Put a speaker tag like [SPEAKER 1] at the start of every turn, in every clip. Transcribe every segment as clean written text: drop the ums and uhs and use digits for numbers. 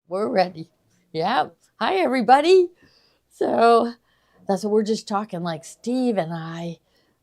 [SPEAKER 1] We're ready. Yeah. Hi, everybody. So that's what we're just talking, like Steve and I.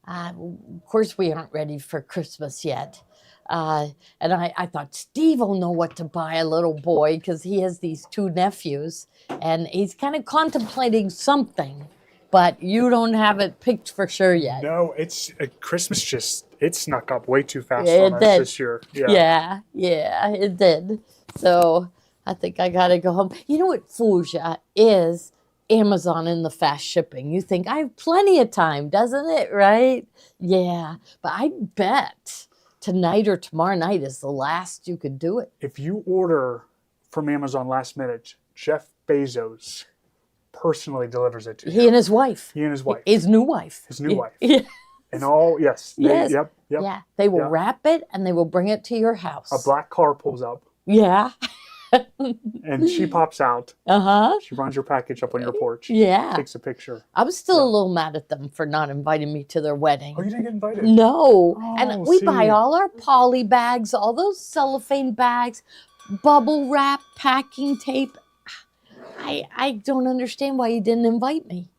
[SPEAKER 1] Of course, we aren't ready for Christmas yet. Uh, and I thought Steve will know what to buy a little boy because he has these two nephews and he's kind of contemplating something, but you don't have it picked for sure yet.
[SPEAKER 2] No, it's Christmas just it snuck up way too fast on
[SPEAKER 1] It
[SPEAKER 2] us
[SPEAKER 1] did.
[SPEAKER 2] this year. Yeah.
[SPEAKER 1] Yeah, it did. So I think I gotta go home. You know what fools ya is Amazon and the fast shipping. You think I have plenty of time, doesn't it? Right? Yeah. But I bet tonight or tomorrow night is the last you could do it.
[SPEAKER 2] If you order from Amazon last minute, Jeff Bezos personally delivers it to
[SPEAKER 1] He
[SPEAKER 2] you.
[SPEAKER 1] and his wife.
[SPEAKER 2] He and his wife.
[SPEAKER 1] His new wife.
[SPEAKER 2] His new wife.
[SPEAKER 1] Yeah.
[SPEAKER 2] And all, yes.
[SPEAKER 1] Yes.
[SPEAKER 2] Yep.
[SPEAKER 1] Yeah. They will
[SPEAKER 2] Yeah.
[SPEAKER 1] wrap it and they will bring it to your house.
[SPEAKER 2] A black car pulls up
[SPEAKER 1] Yeah.
[SPEAKER 2] and she pops out.
[SPEAKER 1] Uh-huh.
[SPEAKER 2] She runs your package up on your porch.
[SPEAKER 1] Yeah.
[SPEAKER 2] Takes a picture.
[SPEAKER 1] I was still a little mad at them for not inviting me to their wedding.
[SPEAKER 2] Oh, you didn't get invited?
[SPEAKER 1] No.
[SPEAKER 2] Oh,
[SPEAKER 1] And we buy
[SPEAKER 2] see.
[SPEAKER 1] all our poly bags, all those cellophane bags, bubble wrap, packing tape. I don't understand why you didn't invite me.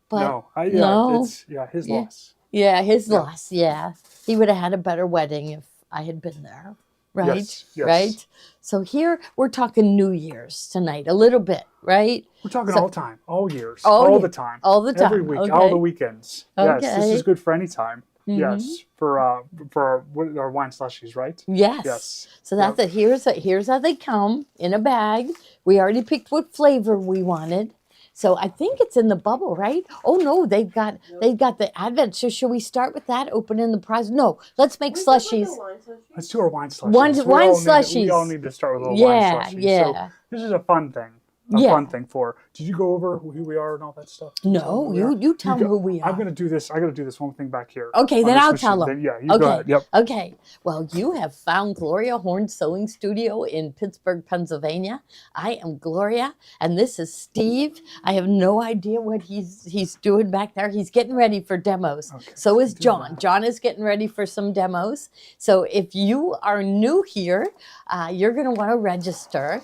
[SPEAKER 1] But
[SPEAKER 2] No.
[SPEAKER 1] no.
[SPEAKER 2] It's his
[SPEAKER 1] Yeah.
[SPEAKER 2] loss.
[SPEAKER 1] yeah, his
[SPEAKER 2] Yeah.
[SPEAKER 1] loss, yeah. He would have had a better wedding if I had been there. Right?
[SPEAKER 2] Yes, yes.
[SPEAKER 1] Right? So here we're talking New Year's tonight, a little bit, right?
[SPEAKER 2] We're talking
[SPEAKER 1] So-
[SPEAKER 2] all time, all years,
[SPEAKER 1] All
[SPEAKER 2] all
[SPEAKER 1] year-
[SPEAKER 2] the time.
[SPEAKER 1] all the
[SPEAKER 2] Every
[SPEAKER 1] time,
[SPEAKER 2] week,
[SPEAKER 1] okay.
[SPEAKER 2] all the weekends. Yes, this
[SPEAKER 1] Okay.
[SPEAKER 2] is good for any time.
[SPEAKER 1] Mhm.
[SPEAKER 2] Yes, for our wine slushies, right?
[SPEAKER 1] Yes.
[SPEAKER 2] Yes.
[SPEAKER 1] So that's it. Here's how they come in a bag. We already picked what flavor we wanted. So I think it's in the bubble, right? Oh no, they've got the Advent. So should we start with that? Opening the prize? No, let's make slushies.
[SPEAKER 2] Let's do our wine slushies.
[SPEAKER 1] Wine
[SPEAKER 2] We
[SPEAKER 1] slushies.
[SPEAKER 2] all need to start with a little
[SPEAKER 1] Yeah,
[SPEAKER 2] wine slushies.
[SPEAKER 1] yeah.
[SPEAKER 2] So this is a fun thing.
[SPEAKER 1] Yeah.
[SPEAKER 2] Fun thing for. Did you go over who we are and all that stuff?
[SPEAKER 1] No,
[SPEAKER 2] who we are?
[SPEAKER 1] you tell them
[SPEAKER 2] go-
[SPEAKER 1] who we are.
[SPEAKER 2] I'm gonna do this. I gotta do this one thing back here.
[SPEAKER 1] Okay,
[SPEAKER 2] on
[SPEAKER 1] then
[SPEAKER 2] this
[SPEAKER 1] I'll
[SPEAKER 2] machine.
[SPEAKER 1] tell them.
[SPEAKER 2] Then, yeah, you
[SPEAKER 1] Okay.
[SPEAKER 2] go ahead. Yep.
[SPEAKER 1] Okay. Well, you have found Gloria Horn Sewing Studio in Pittsburgh, Pennsylvania. I am Gloria, and this is Steve. I have no idea what he's doing back there. He's getting ready for demos.
[SPEAKER 2] Okay,
[SPEAKER 1] So is
[SPEAKER 2] do
[SPEAKER 1] John.
[SPEAKER 2] that.
[SPEAKER 1] John is getting ready for some demos. So if you are new here, you're going to want to register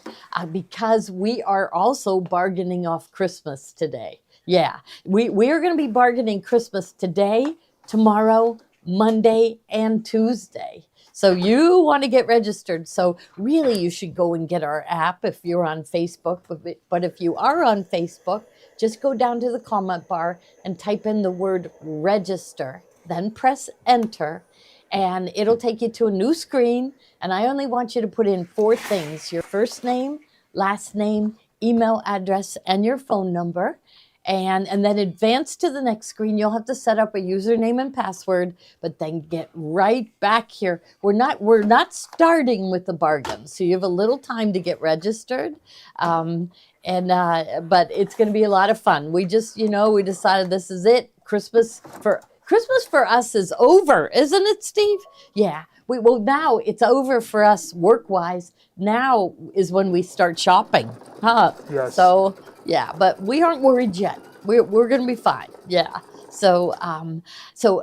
[SPEAKER 1] because we are also bargaining off Christmas today. Yeah, we are going to be bargaining Christmas today, tomorrow, Monday, and Tuesday. So you want to get registered. So really, you should go and get our app if you're on Facebook. But if you are on Facebook, just go down to the comment bar and type in the word register. Then press enter, and it'll take you to a new screen. And I only want you to put in 4 things: your first name, last name, email address, and your phone number. And then advance to the next screen. You'll have to set up a username and password, but then get right back here. We're not starting with the bargain, so you have a little time to get registered. But it's going to be a lot of fun. We just, we decided this is it. Christmas for us is over, isn't it, Steve? Yeah. Well, now it's over for us work-wise. Now is when we start shopping, huh?
[SPEAKER 2] Yes.
[SPEAKER 1] So, yeah, but we aren't worried yet. We're going to be fine. Yeah. So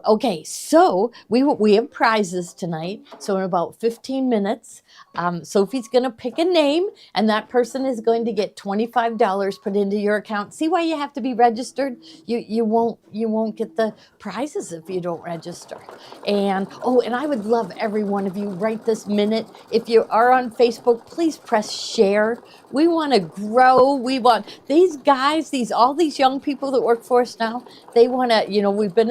[SPEAKER 1] okay. So we have prizes tonight. So in about 15 minutes, Sophie's going to pick a name, and that person is going to get $25 put into your account. See why you have to be registered? You won't get the prizes if you don't register. And I would love every one of you right this minute. If you are on Facebook, please press share. We want to grow. We want these guys, all these young people that work for us now. They want to. We've been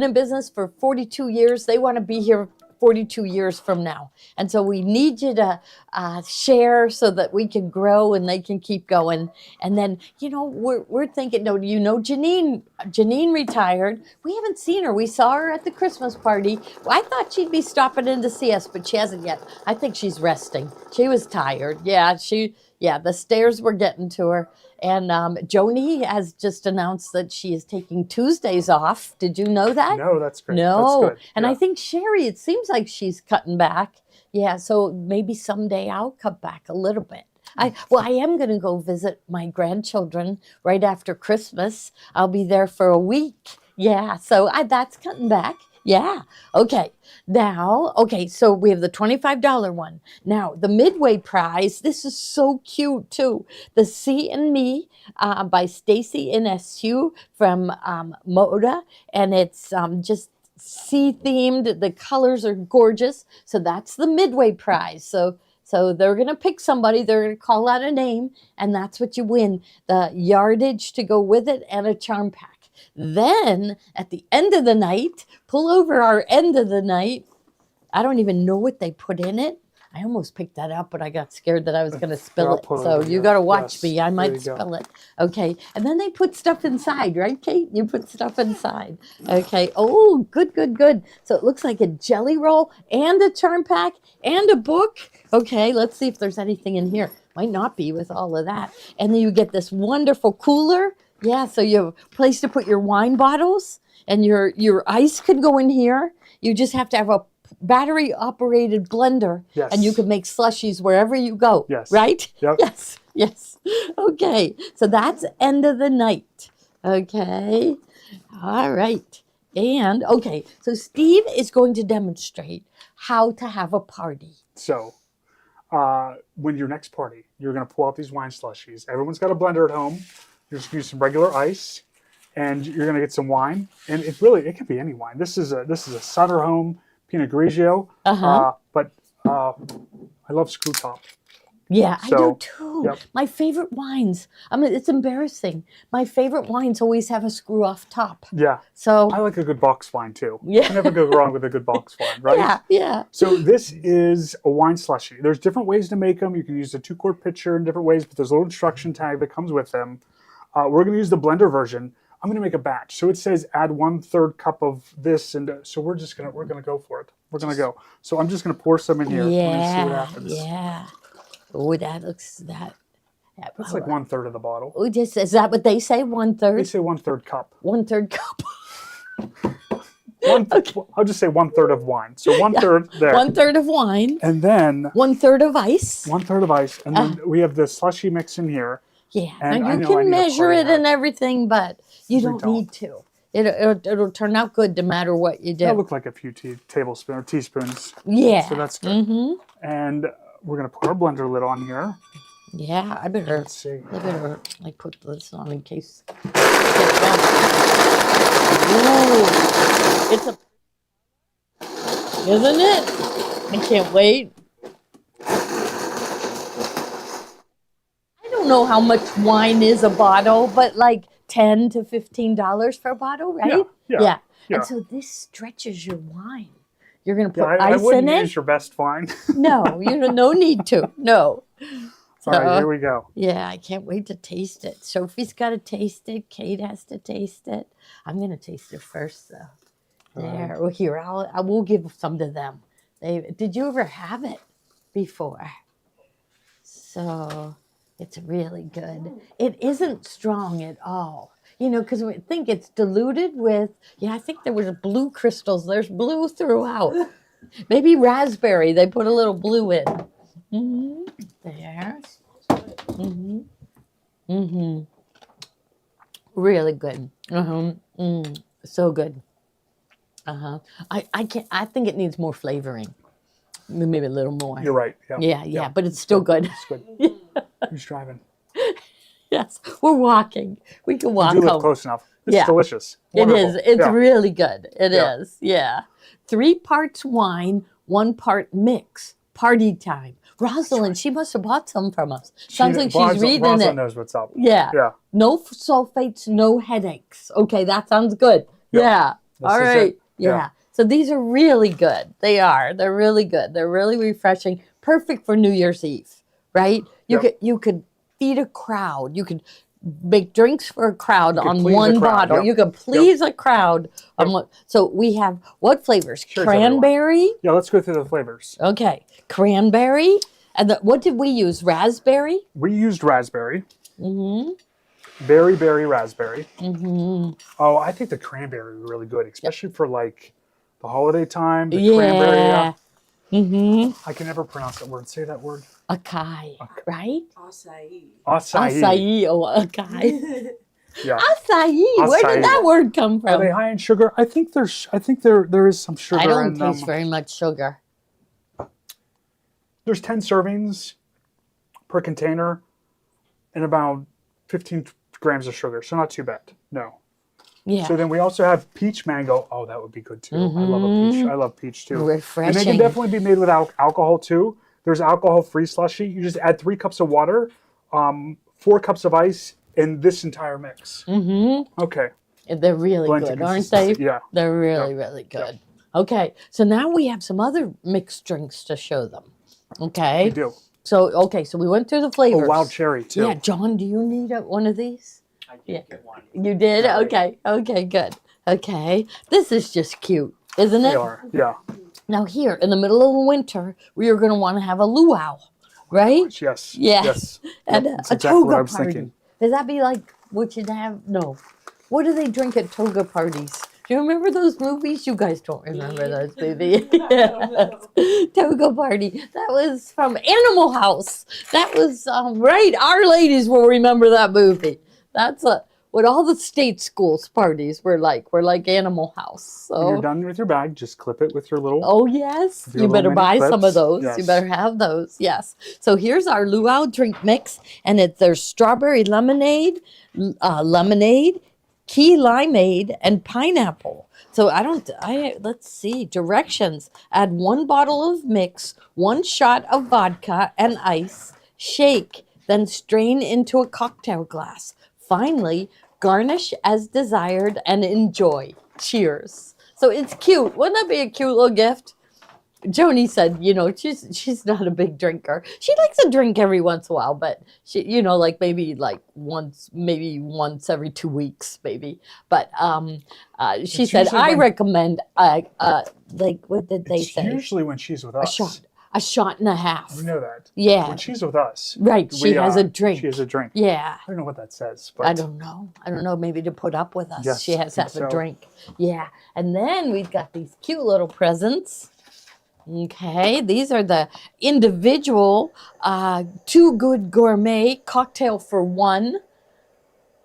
[SPEAKER 1] in business for 42 years. They want to be here 42 years from now. And so we need you to share so that we can grow and they can keep going. And then, we're thinking, Janine retired. We haven't seen her. We saw her at the Christmas party. I thought she'd be stopping in to see us, but she hasn't yet. I think she's resting. She was tired. Yeah, the stairs were getting to her. And Joni has just announced that she is taking Tuesdays off. Did you know that?
[SPEAKER 2] No, that's great.
[SPEAKER 1] No.
[SPEAKER 2] That's good.
[SPEAKER 1] And
[SPEAKER 2] Yeah.
[SPEAKER 1] I think Sherry, it seems like she's cutting back. Yeah, so maybe someday I'll cut back a little bit. I am going to go visit my grandchildren right after Christmas. I'll be there for a week. Yeah, so that's cutting back. Yeah. Okay. Now, okay, so we have the $25 one. Now, the Midway prize, this is so cute too. The Sea and Me by Stacy Inescu from Moda, and it's just sea themed. The colors are gorgeous. So that's the Midway prize. So they're going to pick somebody, they're going to call out a name, and that's what you win, the yardage to go with it and a charm pack. Then at the end of the night, pull over our end of the night. I don't even know what they put in it. I almost picked that up, but I got scared that I was going to spill
[SPEAKER 2] I'll
[SPEAKER 1] it.
[SPEAKER 2] pull it
[SPEAKER 1] So
[SPEAKER 2] over
[SPEAKER 1] you
[SPEAKER 2] here.
[SPEAKER 1] got to watch
[SPEAKER 2] Yes,
[SPEAKER 1] me. I
[SPEAKER 2] there
[SPEAKER 1] might
[SPEAKER 2] you go.
[SPEAKER 1] spill it. Okay. And then they put stuff inside, right, Kate? You put stuff inside. Okay. Oh, good, good, good. So it looks like a jelly roll and a charm pack and a book. Okay. Let's see if there's anything in here. Might not be with all of that. And then you get this wonderful cooler. Yeah. So you have a place to put your wine bottles, and your ice could go in here. You just have to have a battery operated blender,
[SPEAKER 2] Yes.
[SPEAKER 1] and you can make slushies wherever you go.
[SPEAKER 2] Yes.
[SPEAKER 1] Right?
[SPEAKER 2] Yep.
[SPEAKER 1] Yes. Yes. Okay. So that's end of the night. Okay. All right. And okay, so Steve is going to demonstrate how to have a party.
[SPEAKER 2] So, when your next party, you're going to pull out these wine slushies. Everyone's got a blender at home. You're just going to use some regular ice, and you're going to get some wine. And it can be any wine. This is a Sutter Home Pinot Grigio. But I love Screw Top.
[SPEAKER 1] Yeah, I do
[SPEAKER 2] So,
[SPEAKER 1] too.
[SPEAKER 2] yep.
[SPEAKER 1] My favorite wines. I mean, it's embarrassing. My favorite wines always have a screw off top.
[SPEAKER 2] Yeah,
[SPEAKER 1] So
[SPEAKER 2] I like a good box wine too.
[SPEAKER 1] Yeah.
[SPEAKER 2] You can never go wrong with a good box wine, right?
[SPEAKER 1] yeah, yeah.
[SPEAKER 2] So this is a wine slushie. There's different ways to make them. You can use a 2-quart pitcher in different ways, but there's a little instruction tag that comes with them. We're going to use the blender version. I'm going to make a batch. So it says add 1/3 cup of this, and so we're going to go for it. We're going to go. So I'm just going to pour some in here. We're going to see what happens.
[SPEAKER 1] Yeah. Oh, that looks that.
[SPEAKER 2] That's like 1/3 of the bottle.
[SPEAKER 1] Oh, just is that what they say?
[SPEAKER 2] They
[SPEAKER 1] 1/3.
[SPEAKER 2] say 1/3 cup.
[SPEAKER 1] 1/3 cup.
[SPEAKER 2] I'll just say 1/3 of wine. So 1/3 there.
[SPEAKER 1] 1/3 of wine.
[SPEAKER 2] And then
[SPEAKER 1] 1/3 of ice.
[SPEAKER 2] 1/3 of ice. And then we have the slushy mix in here.
[SPEAKER 1] Yeah.
[SPEAKER 2] And
[SPEAKER 1] now
[SPEAKER 2] I
[SPEAKER 1] you
[SPEAKER 2] know I
[SPEAKER 1] can
[SPEAKER 2] need a
[SPEAKER 1] measure
[SPEAKER 2] party
[SPEAKER 1] it
[SPEAKER 2] hat.
[SPEAKER 1] and everything, but you
[SPEAKER 2] We
[SPEAKER 1] don't
[SPEAKER 2] don't.
[SPEAKER 1] need to. It'll turn out good no matter what you
[SPEAKER 2] That
[SPEAKER 1] do.
[SPEAKER 2] look like a few tablespoons or teaspoons.
[SPEAKER 1] Yeah.
[SPEAKER 2] So that's good.
[SPEAKER 1] Mm-hmm.
[SPEAKER 2] And we're going to put our blender lid on here.
[SPEAKER 1] Yeah, I better
[SPEAKER 2] Let's see.
[SPEAKER 1] like put this on in case. Ooh, it's a, isn't it? I can't wait. I don't know how much wine is a bottle, but like $10 to $15 for a bottle, right?
[SPEAKER 2] Yeah.
[SPEAKER 1] And so this stretches your wine. You're gonna put
[SPEAKER 2] Yeah, I
[SPEAKER 1] ice
[SPEAKER 2] wouldn't
[SPEAKER 1] in it.
[SPEAKER 2] use your best wine.
[SPEAKER 1] No, you know, no need to. No.
[SPEAKER 2] All right, here we go.
[SPEAKER 1] Yeah, I can't wait to taste it. Sophie's got to taste it. Kate has to taste it. I'm gonna taste it first, though. There. Well, here I will give some to them. Did you ever have it before? So it's really good. It isn't strong at all. You know, because we think it's diluted with. Yeah, I think there was blue crystals. There's blue throughout. Maybe raspberry. They put a little blue in. Mm-hmm. There. Mm-hmm. Mm-hmm. Really good. Uh-huh. So good. Uh-huh. I think it needs more flavoring. Maybe a little more.
[SPEAKER 2] You're right. Yeah.
[SPEAKER 1] Yeah, but it's still good.
[SPEAKER 2] It's good. Who's driving?
[SPEAKER 1] Yes, we're walking. We can walk
[SPEAKER 2] You live
[SPEAKER 1] home.
[SPEAKER 2] close enough. It's
[SPEAKER 1] Yeah.
[SPEAKER 2] delicious.
[SPEAKER 1] It
[SPEAKER 2] Wonderful.
[SPEAKER 1] is. It's
[SPEAKER 2] Yeah.
[SPEAKER 1] really good. It is.
[SPEAKER 2] Yeah.
[SPEAKER 1] Yeah. 3 parts wine, 1 part mix. Party time. Rosalind, she must have bought some from us. Sounds like she's reading
[SPEAKER 2] Rosalind
[SPEAKER 1] it.
[SPEAKER 2] knows what's up.
[SPEAKER 1] Yeah.
[SPEAKER 2] Yeah.
[SPEAKER 1] No sulfates, no headaches. Okay, that sounds good.
[SPEAKER 2] Yep.
[SPEAKER 1] Yeah.
[SPEAKER 2] This
[SPEAKER 1] All
[SPEAKER 2] is
[SPEAKER 1] right.
[SPEAKER 2] it.
[SPEAKER 1] Yeah.
[SPEAKER 2] Yeah.
[SPEAKER 1] So these are really good. They are. They're really good. They're really refreshing. Perfect for New Year's Eve, right?
[SPEAKER 2] Yep.
[SPEAKER 1] You could feed a crowd. You could make drinks for a crowd
[SPEAKER 2] could
[SPEAKER 1] on
[SPEAKER 2] please a
[SPEAKER 1] one
[SPEAKER 2] crowd,
[SPEAKER 1] bottle.
[SPEAKER 2] yep.
[SPEAKER 1] You could please a crowd on one. So we have what flavors?
[SPEAKER 2] Sure, it's everyone.
[SPEAKER 1] Cranberry.
[SPEAKER 2] Yeah, let's go through the flavors.
[SPEAKER 1] Okay. Cranberry. And what did we use? Raspberry?
[SPEAKER 2] We used raspberry.
[SPEAKER 1] Mm-hmm.
[SPEAKER 2] Berry raspberry.
[SPEAKER 1] Mm-hmm.
[SPEAKER 2] Oh, I think the cranberry is really good, especially for like the holiday time. The
[SPEAKER 1] Yeah.
[SPEAKER 2] cranberry.
[SPEAKER 1] Mm-hmm.
[SPEAKER 2] I can never pronounce that word. Say that word.
[SPEAKER 1] Acai, right?
[SPEAKER 3] Acai.
[SPEAKER 2] Acai.
[SPEAKER 1] Acai or acai.
[SPEAKER 2] Yeah.
[SPEAKER 1] Acai. Where
[SPEAKER 2] Acai.
[SPEAKER 1] did that word come
[SPEAKER 2] Are they
[SPEAKER 1] from?
[SPEAKER 2] high in sugar? I think there is some sugar
[SPEAKER 1] I
[SPEAKER 2] in
[SPEAKER 1] don't
[SPEAKER 2] them.
[SPEAKER 1] taste very much sugar.
[SPEAKER 2] There's 10 servings per container and about 15 grams of sugar, so not too bad. No.
[SPEAKER 1] Yeah.
[SPEAKER 2] So then we also have peach mango. Oh, that would be good too. I love a peach. I love peach too. And they
[SPEAKER 1] Refreshing.
[SPEAKER 2] can definitely be made with alcohol too. There's alcohol-free slushy. You just add 3 cups of water, 4 cups of ice, and this entire mix. Okay.
[SPEAKER 1] They're really
[SPEAKER 2] Blend to
[SPEAKER 1] good, aren't they?
[SPEAKER 2] consistency. Yeah.
[SPEAKER 1] They're really, really good. Okay, so now we have some other mixed drinks to show them. Okay.
[SPEAKER 2] We do.
[SPEAKER 1] So, so we went through the
[SPEAKER 2] Oh,
[SPEAKER 1] flavors.
[SPEAKER 2] wild cherry too.
[SPEAKER 1] Yeah, John, do you need one of these?
[SPEAKER 3] I did get one.
[SPEAKER 1] You did?
[SPEAKER 3] Yeah.
[SPEAKER 1] Okay, good. Okay, this is just cute, isn't
[SPEAKER 2] They
[SPEAKER 1] it?
[SPEAKER 2] are. Yeah.
[SPEAKER 1] Now here, in the middle of the winter, we are going to want to have a luau, right?
[SPEAKER 2] Yes.
[SPEAKER 1] Yes.
[SPEAKER 2] Yes.
[SPEAKER 1] And
[SPEAKER 2] Yep, that's
[SPEAKER 1] a
[SPEAKER 2] exactly what
[SPEAKER 1] toga
[SPEAKER 2] I was
[SPEAKER 1] party.
[SPEAKER 2] thinking.
[SPEAKER 1] Does that be like what you'd have? No. What do they drink at toga parties? Do you remember those movies? You guys don't remember those movies. Toga party. That was from Animal House. That was right. Our ladies will remember that movie. That's what all the state schools parties were like. We're like Animal House.
[SPEAKER 2] When you're
[SPEAKER 1] So.
[SPEAKER 2] done with your bag, just clip it with your little.
[SPEAKER 1] Oh yes,
[SPEAKER 2] With your
[SPEAKER 1] you better
[SPEAKER 2] little mini
[SPEAKER 1] buy some of
[SPEAKER 2] clips.
[SPEAKER 1] those. You
[SPEAKER 2] Yes.
[SPEAKER 1] better have those. Yes. So here's our luau drink mix, and there's strawberry lemonade, lemonade, key limeade, and pineapple. So let's see directions. Add 1 bottle of mix, 1 shot of vodka and ice. Shake, then strain into a cocktail glass. Finally, garnish as desired and enjoy. Cheers. So it's cute. Wouldn't that be a cute little gift? Joni said, she's not a big drinker. She likes a drink every once in a while, but she, like maybe once every 2 weeks, maybe. But she said,
[SPEAKER 2] usually
[SPEAKER 1] I
[SPEAKER 2] when-
[SPEAKER 1] recommend, like, what did they
[SPEAKER 2] It's
[SPEAKER 1] say?
[SPEAKER 2] usually when she's with us.
[SPEAKER 1] A shot and a half.
[SPEAKER 2] We know that.
[SPEAKER 1] Yeah.
[SPEAKER 2] When she's with us.
[SPEAKER 1] Right. She has a drink.
[SPEAKER 2] She has a drink.
[SPEAKER 1] Yeah.
[SPEAKER 2] I don't know what that says, but
[SPEAKER 1] I don't know. Maybe to put up with us.
[SPEAKER 2] Yes,
[SPEAKER 1] She has to
[SPEAKER 2] I
[SPEAKER 1] have
[SPEAKER 2] think
[SPEAKER 1] a
[SPEAKER 2] so.
[SPEAKER 1] drink. Yeah. And then we've got these cute little presents. Okay. These are the individual Too Good Gourmet cocktail for one.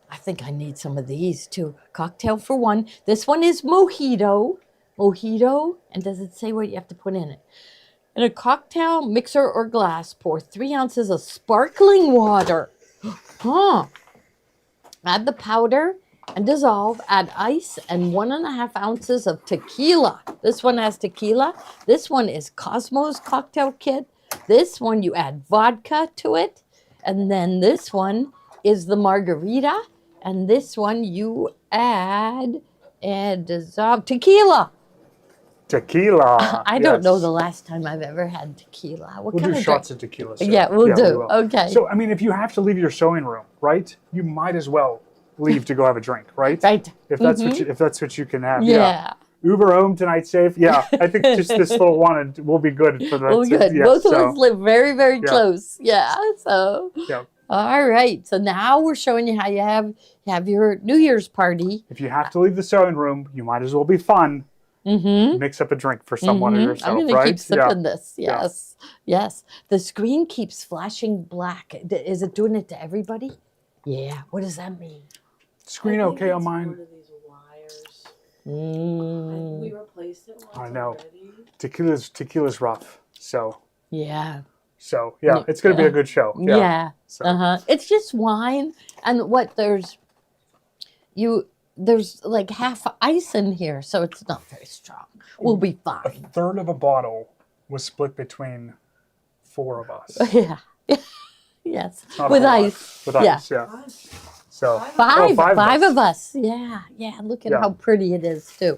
[SPEAKER 1] I think I need some of these too. Cocktail for one. This one is mojito. Mojito. And does it say what you have to put in it? In a cocktail mixer or glass, pour 3 ounces of sparkling water. Add the powder and dissolve. Add ice and 1.5 ounces of tequila. This one has tequila. This one is Cosmo's cocktail kit. This one you add vodka to it. And then this one is the margarita. And this one you add and dissolve tequila.
[SPEAKER 2] tequila.
[SPEAKER 1] I don't know
[SPEAKER 2] yes.
[SPEAKER 1] the last time I've ever had tequila. What
[SPEAKER 2] We'll
[SPEAKER 1] kind
[SPEAKER 2] do
[SPEAKER 1] of
[SPEAKER 2] shots
[SPEAKER 1] drink?
[SPEAKER 2] of tequila. soon.
[SPEAKER 1] Yeah, we'll
[SPEAKER 2] we
[SPEAKER 1] do.
[SPEAKER 2] will.
[SPEAKER 1] Okay.
[SPEAKER 2] So, I mean, if you have to leave your sewing room, right, you might as well leave to go have a drink, right?
[SPEAKER 1] Right.
[SPEAKER 2] If that's what you can have.
[SPEAKER 1] Yeah.
[SPEAKER 2] Uber home tonight safe. Yeah, I think just this little one will be good for that.
[SPEAKER 1] Well, good.
[SPEAKER 2] Yeah,
[SPEAKER 1] Both of
[SPEAKER 2] so,
[SPEAKER 1] us live very, very
[SPEAKER 2] Yeah.
[SPEAKER 1] close. Yeah. So.
[SPEAKER 2] Yeah.
[SPEAKER 1] All right. So now we're showing you how you have your New Year's party.
[SPEAKER 2] If you have to leave the sewing room, you might as well be fun.
[SPEAKER 1] Mm-hmm.
[SPEAKER 2] Mix up a drink for someone or yourself,
[SPEAKER 1] I'm gonna
[SPEAKER 2] right?
[SPEAKER 1] keep sipping this.
[SPEAKER 2] Yeah.
[SPEAKER 1] Yes. Yes. The screen keeps flashing black. Is it doing it to everybody? Yeah. What does that mean?
[SPEAKER 2] Screen
[SPEAKER 4] I think
[SPEAKER 2] okay on
[SPEAKER 4] it's
[SPEAKER 2] mine?
[SPEAKER 4] One of these wires.
[SPEAKER 1] Mm,
[SPEAKER 4] We replaced it once
[SPEAKER 2] I know.
[SPEAKER 4] already.
[SPEAKER 2] Tequila's rough. So
[SPEAKER 1] yeah.
[SPEAKER 2] yeah, it's gonna be a good show. Yeah.
[SPEAKER 1] Yeah.
[SPEAKER 2] So.
[SPEAKER 1] Uh-huh. It's just wine and there's like half ice in here, so it's not very strong. We'll be
[SPEAKER 2] A
[SPEAKER 1] fine.
[SPEAKER 2] third of a bottle was split between 4 of us.
[SPEAKER 1] Yeah. Yes.
[SPEAKER 2] Not a
[SPEAKER 1] With
[SPEAKER 2] whole lot.
[SPEAKER 1] ice.
[SPEAKER 2] With
[SPEAKER 1] Yeah.
[SPEAKER 2] ice, yeah.
[SPEAKER 4] Fine.
[SPEAKER 2] So
[SPEAKER 1] Five.
[SPEAKER 2] five of
[SPEAKER 1] Five
[SPEAKER 2] us.
[SPEAKER 1] of us. Yeah. Yeah. Look at
[SPEAKER 2] Yeah.
[SPEAKER 1] how pretty it is too.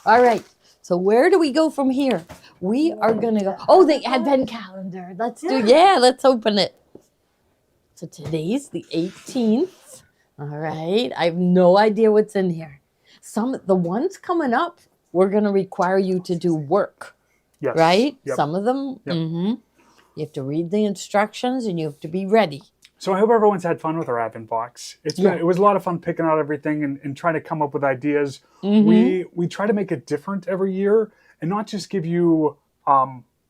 [SPEAKER 1] All right. So where do we go from here? We are gonna go. Oh, the advent calendar. Let's open it. So today's the 18th. All right. I have no idea what's in here. The ones coming up, we're gonna require you to do work,
[SPEAKER 2] Yes.
[SPEAKER 1] right?
[SPEAKER 2] Yep.
[SPEAKER 1] Some of them.
[SPEAKER 2] Yep.
[SPEAKER 1] You have to read the instructions and you have to be ready.
[SPEAKER 2] So I hope everyone's had fun with our advent box. It was a lot of fun picking out everything and trying to come up with ideas. We try to make it different every year and not just give you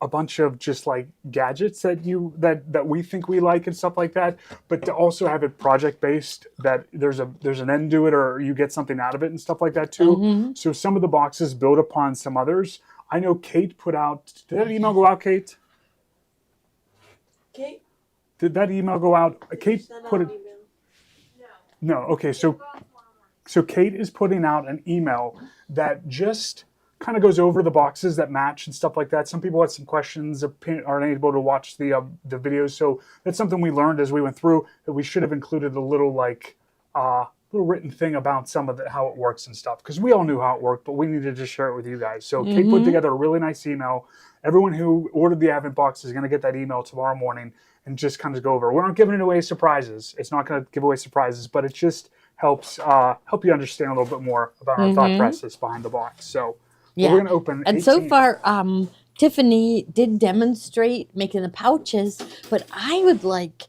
[SPEAKER 2] a bunch of just like gadgets that we think we like and stuff like that, but to also have it project based, that there's an end to it, or you get something out of it and stuff like that too. So some of the boxes build upon some others. I know Kate put out. Did that email go out, Kate?
[SPEAKER 4] Kate,
[SPEAKER 2] Did that email go out? Kate
[SPEAKER 4] send
[SPEAKER 2] put
[SPEAKER 4] out
[SPEAKER 2] it.
[SPEAKER 4] an email.
[SPEAKER 2] No. Okay. So Kate is putting out an email that just kind of goes over the boxes that match and stuff like that. Some people had some questions, aren't able to watch the videos. So that's something we learned as we went through, that we should have included a little little written thing about some of how it works and stuff, because we all knew how it worked, but we needed to share it with you guys. So Kate put together a really nice email. Everyone who ordered the Advent box is going to get that email tomorrow morning and just kind of go over. We're not giving away surprises. It's not going to give away surprises, but it just helps help you understand a little bit more about our thought process behind the box. So
[SPEAKER 1] Yeah.
[SPEAKER 2] we're going to open
[SPEAKER 1] And
[SPEAKER 2] 18.
[SPEAKER 1] so far, Tiffany did demonstrate making the pouches, but I would like,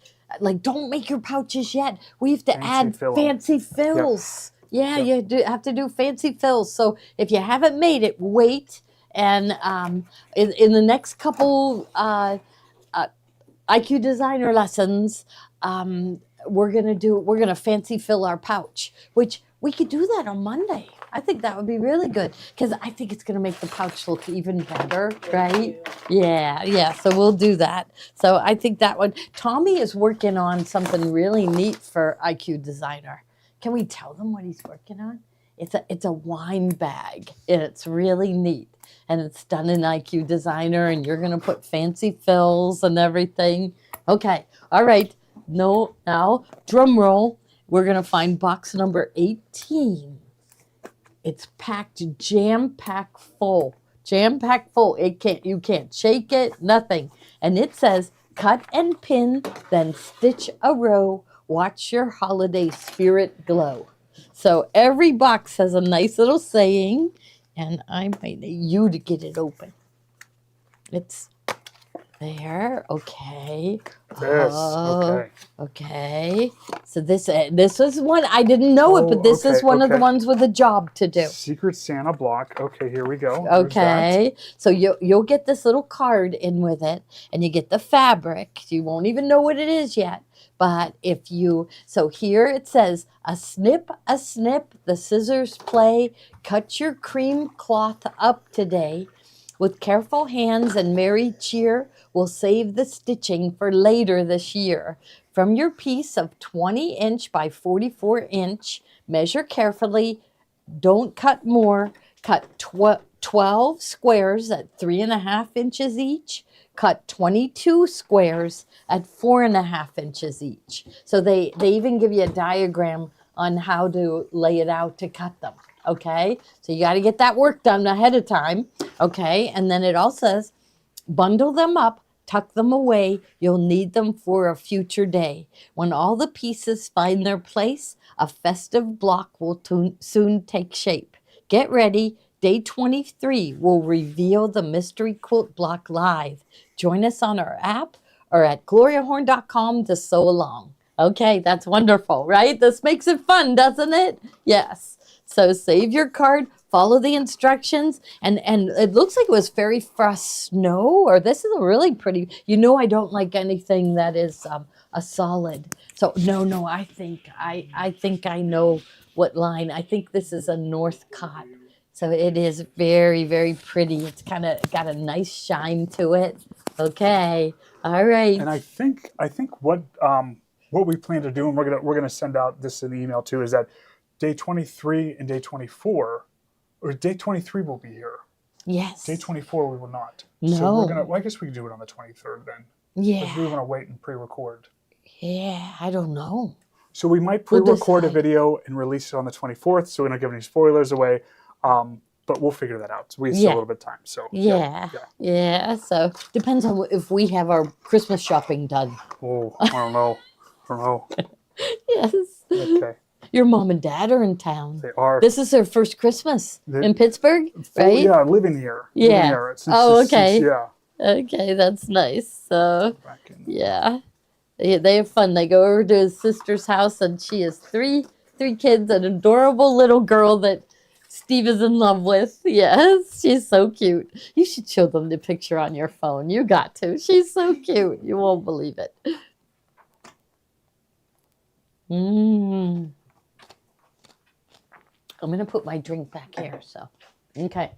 [SPEAKER 1] don't make your pouches yet. We have to
[SPEAKER 2] Fancy
[SPEAKER 1] add
[SPEAKER 2] fill 'em.
[SPEAKER 1] fancy fills. Yeah, you have to do fancy fills. So if you haven't made it, wait. And in the next couple IQ Designer lessons, we're gonna fancy fill our pouch, which we could do that on Monday. I think that would be really good, because I think it's gonna make the pouch look even better, right? Yeah. So we'll do that. So I think that one. Tommy is working on something really neat for IQ Designer. Can we tell them what he's working on? It's a wine bag, and it's really neat. And it's done in IQ Designer, and you're gonna put fancy fills and everything. Okay, all right. No, now drum roll. We're gonna find box number 18. It's packed, jam packed full. Jam packed full. You can't shake it, nothing. And it says, cut and pin, then stitch a row. Watch your holiday spirit glow. So every box has a nice little saying, and I might need you to get it open. It's there. Okay.
[SPEAKER 2] This.
[SPEAKER 1] Oh,
[SPEAKER 2] Okay.
[SPEAKER 1] Okay. So this is one I didn't know it, but this is one of the
[SPEAKER 2] okay.
[SPEAKER 1] ones with a job to do.
[SPEAKER 2] Secret Santa block. Okay, here we go. There's that.
[SPEAKER 1] Okay. So you'll get this little card in with it, and you get the fabric. You won't even know what it is yet. But so here it says, a snip, the scissors play, cut your cream cloth up today. With careful hands and merry cheer, we'll save the stitching for later this year. From your piece of 20-inch by 44-inch, measure carefully, don't cut more. Cut 12 squares at 3.5 inches each. Cut 22 squares at 4.5 inches each. So they even give you a diagram on how to lay it out to cut them. Okay, so you got to get that work done ahead of time. Okay, and then it all says, bundle them up, tuck them away. You'll need them for a future day. When all the pieces find their place, a festive block will soon take shape. Get ready. Day 23 will reveal the mystery quilt block live. Join us on our app or at gloriahorn.com to sew along. Okay, that's wonderful, right? This makes it fun, doesn't it? Yes. So save your card, follow the instructions, and it looks like it was Fairy Frost Snow, or this is a really pretty, I don't like anything that is a solid. So no, I think I know what line. I think this is a Northcott. So it is very, very pretty. It's kind of got a nice shine to it. Okay, all right.
[SPEAKER 2] And I think what we plan to do, and we're gonna send out this in the email too, is that day 23 and day 24, or day 23 will be here.
[SPEAKER 1] Yes.
[SPEAKER 2] Day 24 we will not.
[SPEAKER 1] No.
[SPEAKER 2] So we're gonna. Well, I guess we can do it on the 23rd then.
[SPEAKER 1] Yeah.
[SPEAKER 2] If we want to wait and pre-record.
[SPEAKER 1] Yeah, I don't know.
[SPEAKER 2] So we might
[SPEAKER 1] We'll
[SPEAKER 2] pre-record a
[SPEAKER 1] decide.
[SPEAKER 2] video and release it on the 24th. So we don't give any spoilers away. But we'll figure that out. So we still
[SPEAKER 1] Yeah.
[SPEAKER 2] have a little bit of time. So
[SPEAKER 1] Yeah. So depends on if we have our Christmas shopping done.
[SPEAKER 2] Oh, I don't know.
[SPEAKER 1] Yes.
[SPEAKER 2] Okay.
[SPEAKER 1] Your mom and dad are in town.
[SPEAKER 2] They are.
[SPEAKER 1] This is their first Christmas in Pittsburgh,
[SPEAKER 2] Oh,
[SPEAKER 1] right?
[SPEAKER 2] yeah, living here.
[SPEAKER 1] Yeah.
[SPEAKER 2] Living here.
[SPEAKER 1] Oh, okay.
[SPEAKER 2] Yeah.
[SPEAKER 1] Okay, that's nice. So,
[SPEAKER 2] Back in.
[SPEAKER 1] yeah. They have fun. They go over to his sister's house, and she has three kids, an adorable little girl that Steve is in love with. Yes, she's so cute. You should show them the picture on your phone. You got to. She's so cute. You won't believe it. Mm. I'm going to put my drink back here. So, okay.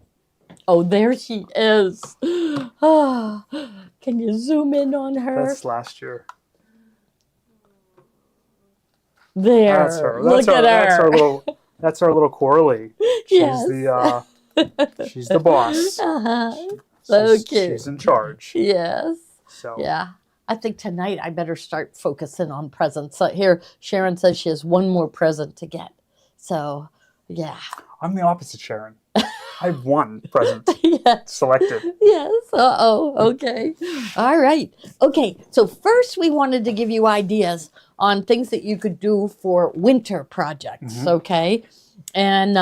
[SPEAKER 1] Oh, there she is. Ah, can you zoom in on her?
[SPEAKER 2] That's last year.
[SPEAKER 1] There.
[SPEAKER 2] That's her.
[SPEAKER 1] Look at her.
[SPEAKER 2] That's our little Coralie. She's
[SPEAKER 1] Yes.
[SPEAKER 2] she's the boss.
[SPEAKER 1] Uh-huh. So
[SPEAKER 2] She's,
[SPEAKER 1] cute.
[SPEAKER 2] she's in charge.
[SPEAKER 1] Yes.
[SPEAKER 2] So
[SPEAKER 1] Yeah. I think tonight I better start focusing on presents. So here, Sharon says she has one more present to get. So, yeah.
[SPEAKER 2] I'm the opposite, Sharon. I have one present
[SPEAKER 1] Yes.
[SPEAKER 2] selected.
[SPEAKER 1] Yes. Uh-oh. Okay. All right. Okay. So first we wanted to give you ideas on things that you could do for winter projects. Okay. And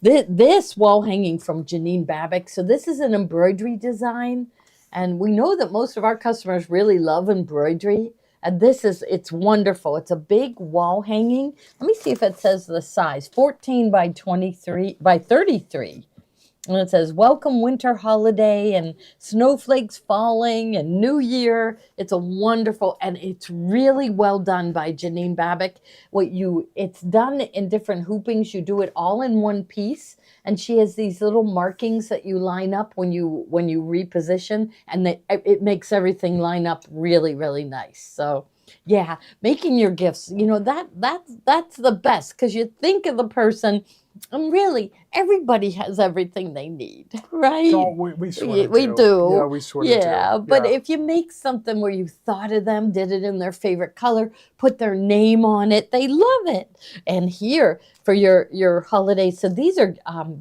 [SPEAKER 1] this wall hanging from Janine Babick. So this is an embroidery design. And we know that most of our customers really love embroidery. And it's wonderful. It's a big wall hanging. Let me see if it says the size. 14 by 23 by 33. And it says, welcome winter holiday and snowflakes falling and New Year. It's a wonderful, and it's really well done by Janine Babick. It's done in different hoopings. You do it all in one piece. And she has these little markings that you line up when you reposition, and it makes everything line up really, really nice. So yeah, making your gifts, that's the best, because you think of the person. And really, everybody has everything they need, right?
[SPEAKER 2] We sort of
[SPEAKER 1] we do.
[SPEAKER 2] Yeah, we sort of do.
[SPEAKER 1] Yeah, but
[SPEAKER 2] Yeah.
[SPEAKER 1] if you make something where you thought of them, did it in their favorite color, put their name on it, they love it. And here for your holiday, so these are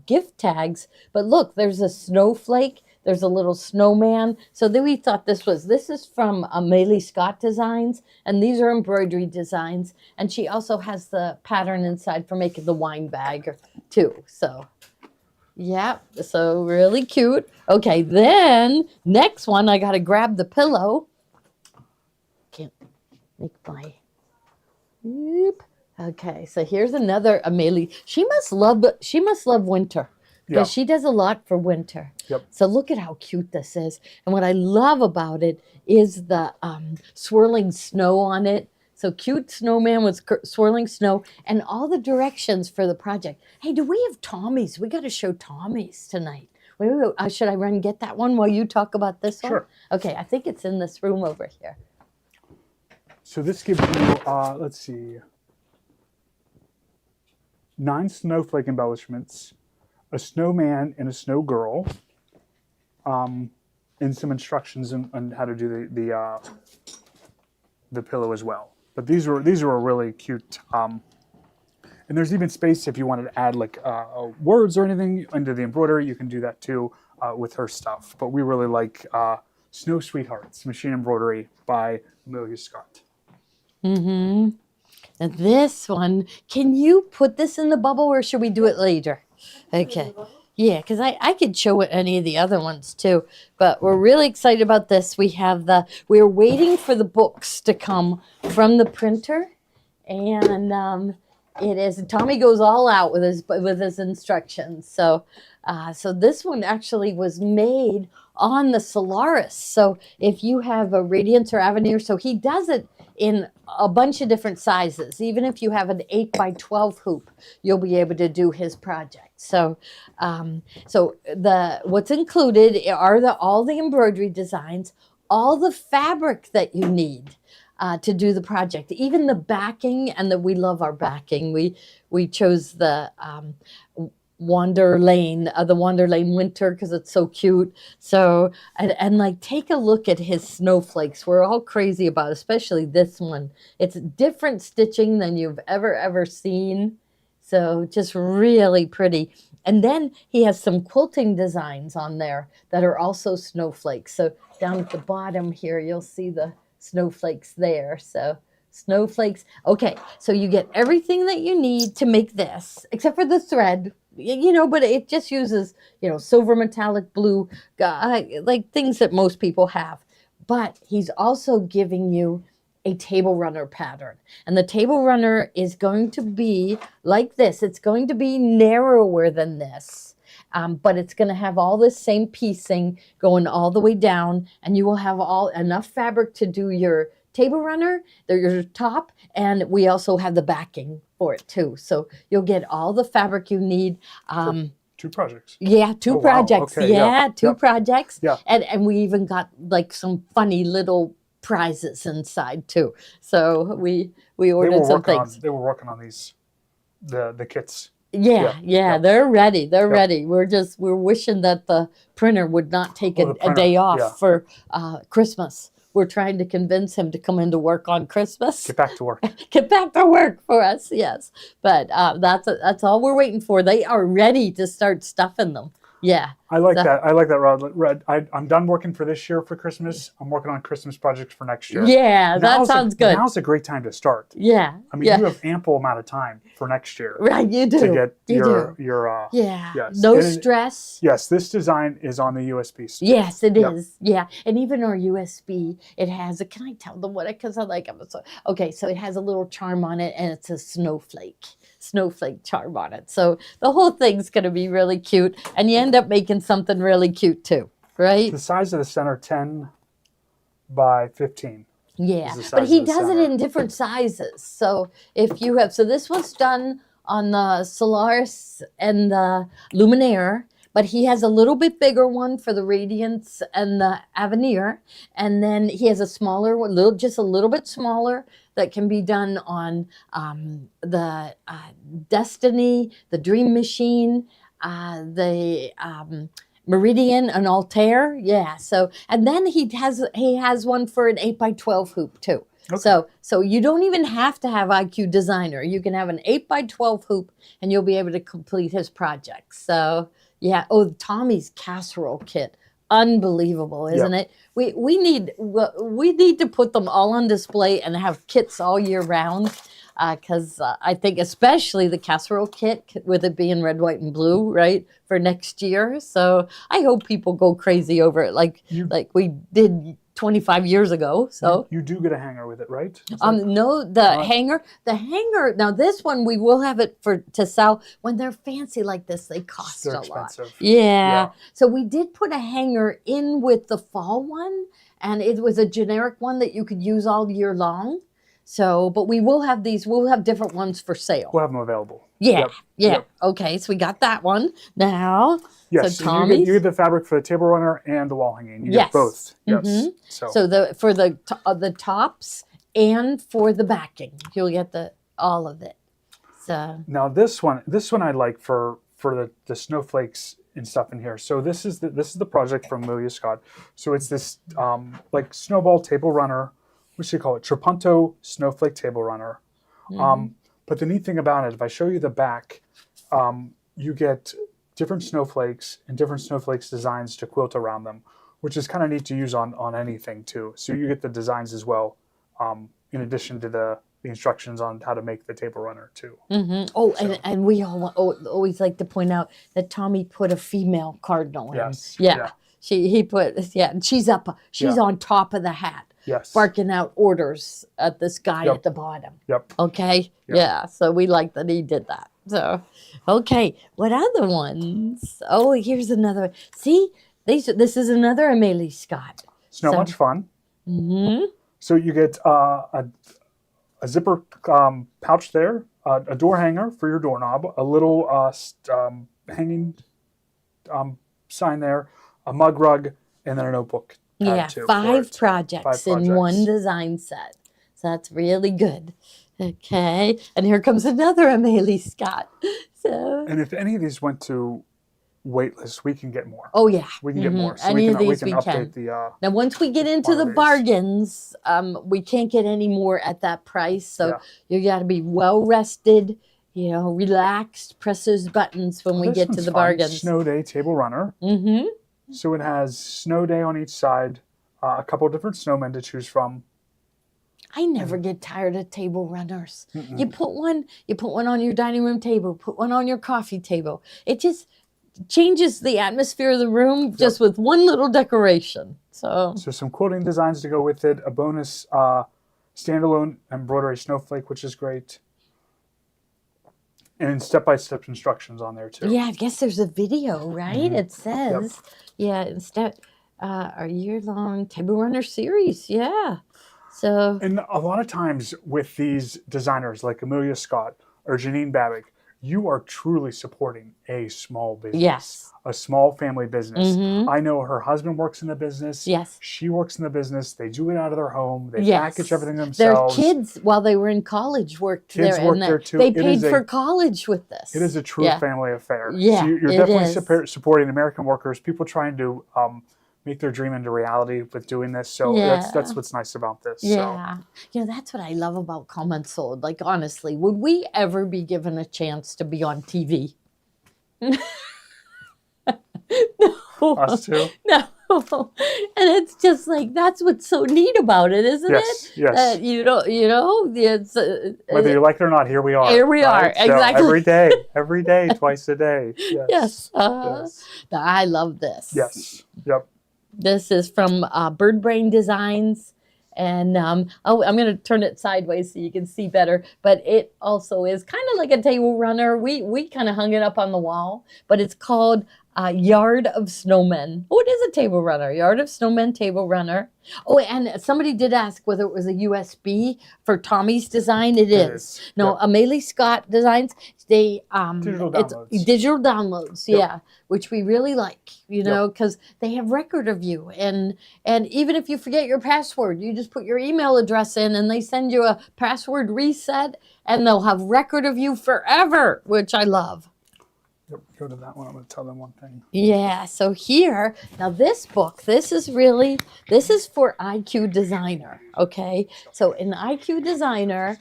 [SPEAKER 1] gift tags. But look, there's a snowflake. There's a little snowman. So then we thought this is from Maylie Scott Designs, and these are embroidery designs. And she also has the pattern inside for making the wine bag too. So yeah, so really cute. Okay, then next one, I got to grab the pillow. Can't make my. Yep. Okay, so here's another Amelie. She must love winter.
[SPEAKER 2] Yeah.
[SPEAKER 1] Because she does a lot for winter.
[SPEAKER 2] Yep.
[SPEAKER 1] So look at how cute this is. And what I love about it is the swirling snow on it. So cute snowman with swirling snow and all the directions for the project. Hey, do we have Tommy's? We got to show Tommy's tonight. Wait, should I run and get that one while you talk about this one?
[SPEAKER 2] Sure.
[SPEAKER 1] Okay, I think it's in this room over here.
[SPEAKER 2] So this gives you, let's see, 9 snowflake embellishments, a snowman and a snow girl, and some instructions on how to do the pillow as well. But these were really cute. And there's even space if you wanted to add like words or anything into the embroidery. You can do that too with her stuff. But we really like Snow Sweethearts machine embroidery by Maylie Scott.
[SPEAKER 1] Mm-hmm. And this one, can you put this in the bubble or should we do it later? Okay. Yeah, because I could show it any of the other ones too. But we're really excited about this. We're waiting for the books to come from the printer. And Tommy goes all out with his instructions. So this one actually was made on the Solaris. So if you have a Radiance or Avenir, so he does it in a bunch of different sizes. Even if you have an 8 by 12 hoop, you'll be able to do his project. So, what's included are all the embroidery designs, all the fabric that you need to do the project, even the backing, and we love our backing. We chose the Wander Lane, the Wander Lane Winter, because it's so cute. So, and like, take a look at his snowflakes. We're all crazy about, especially this one. It's different stitching than you've ever seen. So just really pretty. And then he has some quilting designs on there that are also snowflakes. So down at the bottom here, you'll see the snowflakes there. So snowflakes. Okay, so you get everything that you need to make this, except for the thread. But it just uses, silver metallic blue, like things that most people have. But he's also giving you a table runner pattern. And the table runner is going to be like this. It's going to be narrower than this. But it's going to have all this same piecing going all the way down, and you will have all enough fabric to do your table runner, your top, and we also have the backing for it too. So you'll get all the fabric you need.
[SPEAKER 2] 2 projects.
[SPEAKER 1] Yeah, two
[SPEAKER 2] Oh, wow.
[SPEAKER 1] projects.
[SPEAKER 2] Okay,
[SPEAKER 1] Yeah,
[SPEAKER 2] yeah,
[SPEAKER 1] two
[SPEAKER 2] yep.
[SPEAKER 1] projects.
[SPEAKER 2] Yeah.
[SPEAKER 1] And we even got like some funny little prizes inside too. So we ordered some things.
[SPEAKER 2] They were working on these, the kits.
[SPEAKER 1] Yeah,
[SPEAKER 2] yeah.
[SPEAKER 1] they're ready. They're
[SPEAKER 2] Yep.
[SPEAKER 1] ready. We're wishing that the printer would not take
[SPEAKER 2] Oh, the
[SPEAKER 1] a
[SPEAKER 2] printer,
[SPEAKER 1] day off
[SPEAKER 2] yeah.
[SPEAKER 1] for Christmas. We're trying to convince him to come into work on Christmas.
[SPEAKER 2] Get back to work.
[SPEAKER 1] Get back to work for us, yes. But that's all we're waiting for. They are ready to start stuffing them. Yeah.
[SPEAKER 2] I like that. I like that, Red. I'm done working for this year for Christmas. I'm working on Christmas projects for next year.
[SPEAKER 1] Yeah, that
[SPEAKER 2] Now's
[SPEAKER 1] sounds
[SPEAKER 2] a,
[SPEAKER 1] good.
[SPEAKER 2] Now's a great time to start.
[SPEAKER 1] Yeah.
[SPEAKER 2] I mean,
[SPEAKER 1] yeah.
[SPEAKER 2] you have ample amount of time for next year
[SPEAKER 1] Right, you do.
[SPEAKER 2] to get
[SPEAKER 1] you
[SPEAKER 2] your
[SPEAKER 1] do.
[SPEAKER 2] your.
[SPEAKER 1] Yeah.
[SPEAKER 2] yes.
[SPEAKER 1] No
[SPEAKER 2] And
[SPEAKER 1] stress.
[SPEAKER 2] Yes, this design is on the USB stick.
[SPEAKER 1] Yes, it
[SPEAKER 2] Yep.
[SPEAKER 1] is. Yeah, and even our USB, it has a. Can I tell them what it? Because I like them. So okay, so it has a little charm on it, and it's a snowflake charm on it. So the whole thing's gonna be really cute, and you end up making something really cute too, right?
[SPEAKER 2] The size of the center 10 by 15.
[SPEAKER 1] Yeah,
[SPEAKER 2] the
[SPEAKER 1] but
[SPEAKER 2] size
[SPEAKER 1] he
[SPEAKER 2] of the
[SPEAKER 1] does it
[SPEAKER 2] center.
[SPEAKER 1] in different sizes. So if you have, so this was done on the Solaris and the Luminaire, but he has a little bit bigger one for the Radiance and the Avenir, and then he has a smaller one, just a little bit smaller that can be done on the Destiny, the Dream Machine, the Meridian and Altair, yeah. So and then he has one for an 8x12 hoop too.
[SPEAKER 2] Okay.
[SPEAKER 1] So you don't even have to have IQ Designer. You can have an 8x12 hoop, and you'll be able to complete his projects. So yeah. Oh, Tommy's casserole kit, unbelievable, isn't it? We need to put them all on display and have kits all year round. Because I think especially the casserole kit, with it being red, white, and blue, right, for next year. So I hope people go crazy over it, like we did 25 years ago. So
[SPEAKER 2] You do get a hanger with it, right? Is that-
[SPEAKER 1] no, the hanger. Now this one we will have it to sell when they're fancy like this. They cost
[SPEAKER 2] They're
[SPEAKER 1] a lot.
[SPEAKER 2] expensive.
[SPEAKER 1] Yeah.
[SPEAKER 2] Yeah.
[SPEAKER 1] So we did put a hanger in with the fall one, and it was a generic one that you could use all year long. So, but we will have these. We'll have different ones for sale.
[SPEAKER 2] We'll have them available.
[SPEAKER 1] Yeah,
[SPEAKER 2] Yep.
[SPEAKER 1] yeah.
[SPEAKER 2] Yep.
[SPEAKER 1] Okay, so we got that one now.
[SPEAKER 2] Yes,
[SPEAKER 1] So
[SPEAKER 2] and
[SPEAKER 1] Tommy's.
[SPEAKER 2] you get the fabric for the table runner and the wall hanging. You
[SPEAKER 1] Yes.
[SPEAKER 2] get both. Yes.
[SPEAKER 1] Mhm.
[SPEAKER 2] So,
[SPEAKER 1] So for the tops and for the backing, you'll get all of it. So
[SPEAKER 2] now this one I like for the snowflakes and stuff in here. So this is the project from Amelia Scott. So it's this like snowball table runner. What should you call it? Trapunto snowflake table runner. But the neat thing about it, if I show you the back, you get different snowflakes and different snowflakes designs to quilt around them, which is kind of neat to use on anything too. So you get the designs as well, in addition to the instructions on how to make the table runner too.
[SPEAKER 1] oh, and we always like to point out that Tommy put a female cardinal in.
[SPEAKER 2] Yes,
[SPEAKER 1] Yeah.
[SPEAKER 2] yeah.
[SPEAKER 1] And she's up. She's
[SPEAKER 2] Yeah.
[SPEAKER 1] on top of the hat,
[SPEAKER 2] Yes.
[SPEAKER 1] barking out orders at this guy
[SPEAKER 2] Yep.
[SPEAKER 1] at the bottom.
[SPEAKER 2] Yep.
[SPEAKER 1] Okay.
[SPEAKER 2] Yep.
[SPEAKER 1] Yeah. So we like that he did that. So, okay. What other ones? Oh, here's another. See, this is another Amelie Scott.
[SPEAKER 2] It's not
[SPEAKER 1] So-
[SPEAKER 2] much fun.
[SPEAKER 1] Mm-hmm.
[SPEAKER 2] So you get a zipper pouch there, a door hanger for your doorknob, a little hanging sign there, a mug rug, and then a notebook. pad
[SPEAKER 1] Yeah,
[SPEAKER 2] too for
[SPEAKER 1] five
[SPEAKER 2] it.
[SPEAKER 1] projects
[SPEAKER 2] Five
[SPEAKER 1] in one
[SPEAKER 2] projects.
[SPEAKER 1] design set. So that's really good. Okay. And here comes another Amelie Scott. So,
[SPEAKER 2] And if any of these went to waitlist, we can get more.
[SPEAKER 1] oh, yeah.
[SPEAKER 2] We can get
[SPEAKER 1] Mhm.
[SPEAKER 2] more. So
[SPEAKER 1] Any
[SPEAKER 2] we
[SPEAKER 1] of
[SPEAKER 2] can,
[SPEAKER 1] these
[SPEAKER 2] we can update the.
[SPEAKER 1] Now, once we get into the
[SPEAKER 2] quantities.
[SPEAKER 1] bargains, we can't get any more at that price. So
[SPEAKER 2] Yeah.
[SPEAKER 1] you got to be well rested, relaxed, press those buttons when we
[SPEAKER 2] This
[SPEAKER 1] get to
[SPEAKER 2] one's
[SPEAKER 1] the
[SPEAKER 2] fun.
[SPEAKER 1] bargains.
[SPEAKER 2] Snow Day Table Runner.
[SPEAKER 1] Mm-hmm.
[SPEAKER 2] So it has Snow Day on each side, a couple different snowmen to choose from.
[SPEAKER 1] I never get tired of table runners. You put one on your dining room table, put one on your coffee table. It just changes the atmosphere of the room just with one little decoration. So
[SPEAKER 2] So some quilting designs to go with it, a bonus standalone embroidery snowflake, which is great. And step-by-step instructions on there too.
[SPEAKER 1] Yeah, I guess there's a video, right? It says, yeah, instead, our year-long Table Runner series. Yeah. So,
[SPEAKER 2] And a lot of times with these designers like Amelia Scott or Janine Babick, you are truly supporting a small business,
[SPEAKER 1] yes.
[SPEAKER 2] a small family business.
[SPEAKER 1] Mhm.
[SPEAKER 2] I know her husband works in the business.
[SPEAKER 1] Yes.
[SPEAKER 2] She works in the business. They do it out of their home. They
[SPEAKER 1] Yes.
[SPEAKER 2] package everything
[SPEAKER 1] Their
[SPEAKER 2] themselves.
[SPEAKER 1] kids, while they were in college, worked
[SPEAKER 2] Kids
[SPEAKER 1] there.
[SPEAKER 2] work
[SPEAKER 1] and
[SPEAKER 2] there, too.
[SPEAKER 1] They
[SPEAKER 2] It
[SPEAKER 1] paid
[SPEAKER 2] is a-
[SPEAKER 1] for college with this.
[SPEAKER 2] It is a true
[SPEAKER 1] Yeah.
[SPEAKER 2] family affair.
[SPEAKER 1] Yeah,
[SPEAKER 2] so you're
[SPEAKER 1] it
[SPEAKER 2] definitely
[SPEAKER 1] is.
[SPEAKER 2] supporting American workers, people trying to make their dream into reality with doing this. So
[SPEAKER 1] Yeah.
[SPEAKER 2] that's what's nice about this. So.
[SPEAKER 1] Yeah. You know, that's what I love about Comment Sold. Like, honestly, would we ever be given a chance to be on TV? No.
[SPEAKER 2] Us too.
[SPEAKER 1] No. And it's just like, that's what's so neat about it, isn't
[SPEAKER 2] Yes,
[SPEAKER 1] it?
[SPEAKER 2] yes.
[SPEAKER 1] You know, it's,
[SPEAKER 2] Whether you like it or not, here we are.
[SPEAKER 1] Here we are,
[SPEAKER 2] So
[SPEAKER 1] exactly.
[SPEAKER 2] every day, twice a day. Yes.
[SPEAKER 1] yes.
[SPEAKER 2] Yes.
[SPEAKER 1] I love this.
[SPEAKER 2] Yes. Yep.
[SPEAKER 1] This is from Bird Brain Designs. And I'm going to turn it sideways so you can see better. But it also is kind of like a table runner. We kind of hung it up on the wall, but it's called Yard of Snowmen. Oh, it is a table runner. Yard of Snowmen table runner. Oh, and somebody did ask whether it was a USB for Tommy's design. It is. No,
[SPEAKER 2] Yep.
[SPEAKER 1] Amelie Scott Designs. They
[SPEAKER 2] Digital
[SPEAKER 1] it's
[SPEAKER 2] downloads.
[SPEAKER 1] digital downloads.
[SPEAKER 2] Yep.
[SPEAKER 1] Yeah, which we really like. You know, because they have record of you, and even if you forget your password, you just put your email address in, and they send you a password reset, and they'll have record of you forever, which I love.
[SPEAKER 2] Yep. Go to that one. I'm going to tell them one thing.
[SPEAKER 1] Yeah, so here, now this book, this is for IQ Designer, okay? So in IQ Designer,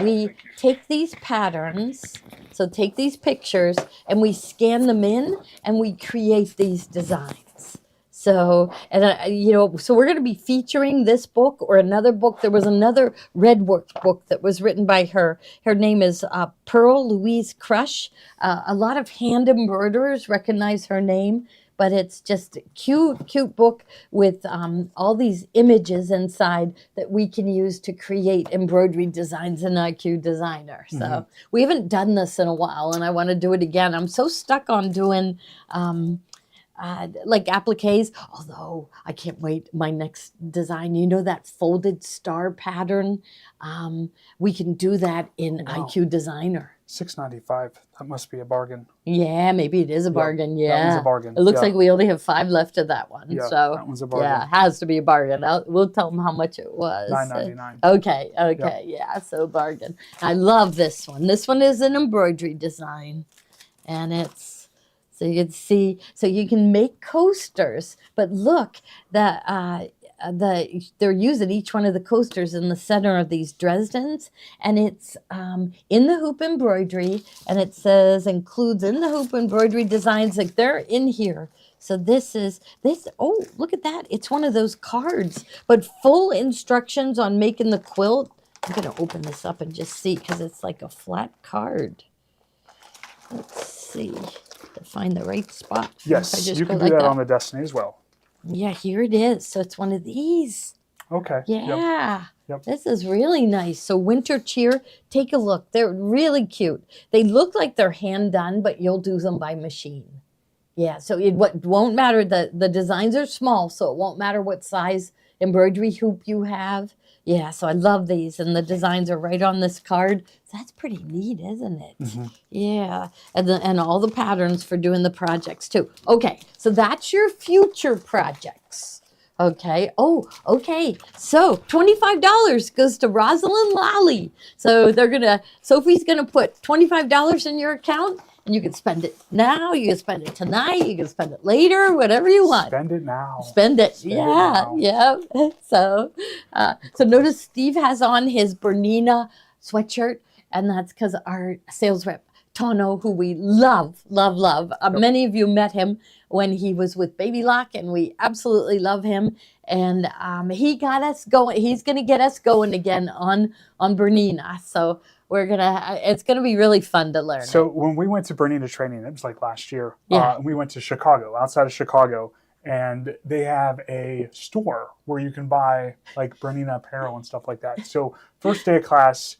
[SPEAKER 1] we take these patterns, so take these pictures, and we scan them in, and we create these designs. So, so we're going to be featuring this book or another book. There was another Redworks book that was written by her. Her name is Pearl Louise Crush. A lot of hand embroiderers recognize her name, but it's just a cute book with all these images inside that we can use to create embroidery designs in IQ Designer. So we haven't done this in a while, and I want to do it again. I'm so stuck on doing like appliques, although I can't wait my next design. You know that folded star pattern? We can do that in IQ Designer.
[SPEAKER 2] $6.95. That must be a bargain.
[SPEAKER 1] Yeah, maybe it is a bargain.
[SPEAKER 2] that
[SPEAKER 1] Yeah,
[SPEAKER 2] one's a bargain.
[SPEAKER 1] It looks
[SPEAKER 2] Yeah.
[SPEAKER 1] like we only have 5 left of that one.
[SPEAKER 2] Yeah,
[SPEAKER 1] so
[SPEAKER 2] that one's a bargain.
[SPEAKER 1] yeah, it has to be a bargain. We'll tell them how much it was.
[SPEAKER 2] $9.99.
[SPEAKER 1] Okay, yeah, so bargain. I love this one. This one is an embroidery design, and it's so you can see. So you can make coasters, but look, they're using each one of the coasters in the center of these Dresdens, and it's in the hoop embroidery, and it says includes in the hoop embroidery designs, like they're in here. So this. Oh, look at that! It's one of those cards, but full instructions on making the quilt. I'm gonna open this up and just see because it's like a flat card. Let's see to find the right spot. If I
[SPEAKER 2] Yes,
[SPEAKER 1] just
[SPEAKER 2] you
[SPEAKER 1] go
[SPEAKER 2] can do
[SPEAKER 1] like
[SPEAKER 2] that on the Destiny as well.
[SPEAKER 1] Yeah, here it is. So it's one of these.
[SPEAKER 2] Okay. Yep.
[SPEAKER 1] Yeah.
[SPEAKER 2] Yep.
[SPEAKER 1] This is really nice. So Winter Cheer, take a look. They're really cute. They look like they're hand done, but you'll do them by machine. Yeah, so it won't matter. The designs are small, so it won't matter what size embroidery hoop you have. Yeah, so I love these, and the designs are right on this card. So that's pretty neat, isn't it? Yeah, and all the patterns for doing the projects too. Okay, so that's your future projects. Okay. Oh, okay. So $25 goes to Rosalind Lally. So Sophie's gonna put $25 in your account, and you can spend it now. You can spend it tonight. You can spend it later. Whatever you want.
[SPEAKER 2] Spend it now.
[SPEAKER 1] Spend it.
[SPEAKER 2] Spend it
[SPEAKER 1] Yeah.
[SPEAKER 2] now.
[SPEAKER 1] Yeah. So notice Steve has on his Bernina sweatshirt, and that's because our sales rep Tono, who we love. Many of you met him when he was with Baby Lock, and we absolutely love him. And he got us going. He's going to get us going again on Bernina. So it's going to be really fun to learn.
[SPEAKER 2] So when we went to Bernina training, it was like last year.
[SPEAKER 1] Yeah.
[SPEAKER 2] We went to Chicago, outside of Chicago, and they have a store where you can buy like Bernina apparel and stuff like that. So first day of class,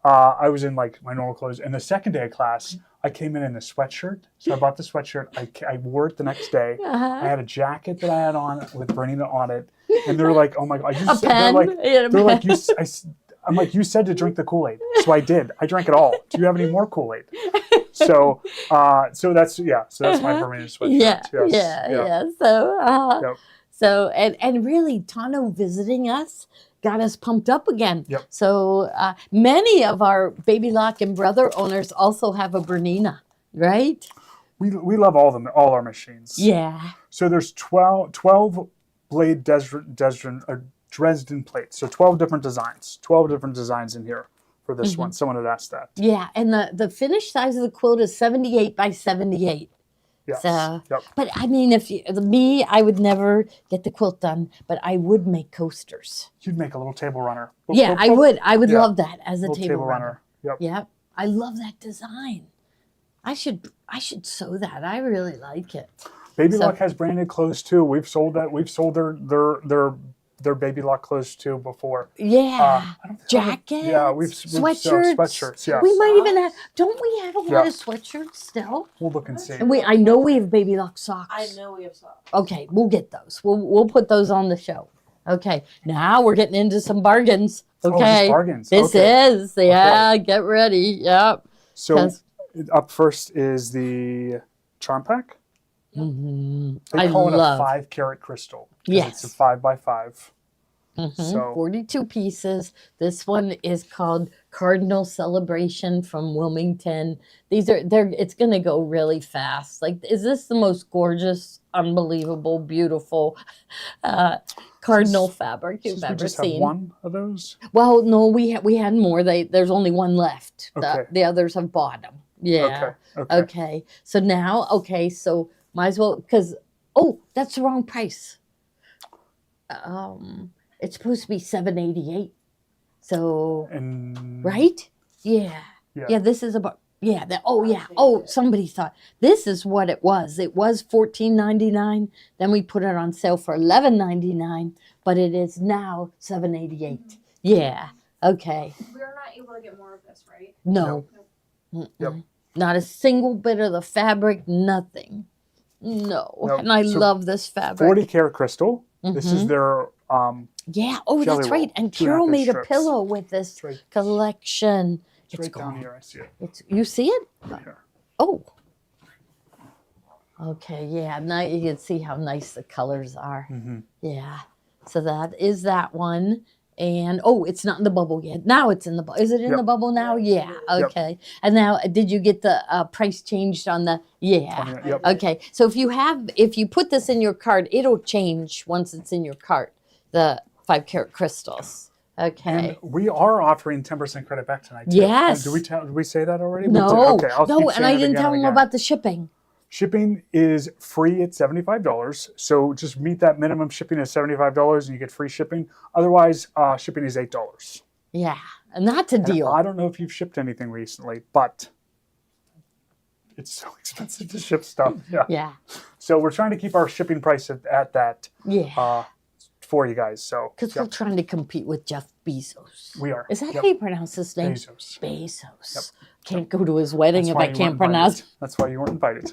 [SPEAKER 2] I was in like my normal clothes, and the second day of class, I came in a sweatshirt. So I bought the sweatshirt. I wore it the next day. I had a jacket that I had on with Bernina on it, and they're like, "Oh my god!"
[SPEAKER 1] A pen.
[SPEAKER 2] They're like, "You." I'm like, "You said to drink the Kool-Aid, so I did. I drank it all. Do you have any more Kool-Aid?" So, so that's my Bernina sweatshirt.
[SPEAKER 1] Yeah. So,
[SPEAKER 2] Yep.
[SPEAKER 1] so and really, Tano visiting us got us pumped up again.
[SPEAKER 2] Yep.
[SPEAKER 1] So many of our Baby Lock and Brother owners also have a Bernina, right?
[SPEAKER 2] We love all our machines.
[SPEAKER 1] Yeah.
[SPEAKER 2] So there's 12 blade Dresden plates. So 12 different designs in here for this one. Someone had asked that.
[SPEAKER 1] Yeah, and the finished size of the quilt is 78 by 78.
[SPEAKER 2] Yes.
[SPEAKER 1] So,
[SPEAKER 2] Yep.
[SPEAKER 1] but I mean, I would never get the quilt done, but I would make coasters.
[SPEAKER 2] You'd make a little table runner.
[SPEAKER 1] Yeah, I would. I would
[SPEAKER 2] Yeah.
[SPEAKER 1] love that as a
[SPEAKER 2] Little
[SPEAKER 1] table runner.
[SPEAKER 2] Yep.
[SPEAKER 1] Yep, I love that design. I should sew that. I really like it.
[SPEAKER 2] Baby
[SPEAKER 1] So-
[SPEAKER 2] Lock has branded clothes too. We've sold that. We've sold their Baby Lock clothes too before.
[SPEAKER 1] Yeah,
[SPEAKER 2] I don't-
[SPEAKER 1] jackets.
[SPEAKER 2] Yeah, we've
[SPEAKER 1] sweatshirts.
[SPEAKER 2] sweatshirts. Yeah,
[SPEAKER 1] We might even have. Don't we have a lot
[SPEAKER 2] Yeah.
[SPEAKER 1] of sweatshirts still?
[SPEAKER 2] we'll look and see.
[SPEAKER 1] And I know we have Baby Lock socks.
[SPEAKER 4] I know we have socks.
[SPEAKER 1] Okay, we'll get those. We'll put those on the show. Okay, now we're getting into some bargains.
[SPEAKER 2] Oh,
[SPEAKER 1] Okay,
[SPEAKER 2] just bargains.
[SPEAKER 1] this
[SPEAKER 2] Okay.
[SPEAKER 1] is Get ready. Yep.
[SPEAKER 2] So
[SPEAKER 1] 'Cause-
[SPEAKER 2] up first is the charm pack.
[SPEAKER 1] Mhm.
[SPEAKER 2] They
[SPEAKER 1] I
[SPEAKER 2] call it
[SPEAKER 1] love.
[SPEAKER 2] a 5-carat crystal. 'Cause
[SPEAKER 1] Yes.
[SPEAKER 2] It's a 5x5.
[SPEAKER 1] Mhm,
[SPEAKER 2] So-
[SPEAKER 1] 42 pieces. This one is called Cardinal Celebration from Wilmington. It's going to go really fast. Like, is this the most gorgeous, unbelievable, beautiful cardinal fabric you've
[SPEAKER 2] Since we
[SPEAKER 1] ever
[SPEAKER 2] just
[SPEAKER 1] seen?
[SPEAKER 2] have one of those.
[SPEAKER 1] Well, no, we had more. There's only one left.
[SPEAKER 2] Okay.
[SPEAKER 1] The others have bought them. Yeah.
[SPEAKER 2] Okay.
[SPEAKER 1] Okay. So now, so might as well, because, that's the wrong price. It's supposed to be $788. So,
[SPEAKER 2] And
[SPEAKER 1] right? Yeah.
[SPEAKER 2] Yeah.
[SPEAKER 1] Yeah, this is about, somebody thought this is what it was. It was $14.99. Then we put it on sale for $11.99, but it is now $788. Yeah. Okay.
[SPEAKER 3] We're not able to get more of this, right?
[SPEAKER 1] No.
[SPEAKER 2] Yep.
[SPEAKER 1] Mm-mm. Not a single bit of the fabric, nothing. No.
[SPEAKER 2] Nope.
[SPEAKER 1] And I
[SPEAKER 2] So
[SPEAKER 1] love this fabric.
[SPEAKER 2] 40-karat crystal. This is
[SPEAKER 1] Mhm.
[SPEAKER 2] their
[SPEAKER 1] Yeah. Oh,
[SPEAKER 2] Jelly
[SPEAKER 1] that's
[SPEAKER 2] roll,
[SPEAKER 1] right. And
[SPEAKER 2] 2.5
[SPEAKER 1] Carol
[SPEAKER 2] inch
[SPEAKER 1] made a
[SPEAKER 2] strips.
[SPEAKER 1] pillow with this
[SPEAKER 2] It's right-
[SPEAKER 1] collection.
[SPEAKER 2] it's right down here. I see it
[SPEAKER 1] You see it?
[SPEAKER 2] right here.
[SPEAKER 1] Oh. Okay. Yeah. Now you can see how nice the colors are.
[SPEAKER 2] Mhm.
[SPEAKER 1] Yeah. So that is that one. And it's not in the bubble yet. Now it's in the bubble. Is it in
[SPEAKER 2] Yep.
[SPEAKER 1] the bubble now? Yeah.
[SPEAKER 2] Yep.
[SPEAKER 1] Okay. And now, did you get the price changed on the? Yeah.
[SPEAKER 2] Yep.
[SPEAKER 1] Okay. So if you put this in your cart, it'll change once it's in your cart. The 5-carat crystals. Okay.
[SPEAKER 2] And we are offering 10% credit back tonight. Too.
[SPEAKER 1] Yes.
[SPEAKER 2] Did we say that already? We
[SPEAKER 1] No.
[SPEAKER 2] did. Okay. I'll
[SPEAKER 1] No.
[SPEAKER 2] keep
[SPEAKER 1] And
[SPEAKER 2] saying
[SPEAKER 1] I
[SPEAKER 2] it
[SPEAKER 1] didn't
[SPEAKER 2] again
[SPEAKER 1] tell
[SPEAKER 2] and
[SPEAKER 1] them
[SPEAKER 2] again.
[SPEAKER 1] about the shipping.
[SPEAKER 2] Shipping is free at $75. So just meet that minimum shipping of $75 and you get free shipping. Otherwise, shipping is $8.
[SPEAKER 1] Yeah. And that's a
[SPEAKER 2] And
[SPEAKER 1] deal.
[SPEAKER 2] I don't know if you've shipped anything recently, but it's so expensive to ship stuff. Yeah.
[SPEAKER 1] Yeah.
[SPEAKER 2] So we're trying to keep our shipping price at that
[SPEAKER 1] Yeah.
[SPEAKER 2] for you guys. So
[SPEAKER 1] Because we're trying to compete with Jeff Bezos.
[SPEAKER 2] we are.
[SPEAKER 1] Is that
[SPEAKER 2] Yep.
[SPEAKER 1] how you pronounce his name?
[SPEAKER 2] Bezos.
[SPEAKER 1] Bezos. Can't go to his wedding
[SPEAKER 2] That's
[SPEAKER 1] if
[SPEAKER 2] why
[SPEAKER 1] I
[SPEAKER 2] you
[SPEAKER 1] can't
[SPEAKER 2] weren't
[SPEAKER 1] pronounce.
[SPEAKER 2] invited. That's why you weren't invited.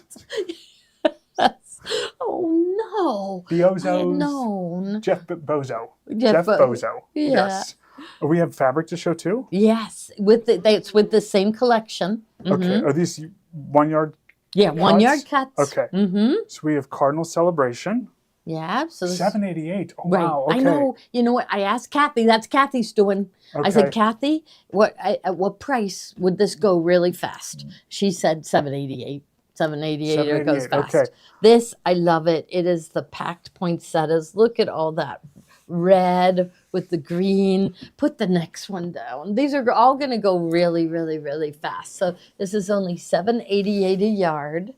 [SPEAKER 1] Oh no! I had
[SPEAKER 2] Bezos.
[SPEAKER 1] known.
[SPEAKER 2] Jeff Bozo.
[SPEAKER 1] Jeff Bo-
[SPEAKER 2] Bozo.
[SPEAKER 1] Yeah.
[SPEAKER 2] Yes. We have fabric to show too.
[SPEAKER 1] Yes, it's with the same collection.
[SPEAKER 2] Okay.
[SPEAKER 1] Mhm.
[SPEAKER 2] Are these 1 yard?
[SPEAKER 1] Yeah, 1 yard cuts.
[SPEAKER 2] Okay.
[SPEAKER 1] Mm-hmm.
[SPEAKER 2] So we have Cardinal Celebration.
[SPEAKER 1] Yeah. So this,
[SPEAKER 2] $788. Oh
[SPEAKER 1] right.
[SPEAKER 2] wow. Okay.
[SPEAKER 1] I know. You know what? I asked Kathy. That's Kathy's doing. I said,
[SPEAKER 2] Okay.
[SPEAKER 1] Kathy, at what price would this go really fast? She said $788. $788. It goes
[SPEAKER 2] $788,
[SPEAKER 1] fast.
[SPEAKER 2] okay.
[SPEAKER 1] This, I love it. It is the packed poinsettias. Look at all that red with the green. Put the next one down. These are all going to go really, really, really fast. So this is only $788 a yard.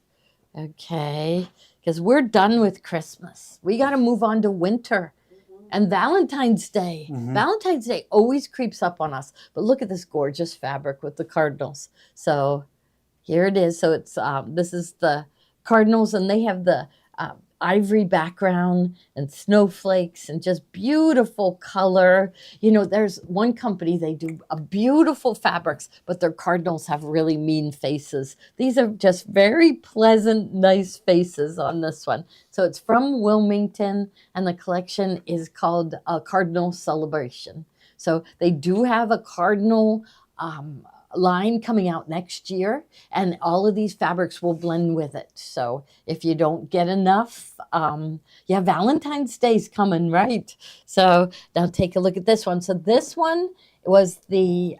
[SPEAKER 1] Okay. Because we're done with Christmas. We got to move on to winter. And Valentine's Day.
[SPEAKER 2] Mhm.
[SPEAKER 1] Valentine's Day always creeps up on us. But look at this gorgeous fabric with the cardinals. So here it is. So it's this is the cardinals, and they have the ivory background and snowflakes and just beautiful color. You know, there's one company, they do a beautiful fabrics, but their cardinals have really mean faces. These are just very pleasant, nice faces on this one. So it's from Wilmington, and the collection is called Cardinal Celebration. So they do have a cardinal line coming out next year, and all of these fabrics will blend with it. So if you don't get enough, yeah, Valentine's Day's coming, right? So now take a look at this one. So this one was the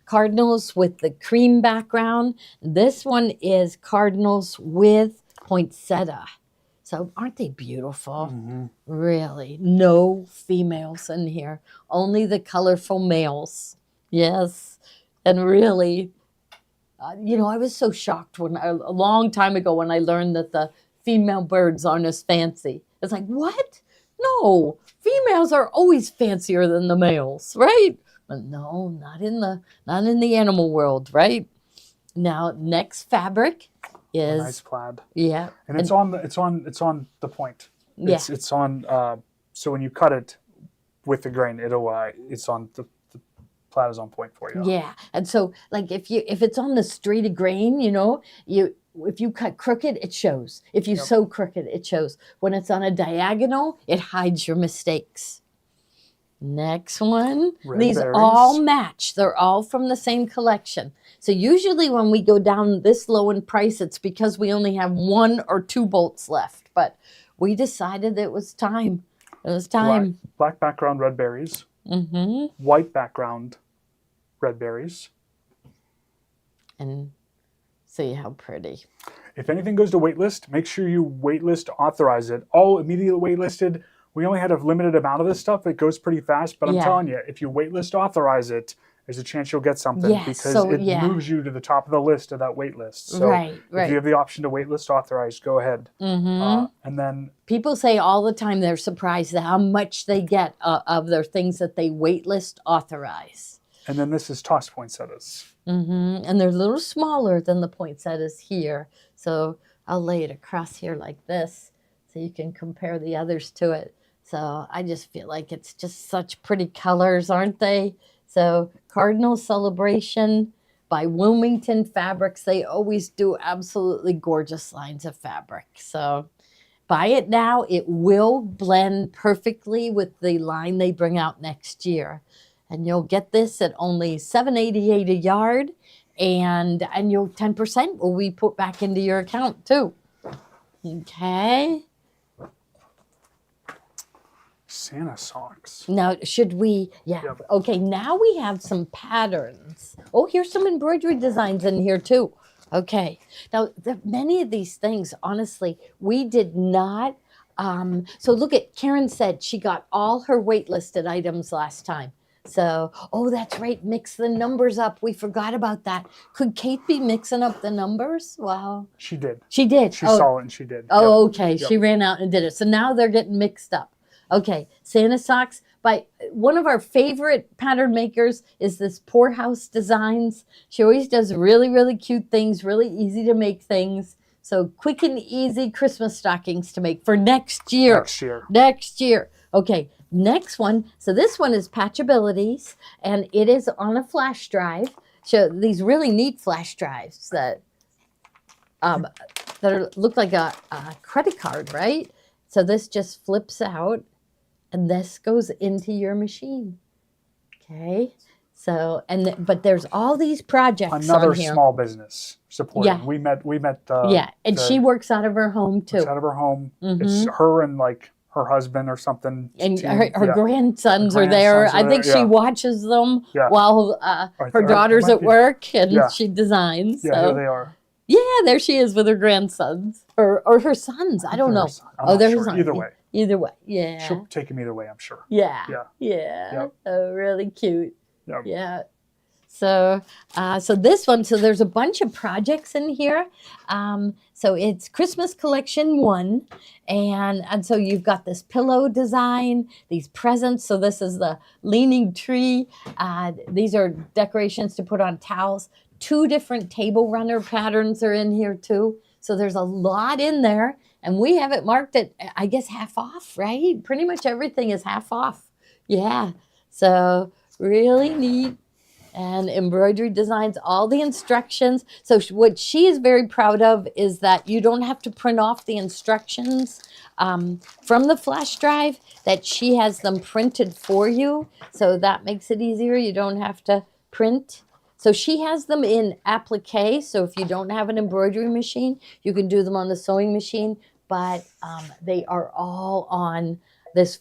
[SPEAKER 1] cardinals with the cream background. This one is cardinals with poinsettia. So aren't they beautiful? Really, no females in here, only the colorful males. Yes. And really, you know, I was so shocked when a long time ago when I learned that the female birds aren't as fancy. It's like, what? No, females are always fancier than the males, right? But no, not in the animal world, right? Now, next fabric is
[SPEAKER 2] Nice plaid.
[SPEAKER 1] yeah,
[SPEAKER 2] And it's on the point. It's on so when you cut it with the grain, it's on the plaid is on point for you.
[SPEAKER 1] yeah. And so like if it's on the straight of grain, you know, if you cut crooked, it shows. If you sew crooked, it shows. When it's on a diagonal, it hides your mistakes. Next one.
[SPEAKER 2] Red
[SPEAKER 1] These
[SPEAKER 2] berries.
[SPEAKER 1] all match. They're all from the same collection. So usually when we go down this low in price, it's because we only have 1 or 2 bolts left. But we decided it was time. It was time.
[SPEAKER 2] Black background, red berries. White background, red berries.
[SPEAKER 1] And see how pretty.
[SPEAKER 2] If anything goes to waitlist, make sure you waitlist authorize it. All immediately waitlisted. We only had a limited amount of this stuff. It goes pretty fast, but I'm
[SPEAKER 1] Yeah.
[SPEAKER 2] telling you, if you waitlist authorize it, there's a chance you'll get something
[SPEAKER 1] Yes,
[SPEAKER 2] because
[SPEAKER 1] so,
[SPEAKER 2] it
[SPEAKER 1] yeah.
[SPEAKER 2] moves you to the top of the list of that wait list. So
[SPEAKER 1] Right,
[SPEAKER 2] if
[SPEAKER 1] right.
[SPEAKER 2] you have the option to waitlist authorize, go ahead. And then
[SPEAKER 1] People say all the time they're surprised at how much they get of their things that they waitlist authorize.
[SPEAKER 2] this is tossed poinsettias.
[SPEAKER 1] And they're a little smaller than the poinsettias here. So I'll lay it across here like this so you can compare the others to it. So I just feel like it's just such pretty colors, aren't they? So Cardinal Celebration by Wilmington Fabrics. They always do absolutely gorgeous lines of fabric. So buy it now. It will blend perfectly with the line they bring out next year. And you'll get this at only $7.88 a yard, and you'll 10% will be put back into your account too. Okay.
[SPEAKER 2] Santa socks.
[SPEAKER 1] Now, should we? Yeah.
[SPEAKER 2] Yep.
[SPEAKER 1] Okay. Now we have some patterns. Oh, here's some embroidery designs in here too. Okay. Now, many of these things, honestly, we did not. So look at Karen said she got all her waitlisted items last time. So, oh, that's right. Mix the numbers up. We forgot about that. Could Kate be mixing up the numbers? Wow.
[SPEAKER 2] She did.
[SPEAKER 1] She did.
[SPEAKER 2] She saw it and she did.
[SPEAKER 1] Oh,
[SPEAKER 2] Yep.
[SPEAKER 1] okay.
[SPEAKER 2] Yep.
[SPEAKER 1] She ran out and did it. So now they're getting mixed up. Okay. Santa socks by one of our favorite pattern makers is this Poorhouse Designs. She always does really, really cute things, really easy to make things. So quick and easy Christmas stockings to make for next year.
[SPEAKER 2] Next year.
[SPEAKER 1] Next year. Okay. Next one. So this one is Patchabilities, and it is on a flash drive. So these really neat flash drives that look like a credit card, right? So this just flips out, and this goes into your machine. Okay. So but there's all these projects
[SPEAKER 2] Another
[SPEAKER 1] on here.
[SPEAKER 2] small business supporting.
[SPEAKER 1] Yeah.
[SPEAKER 2] We met.
[SPEAKER 1] Yeah, and she works out of her home too.
[SPEAKER 2] It's out of her home. It's her and like her husband or something.
[SPEAKER 1] And
[SPEAKER 2] team.
[SPEAKER 1] her
[SPEAKER 2] Yeah.
[SPEAKER 1] grandsons
[SPEAKER 2] Her
[SPEAKER 1] are there.
[SPEAKER 2] grandsons are
[SPEAKER 1] I think
[SPEAKER 2] there,
[SPEAKER 1] she
[SPEAKER 2] yeah.
[SPEAKER 1] watches them
[SPEAKER 2] Yeah.
[SPEAKER 1] while
[SPEAKER 2] Right
[SPEAKER 1] her
[SPEAKER 2] there.
[SPEAKER 1] daughter's
[SPEAKER 2] Might
[SPEAKER 1] at
[SPEAKER 2] be-
[SPEAKER 1] work and
[SPEAKER 2] Yeah.
[SPEAKER 1] she designs.
[SPEAKER 2] Yeah,
[SPEAKER 1] so.
[SPEAKER 2] here they are.
[SPEAKER 1] Yeah, there she is with her grandsons or her sons. I don't
[SPEAKER 2] They're
[SPEAKER 1] know.
[SPEAKER 2] her son. I'm not
[SPEAKER 1] they're her
[SPEAKER 2] sure.
[SPEAKER 1] sons.
[SPEAKER 2] Either way.
[SPEAKER 1] Either way. Yeah.
[SPEAKER 2] She'll take him either way, I'm sure.
[SPEAKER 1] Yeah.
[SPEAKER 2] Yeah.
[SPEAKER 1] Yeah.
[SPEAKER 2] Yep.
[SPEAKER 1] Oh, really cute.
[SPEAKER 2] Yeah.
[SPEAKER 1] Yeah. So, this one, so there's a bunch of projects in here. So it's Christmas Collection 1. And so you've got this pillow design, these presents. So this is the leaning tree. These are decorations to put on towels. 2 different table runner patterns are in here too. So there's a lot in there. And we have it marked at, I guess, half off, right? Pretty much everything is half off. Yeah. So really neat. And embroidery designs, all the instructions. So what she is very proud of is that you don't have to print off the instructions from the flash drive, that she has them printed for you. So that makes it easier. You don't have to print. So she has them in applique. So if you don't have an embroidery machine, you can do them on the sewing machine. But they are all on this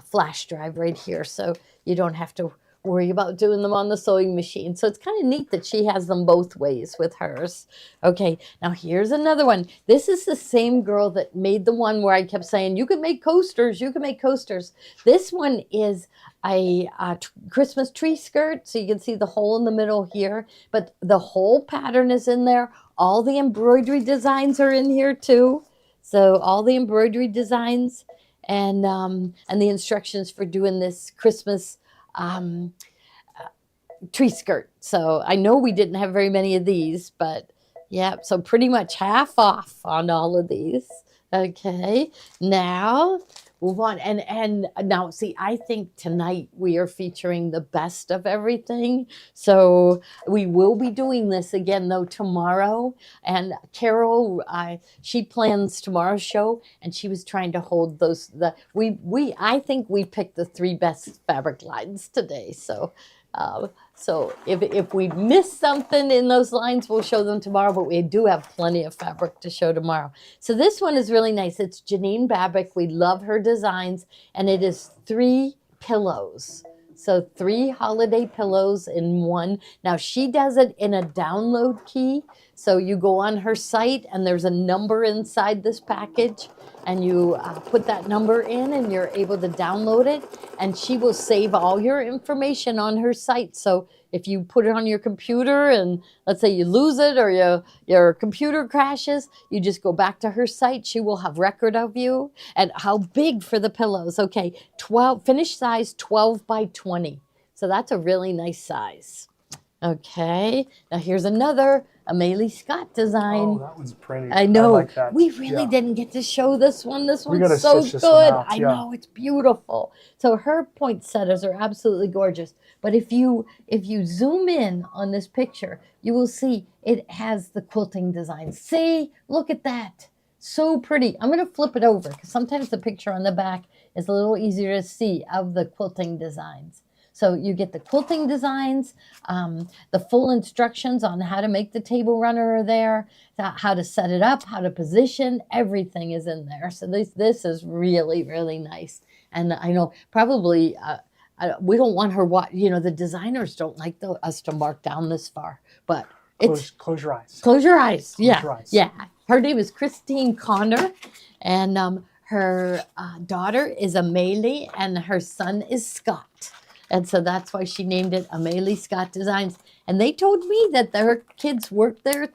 [SPEAKER 1] flash drive right here. So you don't have to worry about doing them on the sewing machine. So it's kind of neat that she has them both ways with hers. Okay, now here's another one. This is the same girl that made the one where I kept saying, you can make coasters, you can make coasters. This one is a Christmas tree skirt. So you can see the hole in the middle here, but the whole pattern is in there. All the embroidery designs are in here too. So all the embroidery designs and the instructions for doing this Christmas tree skirt. So I know we didn't have very many of these, but yeah, so pretty much half off on all of these. Okay, now move on. And now see, I think tonight we are featuring the best of everything. So we will be doing this again though tomorrow. And Carol, she plans tomorrow's show, and she was trying to hold those. I think we picked the 3 best fabric lines today. So if we miss something in those lines, we'll show them tomorrow, but we do have plenty of fabric to show tomorrow. So this one is really nice. It's Janine Babick. We love her designs, and it is 3 pillows. So 3 holiday pillows in one. Now she does it in a download key. So you go on her site and there's a number inside this package, and you put that number in and you're able to download it, and she will save all your information on her site. So if you put it on your computer and let's say you lose it or your computer crashes, you just go back to her site. She will have record of you. And how big for the pillows? Okay, 12, finished size 12 by 20. So that's a really nice size. Okay, now here's another Amelie Scott design.
[SPEAKER 2] Oh, that one's pretty.
[SPEAKER 1] I know.
[SPEAKER 2] I like that.
[SPEAKER 1] We really
[SPEAKER 2] Yeah.
[SPEAKER 1] didn't get to show this one. This
[SPEAKER 2] We gotta
[SPEAKER 1] one's so
[SPEAKER 2] stitch
[SPEAKER 1] good.
[SPEAKER 2] this one out,
[SPEAKER 1] I
[SPEAKER 2] yeah.
[SPEAKER 1] know, it's beautiful. So her poinsettias are absolutely gorgeous. But if you zoom in on this picture, you will see it has the quilting design. See, look at that. So pretty. I'm going to flip it over because sometimes the picture on the back is a little easier to see of the quilting designs. So you get the quilting designs, the full instructions on how to make the table runner are there, how to set it up, how to position, everything is in there. So this is really, really nice. And I know probably we don't want her, the designers don't like us to mark down this far, but it's...
[SPEAKER 2] Close your eyes.
[SPEAKER 1] Close your eyes. Yeah.
[SPEAKER 2] your eyes.
[SPEAKER 1] Yeah. Her name is Christine Connor, and her daughter is Amelie, and her son is Scott. And so that's why she named it Amelie Scott Designs. And they told me that their kids worked there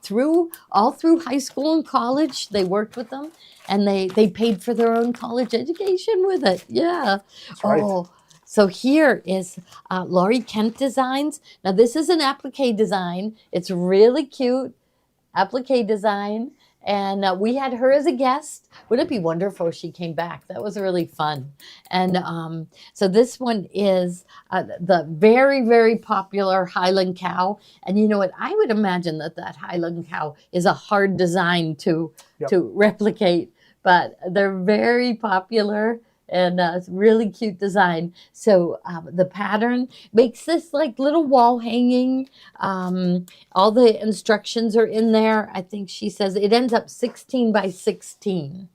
[SPEAKER 1] all through high school and college. They worked with them, and they paid for their own college education with it. Yeah.
[SPEAKER 2] That's right.
[SPEAKER 1] Oh, so here is Laurie Kent Designs. Now this is an applique design. It's really cute, applique design. And we had her as a guest. Wouldn't it be wonderful if she came back? That was really fun. And so this one is the very, very popular Highland cow. And you know what? I would imagine that Highland cow is a hard design to replicate. But they're very popular. And it's really cute design. So the pattern makes this like little wall hanging. All the instructions are in there. I think she says it ends up 16 by 16.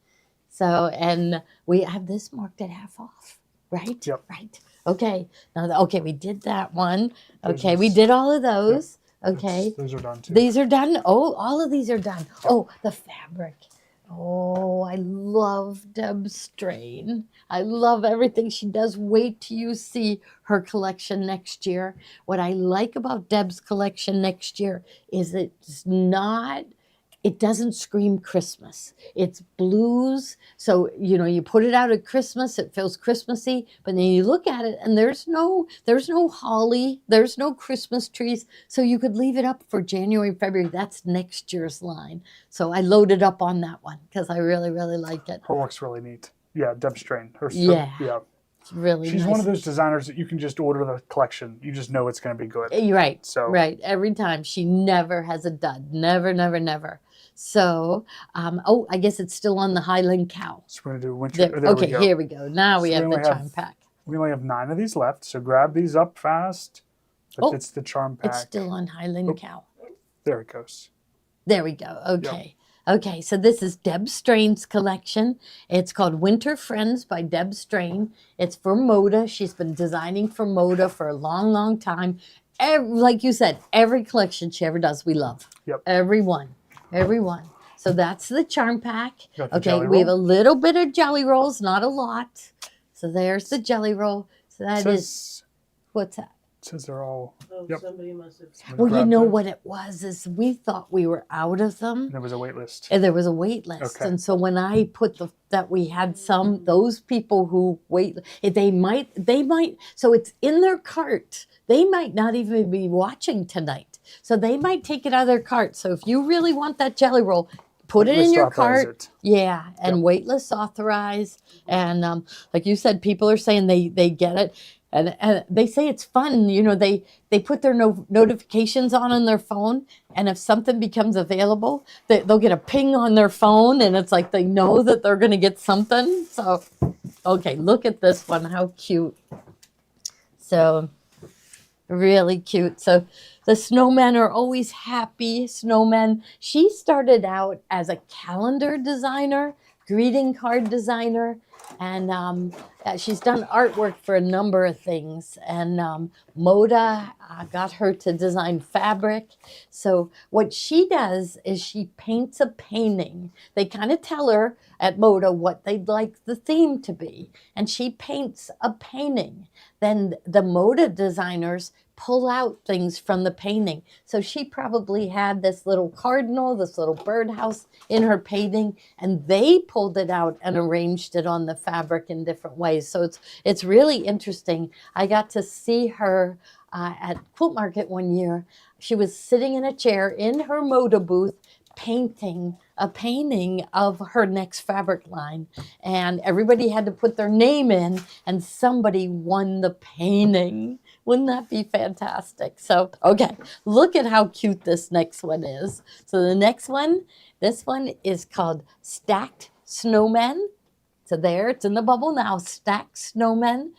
[SPEAKER 1] So, and we have this marked at half off, right?
[SPEAKER 2] Yep.
[SPEAKER 1] Right. Okay. Now, okay, we did that one. Okay,
[SPEAKER 2] There's
[SPEAKER 1] we
[SPEAKER 2] this.
[SPEAKER 1] did all of those. Okay.
[SPEAKER 2] Those are done too.
[SPEAKER 1] These are done. Oh, all of these are done. Oh, the fabric. Oh, I love Deb Strain. I love everything she does. Wait till you see her collection next year. What I like about Deb's collection next year is it's it doesn't scream Christmas. It's blues. So, you put it out at Christmas, it feels Christmassy, but then you look at it and there's no holly, there's no Christmas trees. So you could leave it up for January, February. That's next year's line. So I loaded up on that one because I really, really like it.
[SPEAKER 2] Her work's really neat. Yeah, Deb Strain.
[SPEAKER 1] Yeah.
[SPEAKER 2] Yeah.
[SPEAKER 1] It's really
[SPEAKER 2] She's
[SPEAKER 1] nice.
[SPEAKER 2] one of those designers that you can just order the collection. You just know it's going to be good.
[SPEAKER 1] You're right.
[SPEAKER 2] So-
[SPEAKER 1] Right. Every time. She never has a dud. Never, never, never. So, I guess it's still on the Highland cow.
[SPEAKER 2] So we're going to do winter.
[SPEAKER 1] There,
[SPEAKER 2] There
[SPEAKER 1] okay,
[SPEAKER 2] we go.
[SPEAKER 1] here we go. Now we
[SPEAKER 2] So we
[SPEAKER 1] have the
[SPEAKER 2] only have-
[SPEAKER 1] charm pack.
[SPEAKER 2] We only have 9 of these left, so grab these up fast. But
[SPEAKER 1] Oh,
[SPEAKER 2] it's the charm pack.
[SPEAKER 1] It's still on Highland cow.
[SPEAKER 2] There it goes.
[SPEAKER 1] There we go. Okay. Okay, so this is Deb Strain's collection. It's called Winter Friends by Deb Strain. It's for Moda. She's been designing for Moda for a long, long time. Like you said, every collection she ever does, we love.
[SPEAKER 2] Yep.
[SPEAKER 1] Every one. Every one. So that's the charm pack.
[SPEAKER 2] Got the
[SPEAKER 1] Okay,
[SPEAKER 2] jelly
[SPEAKER 1] we have a
[SPEAKER 2] roll.
[SPEAKER 1] little bit of jelly rolls, not a lot. So there's the jelly roll. So that
[SPEAKER 2] It
[SPEAKER 1] is,
[SPEAKER 2] says,
[SPEAKER 1] what's that?
[SPEAKER 2] it says they're all.
[SPEAKER 4] Oh,
[SPEAKER 2] Yep.
[SPEAKER 4] somebody must have.
[SPEAKER 1] Well, you
[SPEAKER 2] grabbed
[SPEAKER 1] know
[SPEAKER 2] them.
[SPEAKER 1] what it was is we thought we were out of them.
[SPEAKER 2] There was a wait list.
[SPEAKER 1] And there was a wait list.
[SPEAKER 2] Okay.
[SPEAKER 1] And so when I put that we had some, those people who wait, they might, so it's in their cart. They might not even be watching tonight. So they might take it out of their cart. So if you really want that jelly roll, put it in
[SPEAKER 2] Waitlist
[SPEAKER 1] your
[SPEAKER 2] authorize
[SPEAKER 1] cart.
[SPEAKER 2] it.
[SPEAKER 1] Yeah, and waitlist authorized. And like you said, people are saying they get it. And they say it's fun. They put their notifications on their phone. And if something becomes available, they'll get a ping on their phone. And it's like they know that they're going to get something. So, okay, look at this one. How cute. So, really cute. So the snowmen are always happy snowmen. She started out as a calendar designer, greeting card designer, and she's done artwork for a number of things. And Moda got her to design fabric. So what she does is she paints a painting. They kind of tell her at Moda what they'd like the theme to be, and she paints a painting. Then the Moda designers pull out things from the painting. So she probably had this little cardinal, this little birdhouse in her painting, and they pulled it out and arranged it on the fabric in different ways. So it's really interesting. I got to see her at Quilt Market one year. She was sitting in a chair in her Moda booth painting a painting of her next fabric line, and everybody had to put their name in, and somebody won the painting. Wouldn't that be fantastic? So, okay, look at how cute this next one is. So the next one, this one is called Stacked Snowmen. So there, it's in the bubble now, Stacked Snowmen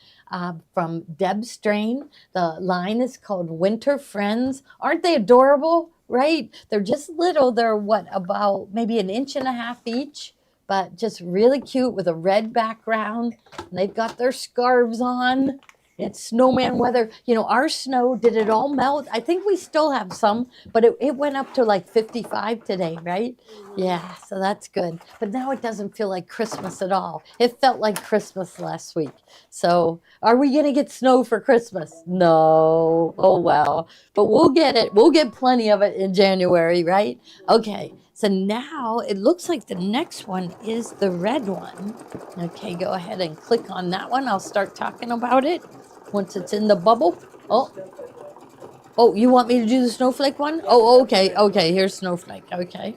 [SPEAKER 1] from Deb Strain. The line is called Winter Friends. Aren't they adorable? Right? They're just little. They're about maybe 1.5 inches each, but just really cute with a red background. And they've got their scarves on. It's snowman weather. Our snow, did it all melt? I think we still have some, but it went up to like 55 today, right? Yeah, so that's good. But now it doesn't feel like Christmas at all. It felt like Christmas last week. So are we going to get snow for Christmas? No. Oh, well. But we'll get it. We'll get plenty of it in January, right? Okay. So now it looks like the next one is the red one. Okay, go ahead and click on that one. I'll start talking about it once it's in the bubble. Oh, you want me to do the snowflake one? Oh, okay. Okay, here's snowflake. Okay.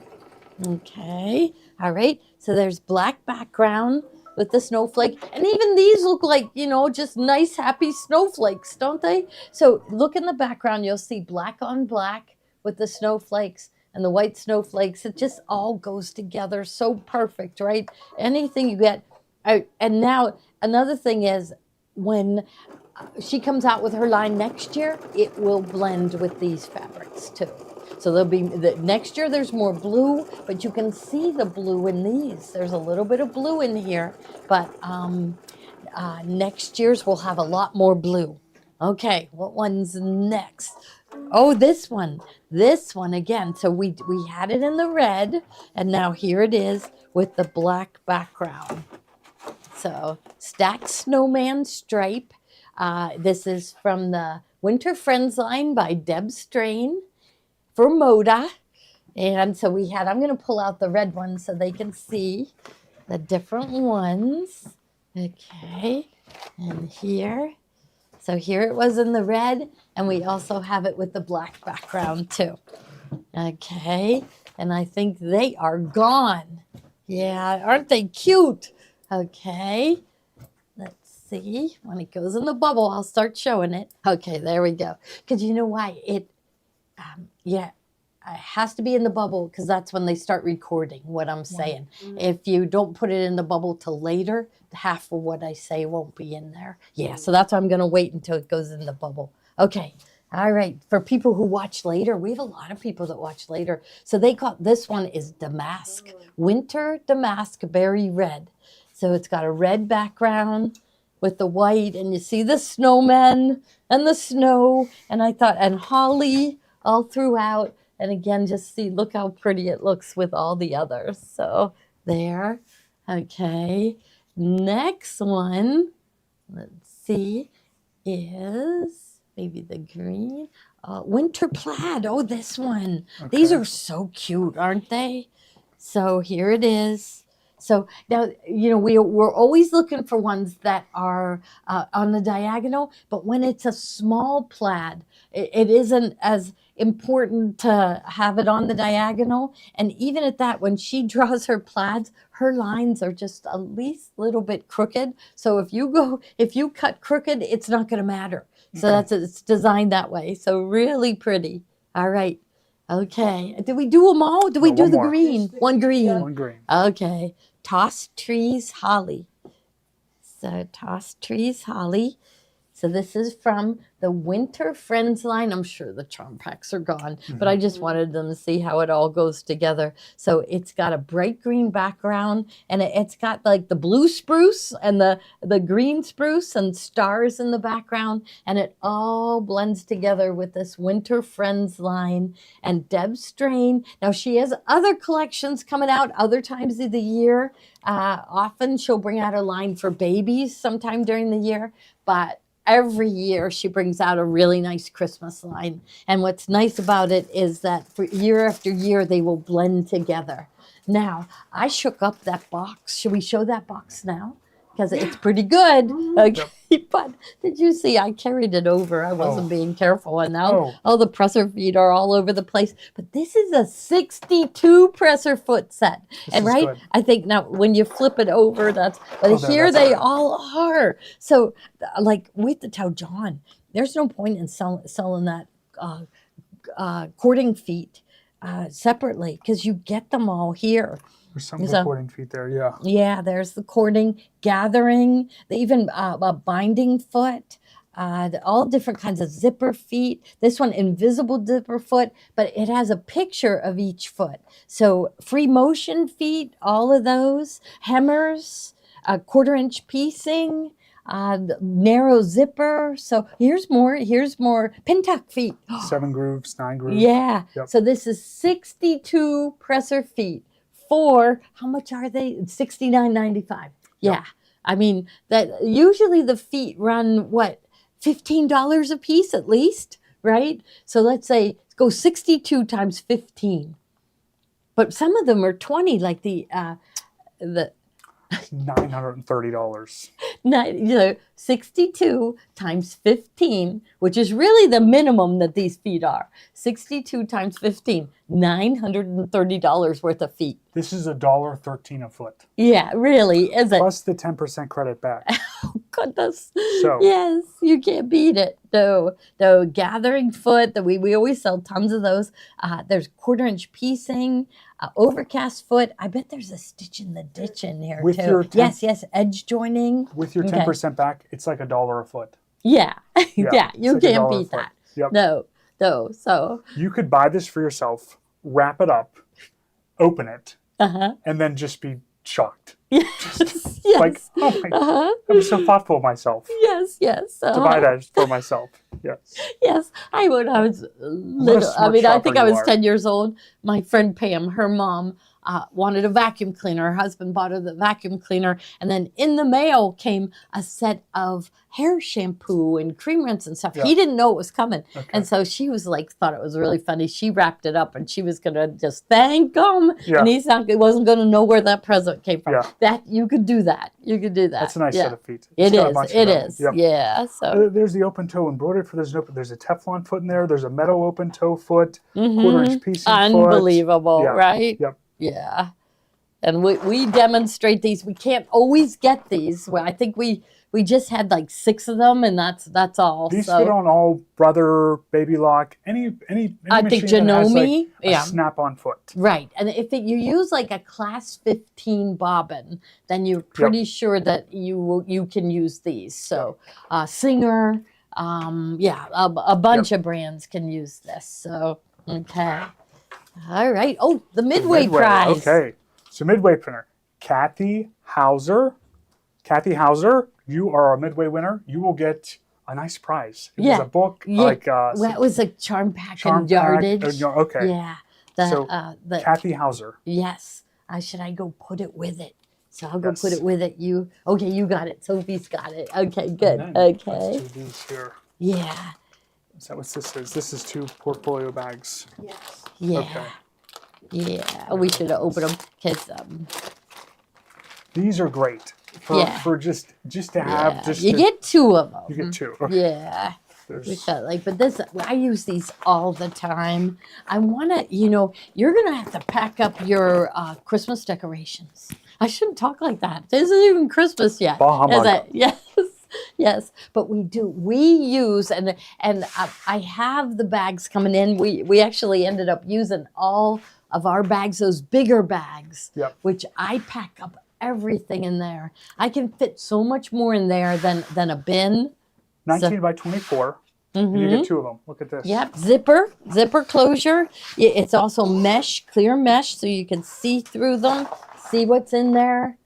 [SPEAKER 1] Okay. All right. So there's black background with the snowflake. And even these look like, just nice, happy snowflakes, don't they? So look in the background. You'll see black on black with the snowflakes and the white snowflakes. It just all goes together so perfect, right? Anything you get. And now another thing is when she comes out with her line next year, it will blend with these fabrics too. So there'll be next year there's more blue, but you can see the blue in these. There's a little bit of blue in here, but next year's will have a lot more blue. Okay, what one's next? Oh, this one again. So we had it in the red, and now here it is with the black background. So Stacked Snowman Stripe. This is from the Winter Friends line by Deb Strain for Moda. And so we had, I'm going to pull out the red ones so they can see the different ones. Okay, and here. So here it was in the red, and we also have it with the black background too. Okay, and I think they are gone. Yeah, aren't they cute? Okay, let's see. When it goes in the bubble, I'll start showing it. Okay, there we go. Because you know why? It has to be in the bubble because that's when they start recording what I'm saying. If you don't put it in the bubble till later, half of what I say won't be in there. Yeah, so that's why I'm going to wait until it goes in the bubble. Okay. All right. For people who watch later, we have a lot of people that watch later. So they call this one is Damask. Winter Damask Berry Red. So it's got a red background with the white, and you see the snowmen and the snow, and I thought, and holly all throughout. And again, just see, look how pretty it looks with all the others. So there. Okay. Next one, let's see, is maybe the green. Winter plaid. Oh, this one.
[SPEAKER 2] Okay.
[SPEAKER 1] These are so cute, aren't they? So here it is. So now, you know, we're always looking for ones that are on the diagonal, but when it's a small plaid, it isn't as important to have it on the diagonal. And even at that, when she draws her plaids, her lines are just at least a little bit crooked. So if you cut crooked, it's not going to matter. So it's designed that way. So really pretty. All right. Okay. Did we do them all? Did we
[SPEAKER 2] No,
[SPEAKER 1] do
[SPEAKER 2] one
[SPEAKER 1] the
[SPEAKER 2] more.
[SPEAKER 1] green? One green.
[SPEAKER 2] One green.
[SPEAKER 1] Okay. Toss Trees Holly. So Toss Trees Holly. So this is from the Winter Friends line. I'm sure the charm packs are gone, but I just wanted them to see how it all goes together. So it's got a bright green background, and it's got like the blue spruce and the green spruce and stars in the background, and it all blends together with this Winter Friends line. And Deb Strain, now she has other collections coming out other times of the year. Often she'll bring out a line for babies sometime during the year, but every year she brings out a really nice Christmas line. And what's nice about it is that for year after year, they will blend together. Now, I shook up that box. Should we show that box now? Because it's pretty good. Okay. But did you see I carried it over? I wasn't being careful. And now all the presser feet are all over the place. But this is a 62 presser foot set. And
[SPEAKER 2] is
[SPEAKER 1] right,
[SPEAKER 2] good.
[SPEAKER 1] I think now when you flip it over, that's, but
[SPEAKER 2] Oh, there,
[SPEAKER 1] here
[SPEAKER 2] that's
[SPEAKER 1] they
[SPEAKER 2] good.
[SPEAKER 1] all are. So like with the Tao John, there's no point in selling that cording feet separately because you get them all here.
[SPEAKER 2] There's some
[SPEAKER 1] So-
[SPEAKER 2] recording feet there, yeah.
[SPEAKER 1] Yeah, there's the cording, gathering, even a binding foot, all different kinds of zipper feet. This one, invisible zipper foot, but it has a picture of each foot. So free motion feet, all of those, hemmers, 1/4 inch piecing, narrow zipper. So here's more pintuck feet.
[SPEAKER 2] 7 grooves, 9 grooves.
[SPEAKER 1] Yeah.
[SPEAKER 2] Yep.
[SPEAKER 1] So this is 62 presser feet for how much are they? $69.95. Yeah. I mean that usually the feet run what, $15 a piece at least, right? So let's say go 62 times 15. But some of them are 20, like the
[SPEAKER 2] $930.
[SPEAKER 1] 62 times 15, which is really the minimum that these feet are. 62 times 15, $930 worth of feet.
[SPEAKER 2] This is $1.13 a foot.
[SPEAKER 1] Yeah, really, is it?
[SPEAKER 2] Plus the 10% credit back.
[SPEAKER 1] Goodness.
[SPEAKER 2] So-
[SPEAKER 1] yes, you can't beat it. The gathering foot, that we always sell tons of those. There's 1/4 inch piecing, overcast foot. I bet there's a stitch in the ditch in here
[SPEAKER 2] With
[SPEAKER 1] too.
[SPEAKER 2] your
[SPEAKER 1] Yes, edge joining.
[SPEAKER 2] With your
[SPEAKER 1] Okay.
[SPEAKER 2] 10% back, it's like $1 a foot.
[SPEAKER 1] Yeah, yeah,
[SPEAKER 2] it's
[SPEAKER 1] you
[SPEAKER 2] like
[SPEAKER 1] can't
[SPEAKER 2] $1 a
[SPEAKER 1] beat
[SPEAKER 2] foot.
[SPEAKER 1] that.
[SPEAKER 2] Yep.
[SPEAKER 1] No. So,
[SPEAKER 2] You could buy this for yourself, wrap it up, open it, and then just be shocked.
[SPEAKER 1] yes,
[SPEAKER 2] Like, oh my,
[SPEAKER 1] uh-huh.
[SPEAKER 2] I was so thoughtful of myself
[SPEAKER 1] yes,
[SPEAKER 2] to buy that for myself. Yes.
[SPEAKER 1] Yes, when I was little. I
[SPEAKER 2] smart
[SPEAKER 1] mean, I
[SPEAKER 2] shopper
[SPEAKER 1] think I
[SPEAKER 2] you
[SPEAKER 1] was
[SPEAKER 2] are.
[SPEAKER 1] 10 years old. My friend Pam, her mom, wanted a vacuum cleaner. Her husband bought her the vacuum cleaner, and then in the mail came a set of hair shampoo and cream rinse and stuff.
[SPEAKER 2] Yeah.
[SPEAKER 1] He didn't know it was coming,
[SPEAKER 2] Okay.
[SPEAKER 1] and so she was like, thought it was really funny. She wrapped it up, and she was gonna just thank him,
[SPEAKER 2] Yeah.
[SPEAKER 1] and he wasn't gonna know where that present came from.
[SPEAKER 2] Yeah.
[SPEAKER 1] That you could do that. You could do that.
[SPEAKER 2] That's a nice
[SPEAKER 1] yeah.
[SPEAKER 2] set of feet.
[SPEAKER 1] It
[SPEAKER 2] It's got a
[SPEAKER 1] is.
[SPEAKER 2] bunch of
[SPEAKER 1] It
[SPEAKER 2] them.
[SPEAKER 1] is.
[SPEAKER 2] Yep.
[SPEAKER 1] Yeah. So.
[SPEAKER 2] There's the open toe embroidered for. There's a Teflon foot in there. There's a metal open toe foot, quarter-inch piecing foot.
[SPEAKER 1] Unbelievable,
[SPEAKER 2] Yeah.
[SPEAKER 1] right?
[SPEAKER 2] Yep.
[SPEAKER 1] Yeah. And we demonstrate these. We can't always get these. Well, I think we just had like 6 of them, and that's all.
[SPEAKER 2] These
[SPEAKER 1] so
[SPEAKER 2] fit on all Brother, Baby Lock, any
[SPEAKER 1] I think
[SPEAKER 2] machine that has
[SPEAKER 1] Janome,
[SPEAKER 2] like a
[SPEAKER 1] yeah.
[SPEAKER 2] snap-on foot.
[SPEAKER 1] Right. And if you use like a class 15 bobbin, then you're pretty sure that you can use these. So Singer, a bunch of brands can use this. So, okay. All right. Oh, the Midway prize.
[SPEAKER 2] Okay. So Midway printer. Kathy Hauser. Kathy Hauser, you are a Midway winner. You will get a nice prize. It was a book,
[SPEAKER 1] Yeah.
[SPEAKER 2] like
[SPEAKER 1] Well, it was a charm pack
[SPEAKER 2] charm
[SPEAKER 1] and
[SPEAKER 2] pack.
[SPEAKER 1] yardage.
[SPEAKER 2] Okay.
[SPEAKER 1] Yeah.
[SPEAKER 2] So,
[SPEAKER 1] The
[SPEAKER 2] Kathy Hauser.
[SPEAKER 1] yes. Should I go put it with it? So I'll go
[SPEAKER 2] Yes.
[SPEAKER 1] put it with it. You got it. Sophie's got it. Okay, good.
[SPEAKER 2] And then let's
[SPEAKER 1] Okay.
[SPEAKER 2] do these here.
[SPEAKER 1] Yeah.
[SPEAKER 2] Is that what this is? This is 2 portfolio bags.
[SPEAKER 4] Yes.
[SPEAKER 1] Yeah.
[SPEAKER 2] Okay.
[SPEAKER 1] Yeah. We should have opened them because
[SPEAKER 2] These are great for just to have. Just
[SPEAKER 1] you
[SPEAKER 2] to-
[SPEAKER 1] get 2 of them.
[SPEAKER 2] You get 2. Okay.
[SPEAKER 1] Yeah.
[SPEAKER 2] There's-
[SPEAKER 1] We felt like, but this, I use these all the time. I want to, you're going to have to pack up your Christmas decorations. I shouldn't talk like that. This isn't even Christmas yet.
[SPEAKER 2] Bah humbug.
[SPEAKER 1] Is it? Yes. Yes, but we do. We use and I have the bags coming in. We actually ended up using all of our bags, those bigger bags,
[SPEAKER 2] Yep.
[SPEAKER 1] which I pack up everything in there. I can fit so much more in there than a bin.
[SPEAKER 2] 19 by 24. And you get 2 of them. Look at this.
[SPEAKER 1] Yep, zipper closure. It's also mesh, clear mesh, so you can see through them, see what's in there.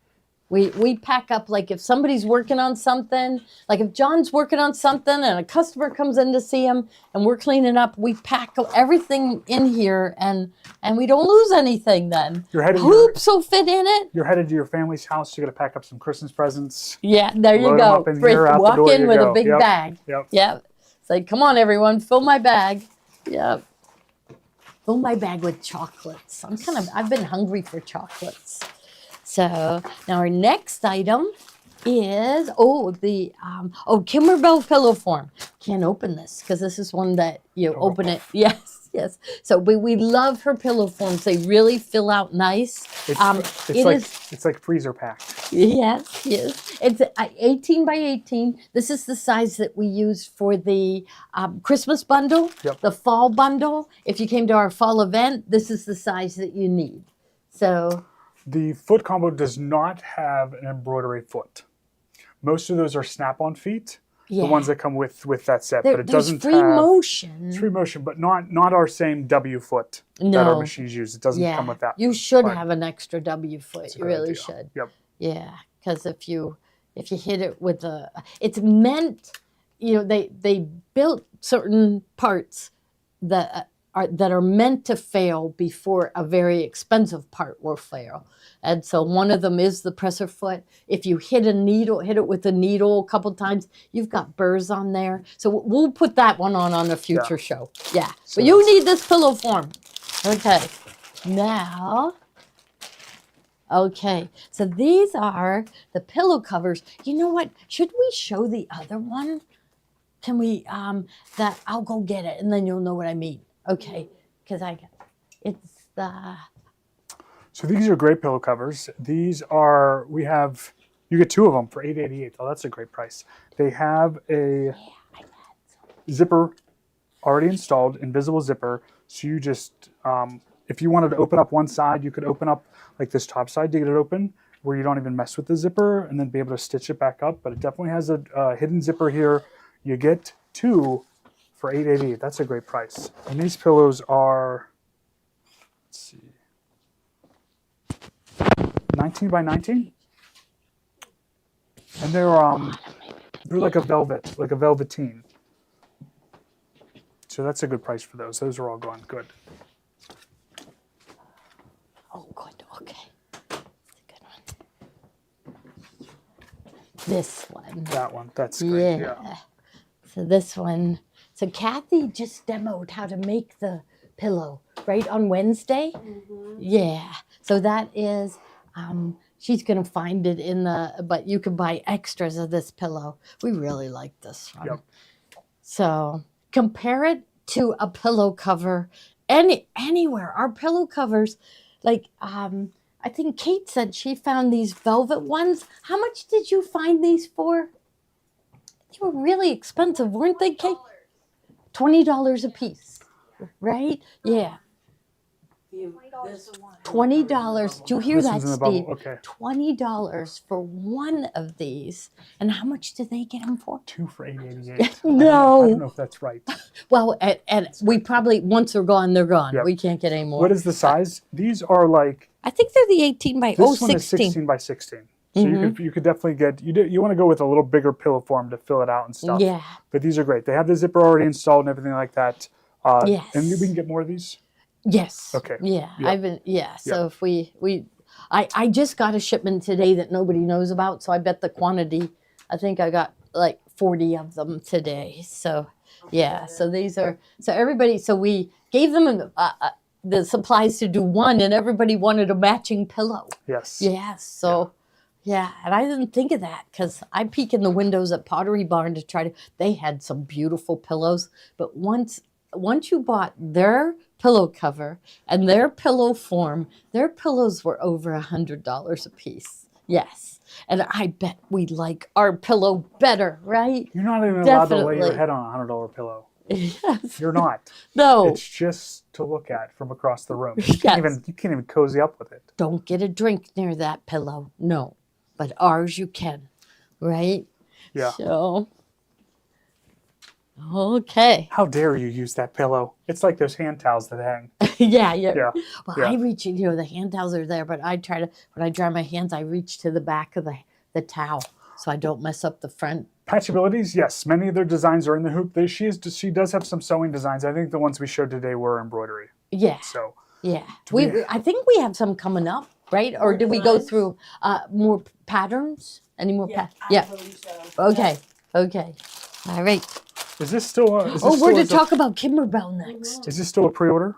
[SPEAKER 1] We pack up, like if somebody's working on something, like if John's working on something and a customer comes in to see him and we're cleaning up, we pack everything in here and we don't lose anything then.
[SPEAKER 2] You're headed-
[SPEAKER 1] Hoops will fit in it.
[SPEAKER 2] You're headed to your family's house. You got to pack up some Christmas presents.
[SPEAKER 1] Yeah, there you
[SPEAKER 2] Load 'em
[SPEAKER 1] go.
[SPEAKER 2] up in here, out the
[SPEAKER 1] Walk
[SPEAKER 2] door
[SPEAKER 1] in
[SPEAKER 2] you
[SPEAKER 1] with
[SPEAKER 2] go.
[SPEAKER 1] a big
[SPEAKER 2] Yep.
[SPEAKER 1] bag.
[SPEAKER 2] Yep.
[SPEAKER 1] Yep. Say, come on, everyone, fill my bag. Yep. Fill my bag with chocolates. I've been hungry for chocolates. So now our next item is Kimberbell pillow form. Can't open this because this is one that you open it. Yes. So we love her pillow forms. They really fill out nice.
[SPEAKER 2] It's like freezer packed.
[SPEAKER 1] Yes. It's 18 by 18. This is the size that we used for the Christmas bundle,
[SPEAKER 2] Yep.
[SPEAKER 1] the fall bundle. If you came to our fall event, this is the size that you need. So,
[SPEAKER 2] The foot combo does not have an embroidery foot. Most of those are snap-on feet.
[SPEAKER 1] yeah.
[SPEAKER 2] The ones that come with that set, but it
[SPEAKER 1] there's
[SPEAKER 2] doesn't
[SPEAKER 1] free
[SPEAKER 2] have
[SPEAKER 1] motion.
[SPEAKER 2] it's free motion, but not our same W foot that our
[SPEAKER 1] No.
[SPEAKER 2] machines use. It doesn't come with that.
[SPEAKER 1] You should
[SPEAKER 2] but
[SPEAKER 1] have an extra W foot.
[SPEAKER 2] it's a
[SPEAKER 1] You
[SPEAKER 2] good
[SPEAKER 1] really
[SPEAKER 2] idea.
[SPEAKER 1] should.
[SPEAKER 2] Yep.
[SPEAKER 1] Yeah, because if you hit it with it's meant. They built certain parts that are meant to fail before a very expensive part will fail. And so one of them is the presser foot. If you hit it with a needle a couple times, you've got burrs on there. So we'll put that one on a future show. Yeah.
[SPEAKER 2] So
[SPEAKER 1] But you
[SPEAKER 2] that's-
[SPEAKER 1] need this pillow form. Okay. Now, okay. So these are the pillow covers. You know what? Should we show the other one? Can we, I'll go get it and then you'll know what I mean. Okay. Because it's the,
[SPEAKER 2] So these are great pillow covers. These are you get 2 of them for $8.88. Oh, that's a great price. They have a zipper already installed, invisible zipper. So you just, if you wanted to open up one side, you could open up like this top side to get it open, where you don't even mess with the zipper, and then be able to stitch it back up. But it definitely has a hidden zipper here. You get 2 for $8.88. That's a great price. And these pillows are, let's see, 19 by 19, and they're like a velveteen. So that's a good price for those. Those are all going good.
[SPEAKER 1] oh, good. this one.
[SPEAKER 2] That one. That's great.
[SPEAKER 1] Yeah. So this one. So Kathy just demoed how to make the pillow right on Wednesday. Yeah. So that is, she's gonna find it in the. But you can buy extras of this pillow. We really like this one.
[SPEAKER 2] Yep.
[SPEAKER 1] So compare it to a pillow cover anywhere. Our pillow covers, like I think Kate said she found these velvet ones. How much did you find these for? They were really expensive, weren't they, Kate? $20 a piece, right? Yeah,
[SPEAKER 4] This
[SPEAKER 1] $20. Did you hear
[SPEAKER 2] This
[SPEAKER 1] that,
[SPEAKER 2] one's in the
[SPEAKER 1] Steve?
[SPEAKER 2] bubble. Okay.
[SPEAKER 1] $20 for one of these. And how much did they get them for?
[SPEAKER 2] 2 for $8.88.
[SPEAKER 1] No.
[SPEAKER 2] I don't know if that's right.
[SPEAKER 1] Well, and we probably, once they're gone, they're gone.
[SPEAKER 2] Yep.
[SPEAKER 1] We can't get any more.
[SPEAKER 2] What is the size? These are like,
[SPEAKER 1] I think they're the 18 by,
[SPEAKER 2] this one is
[SPEAKER 1] 16.
[SPEAKER 2] 16 by 16. So you could definitely get, you want to go with a little bigger pillow form to fill it out and stuff.
[SPEAKER 1] Yeah.
[SPEAKER 2] But these are great. They have the zipper already installed and everything like that.
[SPEAKER 1] Yes.
[SPEAKER 2] And we can get more of these?
[SPEAKER 1] Yes.
[SPEAKER 2] Okay.
[SPEAKER 1] Yeah.
[SPEAKER 2] Yeah.
[SPEAKER 1] I've been, yeah. So if I just got a shipment today that nobody knows about. So I bet the quantity, I think I got like 40 of them today. So yeah. So these are, so everybody, so we gave them the supplies to do one and everybody wanted a matching pillow.
[SPEAKER 2] Yes.
[SPEAKER 1] Yes. So yeah. And I didn't think of that because I peek in the windows at Pottery Barn to try to, they had some beautiful pillows. But once you bought their pillow cover and their pillow form, their pillows were over $100 a piece. Yes. And I bet we like our pillow better, right?
[SPEAKER 2] You're not even allowed to lay your
[SPEAKER 1] Definitely.
[SPEAKER 2] head on a $100 pillow.
[SPEAKER 1] Yes.
[SPEAKER 2] You're not.
[SPEAKER 1] No,
[SPEAKER 2] It's just to look at from across the room.
[SPEAKER 1] Yes.
[SPEAKER 2] You can't even cozy up with it.
[SPEAKER 1] don't get a drink near that pillow. No, but ours you can, right?
[SPEAKER 2] Yeah.
[SPEAKER 1] So, okay.
[SPEAKER 2] How dare you use that pillow? It's like those hand towels that hang.
[SPEAKER 1] Yeah.
[SPEAKER 2] Yeah.
[SPEAKER 1] Well,
[SPEAKER 2] Yeah.
[SPEAKER 1] I reach, the hand towels are there, but I try to, when I dry my hands, I reach to the back of the towel so I don't mess up the front.
[SPEAKER 2] Patchabilities, yes. Many of their designs are in the hoop. She does have some sewing designs. I think the ones we showed today were embroidery.
[SPEAKER 1] Yeah.
[SPEAKER 2] So
[SPEAKER 1] Yeah.
[SPEAKER 2] we-
[SPEAKER 1] I think we have some coming up, right? Or did we go
[SPEAKER 4] Designs?
[SPEAKER 1] through more patterns? Any more?
[SPEAKER 4] Yeah, I
[SPEAKER 1] Yeah.
[SPEAKER 4] believe so.
[SPEAKER 1] Okay. Okay. All right.
[SPEAKER 2] is this still a,
[SPEAKER 1] Oh, we're to talk about Kimberbell next.
[SPEAKER 2] is this still a pre-order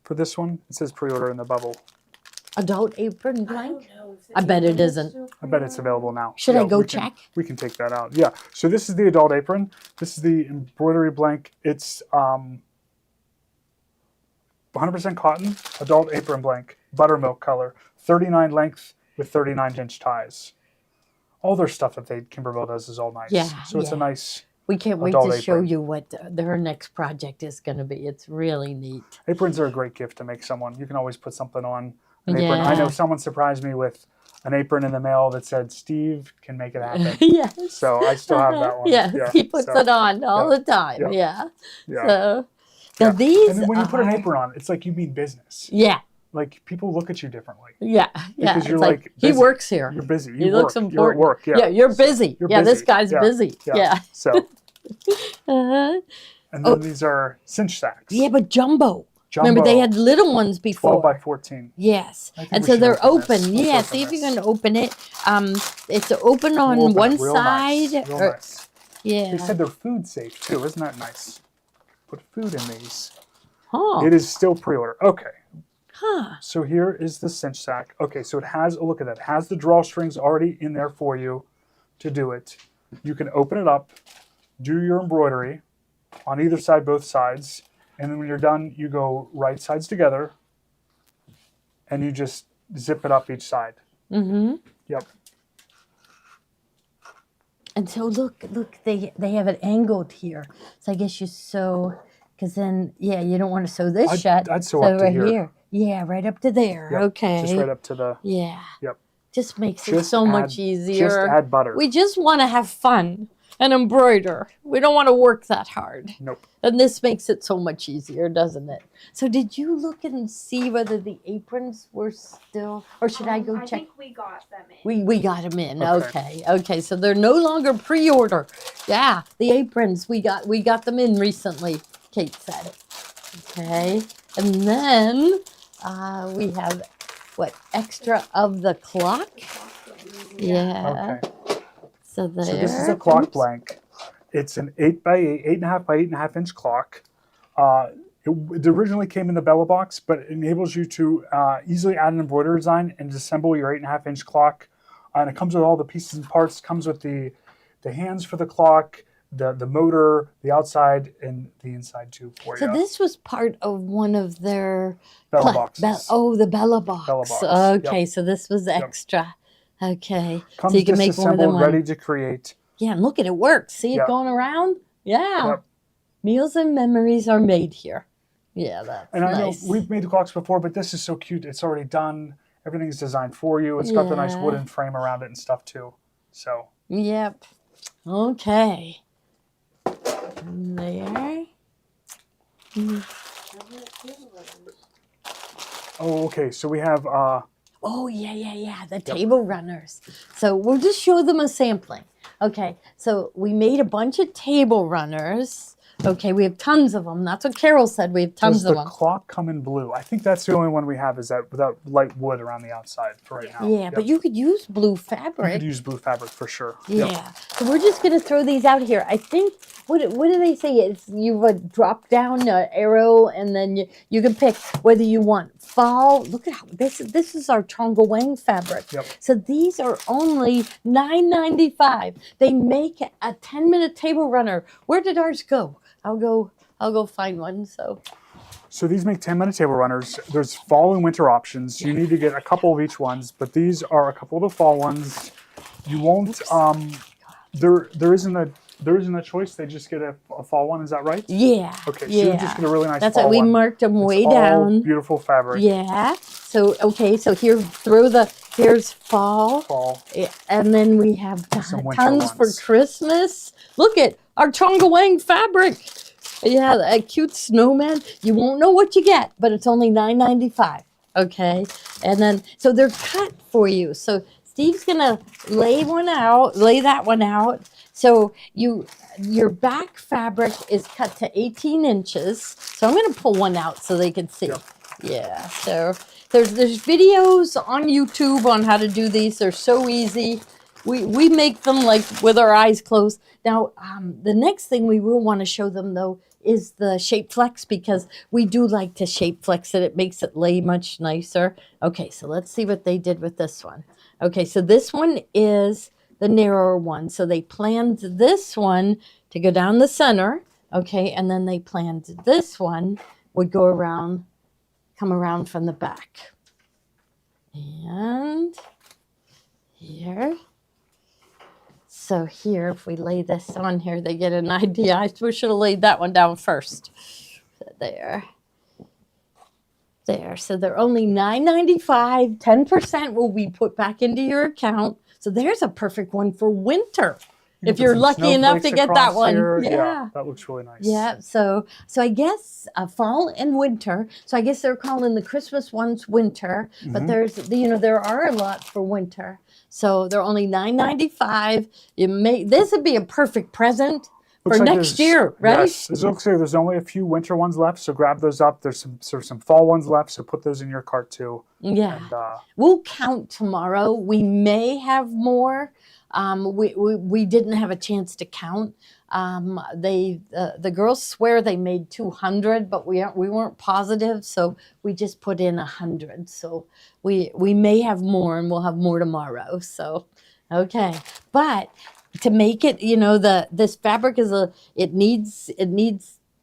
[SPEAKER 2] for this one? It says pre-order in the bubble.
[SPEAKER 1] Adult apron
[SPEAKER 4] I
[SPEAKER 1] blank?
[SPEAKER 4] don't know if
[SPEAKER 1] I
[SPEAKER 4] it's
[SPEAKER 1] bet it
[SPEAKER 4] even
[SPEAKER 1] isn't.
[SPEAKER 4] still
[SPEAKER 2] I bet it's available now.
[SPEAKER 1] Should I go
[SPEAKER 2] we can-
[SPEAKER 1] check?
[SPEAKER 2] We can take that out. Yeah. So this is the adult apron. This is the embroidery blank. It's 100% cotton, adult apron blank, buttermilk color, 39 length with 39-inch ties. All their stuff that Kimberbell does is all nice.
[SPEAKER 1] Yeah,
[SPEAKER 2] So it's a
[SPEAKER 1] yeah.
[SPEAKER 2] nice
[SPEAKER 1] We can't wait
[SPEAKER 2] Adult
[SPEAKER 1] to show
[SPEAKER 2] apron.
[SPEAKER 1] you what their next project is going to be. It's really neat.
[SPEAKER 2] aprons are a great gift to make someone. You can always put something on an apron. I know
[SPEAKER 1] Yeah.
[SPEAKER 2] someone surprised me with an apron in the mail that said Steve can make it happen.
[SPEAKER 1] Yes.
[SPEAKER 2] So I still have that one.
[SPEAKER 1] Yes,
[SPEAKER 2] Yeah,
[SPEAKER 1] he puts
[SPEAKER 2] so,
[SPEAKER 1] it on all
[SPEAKER 2] yeah,
[SPEAKER 1] the time.
[SPEAKER 2] yeah,
[SPEAKER 1] Yeah.
[SPEAKER 2] yeah.
[SPEAKER 1] So,
[SPEAKER 2] Yeah.
[SPEAKER 1] now these.
[SPEAKER 2] And then when you put an
[SPEAKER 1] are-
[SPEAKER 2] apron on, it's like you mean business.
[SPEAKER 1] Yeah.
[SPEAKER 2] Like people look at you differently.
[SPEAKER 1] Yeah. Yeah.
[SPEAKER 2] Because you're
[SPEAKER 1] it's like,
[SPEAKER 2] like
[SPEAKER 1] he
[SPEAKER 2] busy.
[SPEAKER 1] works here.
[SPEAKER 2] You're busy.
[SPEAKER 1] He
[SPEAKER 2] You
[SPEAKER 1] looks
[SPEAKER 2] work.
[SPEAKER 1] important.
[SPEAKER 2] You're at work. Yeah.
[SPEAKER 1] You're busy.
[SPEAKER 2] You're
[SPEAKER 1] yeah, this
[SPEAKER 2] busy.
[SPEAKER 1] guy's
[SPEAKER 2] Yeah.
[SPEAKER 1] busy. Yeah.
[SPEAKER 2] So,
[SPEAKER 1] Uh-huh.
[SPEAKER 2] and then these are cinch sacks.
[SPEAKER 1] Yeah, but jumbo. Remember, they
[SPEAKER 2] Jumbo,
[SPEAKER 1] had little ones
[SPEAKER 2] 12
[SPEAKER 1] before.
[SPEAKER 2] by 14.
[SPEAKER 1] Yes,
[SPEAKER 2] I think
[SPEAKER 1] and
[SPEAKER 2] we
[SPEAKER 1] so
[SPEAKER 2] should
[SPEAKER 1] they're
[SPEAKER 2] open this.
[SPEAKER 1] open.
[SPEAKER 2] Let's
[SPEAKER 1] Yeah,
[SPEAKER 2] open
[SPEAKER 1] see if you
[SPEAKER 2] this.
[SPEAKER 1] can open it. It's open on
[SPEAKER 2] We'll open
[SPEAKER 1] one
[SPEAKER 2] it real
[SPEAKER 1] side.
[SPEAKER 2] Nice. Real
[SPEAKER 1] or-
[SPEAKER 2] nice.
[SPEAKER 1] Yeah.
[SPEAKER 2] They said they're food safe too. Isn't that nice? Put food in these.
[SPEAKER 1] Huh.
[SPEAKER 2] It is still pre-order. Okay.
[SPEAKER 1] Huh.
[SPEAKER 2] So here is the cinch sack. Okay, so it has, oh, look at that. It has the drawstrings already in there for you to do it. You can open it up, do your embroidery on either side, both sides. And then when you're done, you go right sides together and you just zip it up each side.
[SPEAKER 1] Mm-hmm.
[SPEAKER 2] Yep.
[SPEAKER 1] And so look, they have it angled here. So I guess you sew, because then you don't want to sew this shut.
[SPEAKER 2] I'd sew up to
[SPEAKER 1] right
[SPEAKER 2] here.
[SPEAKER 1] Yeah, right up to there.
[SPEAKER 2] Yep,
[SPEAKER 1] Okay.
[SPEAKER 2] Just right up to the,
[SPEAKER 1] Yeah.
[SPEAKER 2] yep.
[SPEAKER 1] Just makes it
[SPEAKER 2] Just
[SPEAKER 1] so
[SPEAKER 2] add-
[SPEAKER 1] much easier.
[SPEAKER 2] Just add butter.
[SPEAKER 1] We just want to have fun and embroider. We don't want to work that hard.
[SPEAKER 2] Nope.
[SPEAKER 1] And this makes it so much easier, doesn't it? So did you look and see whether the aprons were still, or should I go
[SPEAKER 3] I
[SPEAKER 1] check?
[SPEAKER 3] think we got them in.
[SPEAKER 1] We got them in.
[SPEAKER 2] Okay.
[SPEAKER 1] Okay. So they're no longer pre-order. Yeah, the aprons we got them in recently. Kate said. Okay, and then we have what extra of the clock? Yeah.
[SPEAKER 2] Okay.
[SPEAKER 1] So there.
[SPEAKER 2] So this is a clock
[SPEAKER 1] Oops.
[SPEAKER 2] blank. It's an 8.5 by 8.5 inch clock. It originally came in the Bella box, but it enables you to easily add an embroidery design and disassemble your 8.5 inch clock. And it comes with all the pieces and parts. Comes with the hands for the clock, the motor, the outside, and the inside too for
[SPEAKER 1] So
[SPEAKER 2] you.
[SPEAKER 1] this was part of one of their
[SPEAKER 2] Bella boxes.
[SPEAKER 1] the Bella box.
[SPEAKER 2] Bella box,
[SPEAKER 1] Okay,
[SPEAKER 2] yep.
[SPEAKER 1] so this was extra. Okay,
[SPEAKER 2] Comes
[SPEAKER 1] so you can make more than
[SPEAKER 2] disassembled,
[SPEAKER 1] one.
[SPEAKER 2] ready to create.
[SPEAKER 1] Yeah, and look at it works. See it
[SPEAKER 2] Yep.
[SPEAKER 1] going around? Yeah.
[SPEAKER 2] Yep.
[SPEAKER 1] Meals and memories are made here. Yeah, that's
[SPEAKER 2] And I know
[SPEAKER 1] nice.
[SPEAKER 2] we've made the clocks before, but this is so cute. It's already done. Everything's designed for you. It's got the nice
[SPEAKER 1] Yeah.
[SPEAKER 2] wooden frame around it and stuff too. So
[SPEAKER 1] Yep. Okay. And there.
[SPEAKER 2] oh, okay. So we have
[SPEAKER 1] Oh, yeah. The table runners. So we'll just show them a sampling. Okay, so we made a bunch of table runners. Okay, we have tons of them. That's what Carol said. We have tons
[SPEAKER 2] does
[SPEAKER 1] of
[SPEAKER 2] the
[SPEAKER 1] them.
[SPEAKER 2] clock come in blue? I think that's the only one we have is that without light wood around the outside for right now.
[SPEAKER 1] Yeah,
[SPEAKER 2] Yep.
[SPEAKER 1] but you could use blue
[SPEAKER 2] You
[SPEAKER 1] fabric.
[SPEAKER 2] could use blue fabric for sure.
[SPEAKER 1] Yeah.
[SPEAKER 2] Yep.
[SPEAKER 1] So we're just gonna throw these out here. I think what do they say? It's you would drop down an arrow and then you can pick whether you want fall. Look at how this is our Chonga Wang fabric.
[SPEAKER 2] Yep.
[SPEAKER 1] So these are only $9.95. They make a 10-minute table runner. Where did ours go? I'll go find one.
[SPEAKER 2] So these make 10-minute table runners. There's fall and winter options. You need to get a couple of each ones, but these are a couple of the fall ones. You won't. There isn't a choice. They just get a fall one. Is that right?
[SPEAKER 1] Yeah.
[SPEAKER 2] Okay. So
[SPEAKER 1] yeah.
[SPEAKER 2] you just get a really nice
[SPEAKER 1] That's
[SPEAKER 2] fall
[SPEAKER 1] why we
[SPEAKER 2] one.
[SPEAKER 1] marked them way
[SPEAKER 2] It's all
[SPEAKER 1] down.
[SPEAKER 2] beautiful fabric.
[SPEAKER 1] Yeah. So okay. So here's fall.
[SPEAKER 2] Fall.
[SPEAKER 1] Yeah, and then we have
[SPEAKER 2] Some winter
[SPEAKER 1] tons for
[SPEAKER 2] ones.
[SPEAKER 1] Christmas. Look at our Chonga Wang fabric. Yeah, a cute snowman. You won't know what you get, but it's only $9.95. Okay, and then so they're cut for you. So Steve's gonna lay that one out. So your back fabric is cut to 18 inches. So I'm gonna pull one out so they can see.
[SPEAKER 2] Yep.
[SPEAKER 1] Yeah. So there's videos on YouTube on how to do these. They're so easy. We make them like with our eyes closed. Now, the next thing we will want to show them though is the shape flex because we do like to shape flex it. It makes it lay much nicer. Okay, so let's see what they did with this one. Okay, so this one is the narrower one. So they planned this one to go down the center. Okay, and then they planned this one would go around, come around from the back. And here. So here, if we lay this on here, they get an idea. I should have laid that one down first. There. So they're only $9.95. 10% will be put back into your account. So there's a perfect one for winter.
[SPEAKER 2] You
[SPEAKER 1] If
[SPEAKER 2] can
[SPEAKER 1] you're
[SPEAKER 2] put some
[SPEAKER 1] lucky enough to
[SPEAKER 2] snowflakes
[SPEAKER 1] get that
[SPEAKER 2] across
[SPEAKER 1] one.
[SPEAKER 2] here.
[SPEAKER 1] Yeah.
[SPEAKER 2] That looks really nice.
[SPEAKER 1] Yeah, so I guess fall and winter. So I guess they're calling the Christmas ones winter, but there's there are a lot for winter. So they're only $9.95. This would be a perfect present
[SPEAKER 2] Looks
[SPEAKER 1] for
[SPEAKER 2] like
[SPEAKER 1] next
[SPEAKER 2] there's-
[SPEAKER 1] year, right?
[SPEAKER 2] Yes, it looks like there's only a few winter ones left, so grab those up. There's some fall ones left, so put those in your cart too.
[SPEAKER 1] Yeah.
[SPEAKER 2] And
[SPEAKER 1] We'll count tomorrow. We may have more. We didn't have a chance to count. The girls swear they made 200, but we weren't positive, so we just put in 100. So we may have more, and we'll have more tomorrow. So okay, but to make it, this fabric it needs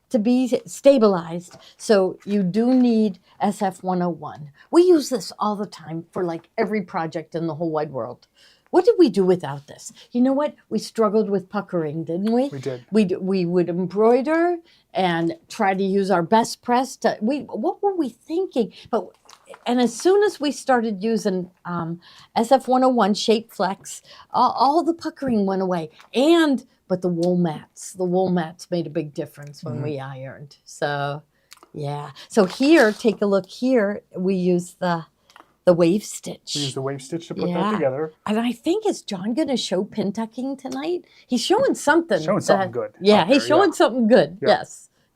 [SPEAKER 1] to be stabilized. So you do need SF 101. We use this all the time for like every project in the whole wide world. What did we do without this? You know what? We struggled with puckering, didn't we?
[SPEAKER 2] We did.
[SPEAKER 1] We would embroider and try to use our best press to. What were we thinking? And as soon as we started using SF 101 Shape Flex, all the puckering went away. But the wool mats made a big difference when we ironed. So, yeah. So here, take a look here. We use the wave stitch.
[SPEAKER 2] We use the wave stitch to put
[SPEAKER 1] Yeah.
[SPEAKER 2] that together.
[SPEAKER 1] And I think, is John going to show pin tucking tonight? He's showing something.
[SPEAKER 2] Showing something good
[SPEAKER 1] Yeah,
[SPEAKER 2] out
[SPEAKER 1] he's
[SPEAKER 2] there,
[SPEAKER 1] showing
[SPEAKER 2] yeah.
[SPEAKER 1] something good.
[SPEAKER 2] Yeah.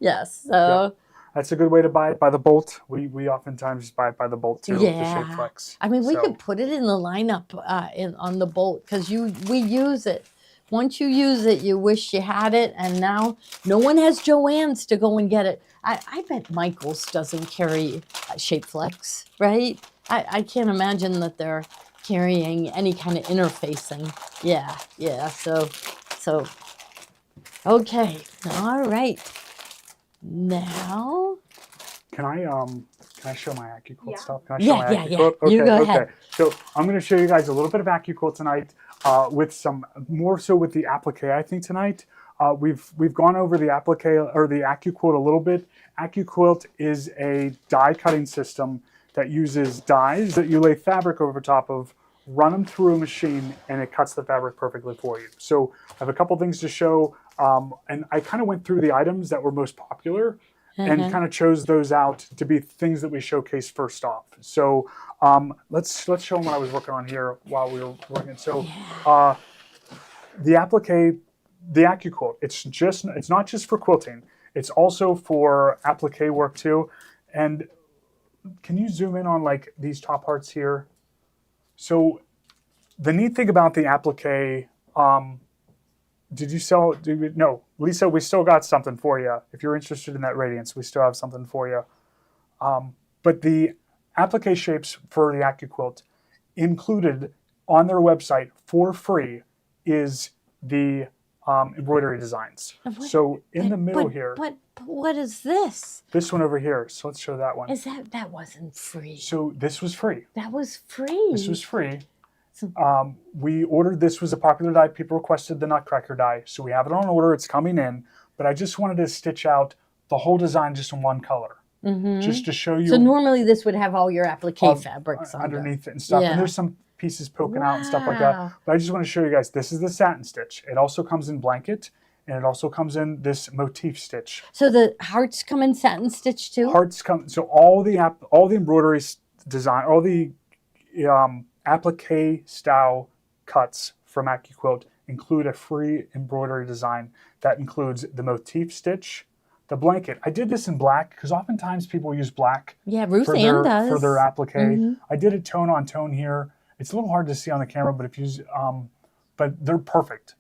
[SPEAKER 1] Yes. So,
[SPEAKER 2] That's a good way to buy it by the bolt. We oftentimes buy it by the bolt too. The
[SPEAKER 1] Yeah.
[SPEAKER 2] Shape Flex.
[SPEAKER 1] I mean, we
[SPEAKER 2] So,
[SPEAKER 1] could put it in the lineup on the bolt because we use it. once you use it, you wish you had it, and now no one has Joann's to go and get it. I bet Michael's doesn't carry Shapeflex, right? I can't imagine that they're carrying any kind of interfacing. Yeah, yeah. So, okay, all right. Now,
[SPEAKER 2] Can I show my AccuQuilt
[SPEAKER 3] Yeah.
[SPEAKER 2] stuff? Can I show my
[SPEAKER 1] Yeah.
[SPEAKER 2] AccuQuilt? Okay,
[SPEAKER 1] You go
[SPEAKER 2] okay.
[SPEAKER 1] ahead.
[SPEAKER 2] So I'm going to show you guys a little bit of AccuQuilt tonight, with some more so with the applique. I think tonight we've gone over the applique or the AccuQuilt a little bit. AccuQuilt is a die cutting system that uses dies that you lay fabric over top of, run them through a machine, and it cuts the fabric perfectly for you. So I have a couple things to show, and I kind of went through the items that were most popular and kind of chose those out to be things that we showcase first off. So let's show them what I was working on here while we were working. So the applique, the AccuQuilt, it's not just for quilting. It's also for applique work too. And can you zoom in on like these top hearts here? So the neat thing about the applique, no, Lisa, we still got something for you. If you're interested in that radiance, we still have something for you. But the applique shapes for the AccuQuilt included on their website for free is the embroidery designs. So in the middle here,
[SPEAKER 1] But what is this?
[SPEAKER 2] this one over here. So let's show that one.
[SPEAKER 1] Is that wasn't free?
[SPEAKER 2] So this was free.
[SPEAKER 1] That was free.
[SPEAKER 2] This was free. We ordered, this was a popular die. People requested the Nutcracker die. So we have it on order. It's coming in. But I just wanted to stitch out the whole design just in one color. Just to show you.
[SPEAKER 1] So normally this would have all your applique fabrics
[SPEAKER 2] underneath it and stuff.
[SPEAKER 1] Yeah.
[SPEAKER 2] And there's some pieces poking out and stuff like that. But I just want to show you guys, this is the satin stitch. It also comes in blanket, and it also comes in this motif stitch.
[SPEAKER 1] So the hearts come in satin stitch too?
[SPEAKER 2] Hearts come, so all the embroidery design, all the applique style cuts from AccuQuilt include a free embroidery design that includes the motif stitch, the blanket. I did this in black because oftentimes people use black
[SPEAKER 1] Yeah, Ruth
[SPEAKER 2] for
[SPEAKER 1] Ann does.
[SPEAKER 2] for their applique. I did it tone on tone here. It's a little hard to see on the camera, but if you but they're perfect.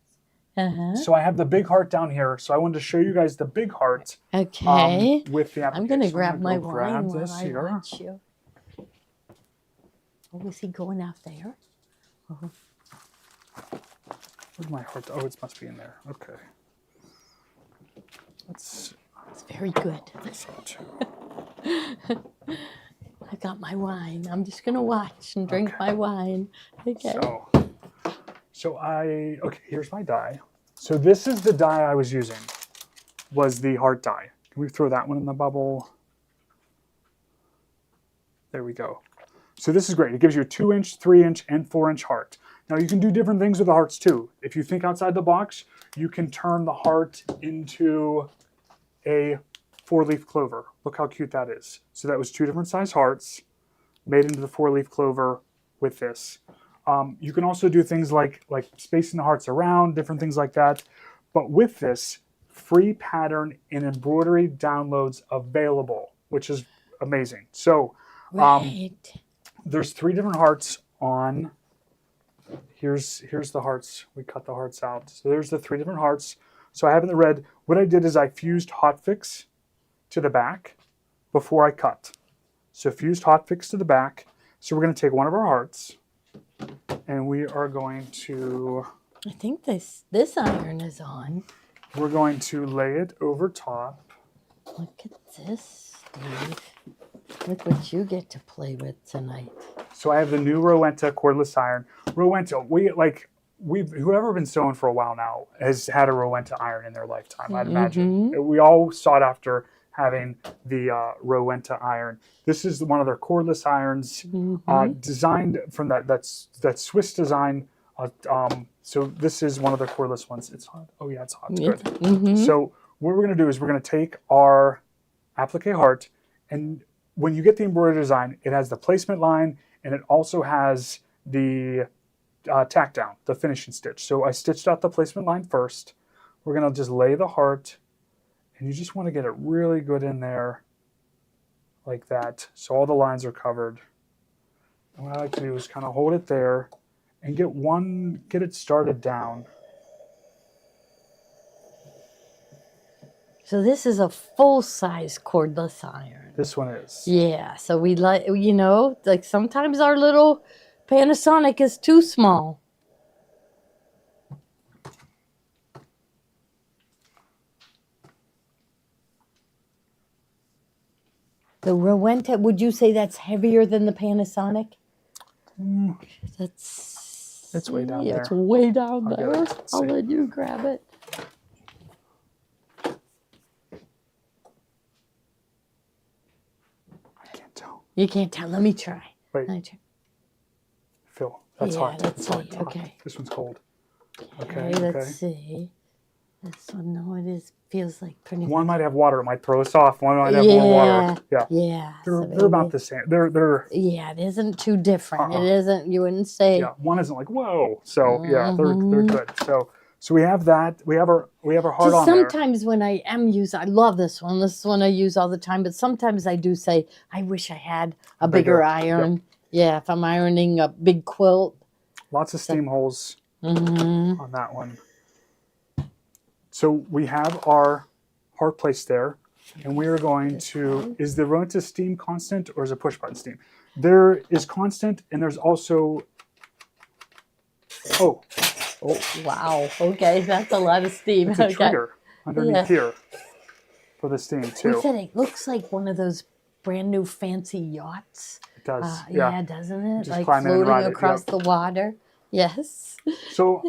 [SPEAKER 2] So I have the big heart down here. So I wanted to show you guys the big heart.
[SPEAKER 1] Okay.
[SPEAKER 2] With the applique.
[SPEAKER 1] I'm going to
[SPEAKER 2] So
[SPEAKER 1] grab
[SPEAKER 2] gonna
[SPEAKER 1] my
[SPEAKER 2] go grab
[SPEAKER 1] wine
[SPEAKER 2] this
[SPEAKER 1] while I
[SPEAKER 2] here.
[SPEAKER 1] watch you. Oh, is he going out there?
[SPEAKER 2] Where's my heart? Oh, it must be in there. Okay. Let's.
[SPEAKER 1] It's very good.
[SPEAKER 2] This one too.
[SPEAKER 1] I got my wine. I'm just going to watch and drink my wine. Okay.
[SPEAKER 2] Okay, here's my die. So this is the die I was using, was the heart die. Can we throw that one in the bubble? There we go. So this is great. It gives you a 2-inch, 3-inch, and 4-inch heart. Now you can do different things with the hearts too. If you think outside the box, you can turn the heart into a 4-leaf clover. Look how cute that is. So that was 2 different size hearts made into the 4-leaf clover with this. You can also do things like spacing the hearts around, different things like that. But with this, free pattern and embroidery downloads available, which is amazing. So
[SPEAKER 1] Right.
[SPEAKER 2] there's 3 different hearts on. Here's the hearts. We cut the hearts out. So there's the 3 different hearts. So I have in the red. What I did is I fused hotfix to the back before I cut. So fused hotfix to the back. So we're going to take one of our hearts, and we are going to.
[SPEAKER 1] I think this iron is on.
[SPEAKER 2] We're going to lay it over top.
[SPEAKER 1] Look at this, Steve. Look what you get to play with tonight.
[SPEAKER 2] So I have the new Rowenta cordless iron. Rowenta, whoever been sewing for a while now has had a Rowenta iron in their lifetime, I'd imagine. We all sought after having the Rowenta iron. This is one of their cordless irons, designed from that Swiss design. So this is one of their cordless ones. It's hot. Oh yeah, it's hot. It's good. So what we're going to do is we're going to take our applique heart, and when you get the embroidery design, it has the placement line, and it also has the tack down, the finishing stitch. So I stitched out the placement line first. We're going to just lay the heart, and you just want to get it really good in there like that, so all the lines are covered. And what I like to do is kind of hold it there and get it started down
[SPEAKER 1] So this is a full-size cordless iron.
[SPEAKER 2] This one is.
[SPEAKER 1] Yeah, so we like, you know, like sometimes our little Panasonic is too small. The Rowenta, would you say that's heavier than the Panasonic? That's
[SPEAKER 2] It's way down
[SPEAKER 1] It's
[SPEAKER 2] there.
[SPEAKER 1] way down
[SPEAKER 2] I'll get
[SPEAKER 1] there.
[SPEAKER 2] it. Let's
[SPEAKER 1] I'll
[SPEAKER 2] see.
[SPEAKER 1] let you grab it.
[SPEAKER 2] I can't tell.
[SPEAKER 1] You can't tell. Let me try.
[SPEAKER 2] Wait,
[SPEAKER 1] Let me try.
[SPEAKER 2] Phil, that's
[SPEAKER 1] Yeah,
[SPEAKER 2] hot.
[SPEAKER 1] let's
[SPEAKER 2] It's hot.
[SPEAKER 1] see.
[SPEAKER 2] It's hot.
[SPEAKER 1] Okay.
[SPEAKER 2] This one's cold.
[SPEAKER 1] Okay,
[SPEAKER 2] Okay,
[SPEAKER 1] let's
[SPEAKER 2] okay.
[SPEAKER 1] see. This one, no, it is feels like pretty
[SPEAKER 2] One
[SPEAKER 1] much.
[SPEAKER 2] might have water. It might throw us off. One might have more water. Yeah.
[SPEAKER 1] Yeah.
[SPEAKER 2] They're,
[SPEAKER 1] so
[SPEAKER 2] they're about
[SPEAKER 1] maybe-
[SPEAKER 2] the same. They're
[SPEAKER 1] Yeah, it isn't too different.
[SPEAKER 2] Uh-uh.
[SPEAKER 1] It isn't. You wouldn't say.
[SPEAKER 2] yeah. One isn't like whoa. So yeah, they're
[SPEAKER 1] Mhm.
[SPEAKER 2] good. So we have that. We have our heart
[SPEAKER 1] Just
[SPEAKER 2] on there.
[SPEAKER 1] sometimes when I am using, I love this one. This is one I use all the time. But sometimes I do say, I wish I had a bigger
[SPEAKER 2] Bigger,
[SPEAKER 1] iron. Yeah, if I'm ironing a big quilt.
[SPEAKER 2] Lots of steam holes
[SPEAKER 1] Hmm
[SPEAKER 2] on that one. So we have our heart placed there, and we are going to. Is the Rowenta steam constant or is it push button steam? There is constant, and there's also. Oh,
[SPEAKER 1] Oh, wow. Okay, that's a lot of steam.
[SPEAKER 2] it's a
[SPEAKER 1] Okay.
[SPEAKER 2] trigger underneath
[SPEAKER 1] Yeah.
[SPEAKER 2] here for the steam
[SPEAKER 1] We
[SPEAKER 2] too.
[SPEAKER 1] said it looks like one of those brand new fancy yachts.
[SPEAKER 2] It does.
[SPEAKER 1] Yeah, doesn't it?
[SPEAKER 2] Just
[SPEAKER 1] Like
[SPEAKER 2] climb in and
[SPEAKER 1] floating
[SPEAKER 2] ride it,
[SPEAKER 1] across
[SPEAKER 2] yep.
[SPEAKER 1] the water. Yes.
[SPEAKER 2] So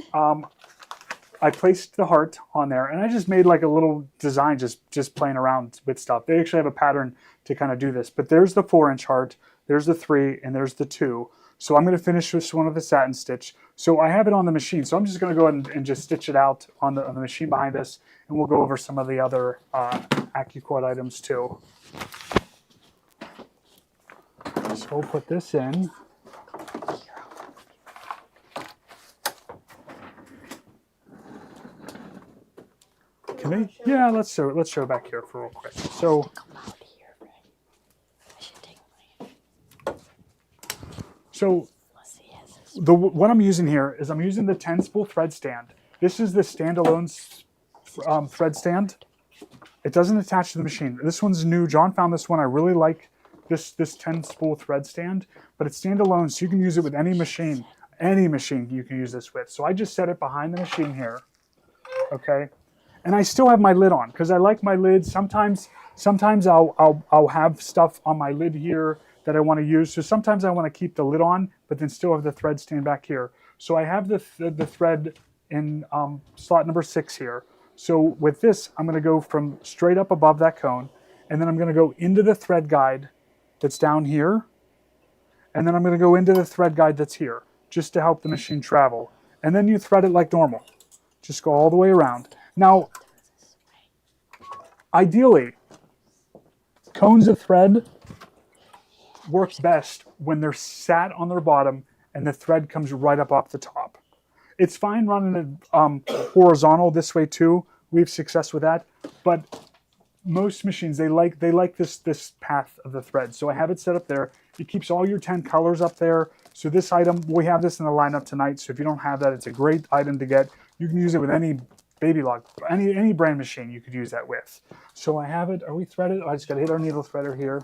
[SPEAKER 2] I placed the heart on there, and I just made like a little design, just playing around with stuff. They actually have a pattern to kind of do this. But there's the 4-inch heart, there's the 3, and there's the 2. So I'm going to finish this one with a satin stitch. So I have it on the machine. So I'm just going to go ahead and just stitch it out on the machine behind us, and we'll go over some of the other AccuQuad items too. So we'll put this in. Can they? Yeah, let's show back here for real quick. So
[SPEAKER 1] Come out here, Fred. I should take my.
[SPEAKER 2] so
[SPEAKER 1] Let's see. Yes.
[SPEAKER 2] what I'm using here is I'm using the 10 spool thread stand. This is the standalone thread stand. It doesn't attach to the machine. This one's new. John found this one. I really like this 10 spool thread stand, but it's standalone, so you can use it with any machine. Any machine you can use this with. So I just set it behind the machine here. Okay. And I still have my lid on because I like my lid. Sometimes I'll have stuff on my lid here that I want to use. So sometimes I want to keep the lid on, but then still have the thread stand back here. So I have the thread in slot number 6 here. So with this, I'm going to go from straight up above that cone, and then I'm going to go into the thread guide that's down here, and then I'm going to go into the thread guide that's here, just to help the machine travel. And then you thread it like normal. Just go all the way around. Now, ideally, cones of thread work best when they're sat on their bottom and the thread comes right up off the top. It's fine running it horizontal this way too. We have success with that, but most machines they like this path of the thread. So I have it set up there. It keeps all your 10 colors up there. So this item, we have this in the lineup tonight. So if you don't have that, it's a great item to get. You can use it with any baby lock, any brand machine you could use that with. So I have it. Are we threaded? I just got to hit our needle threader here.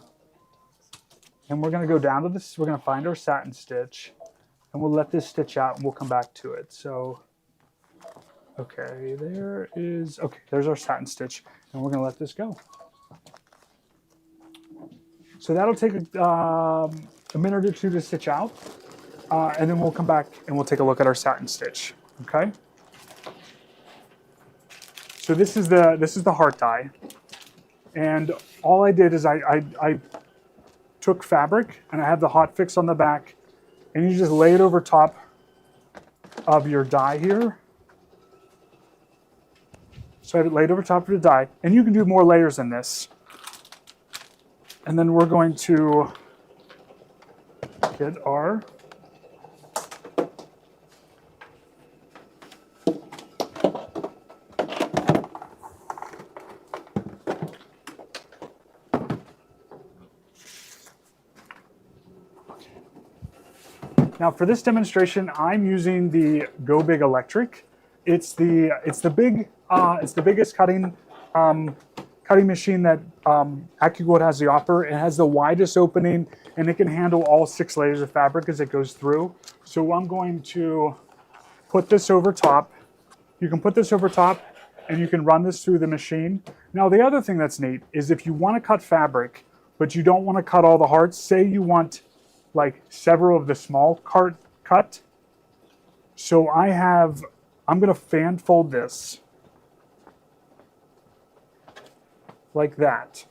[SPEAKER 2] And we're going to go down to this. We're going to find our satin stitch. And we'll let this stitch out and we'll come back to it. So, okay, there's our satin stitch. And we're going to let this go. So that'll take a minute or two to stitch out. And then we'll come back and we'll take a look at our satin stitch. Okay. So this is the heart die. And all I did is I took fabric and I have the hot fix on the back. And you just lay it over top of your die here. So I have it laid over top of the die. And you can do more layers than this. And then we're going to get our Now for this demonstration, I'm using the Go Big Electric. It's the biggest cutting cutting machine that AccuQuilt has to offer. It has the widest opening, and it can handle all 6 layers of fabric as it goes through. So I'm going to put this over top. You can put this over top, and you can run this through the machine. Now, the other thing that's neat is if you want to cut fabric, but you don't want to cut all the hearts, say you want like several of the small part cut. So I'm going to fan fold this like that.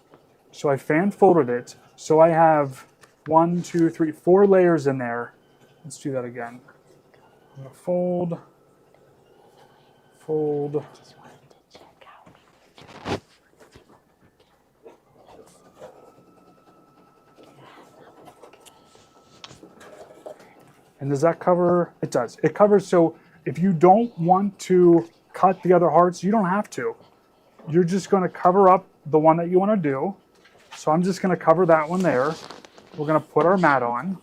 [SPEAKER 2] So I fan folded it. So I have 1, 2, 3, 4 layers in there. Let's do that again. I'm going to fold, fold. And does that cover? It does. It covers, so if you don't want to cut the other hearts, you don't have to. You're just going to cover up the one that you want to do. So I'm just going to cover that one there. We're going to put our mat on.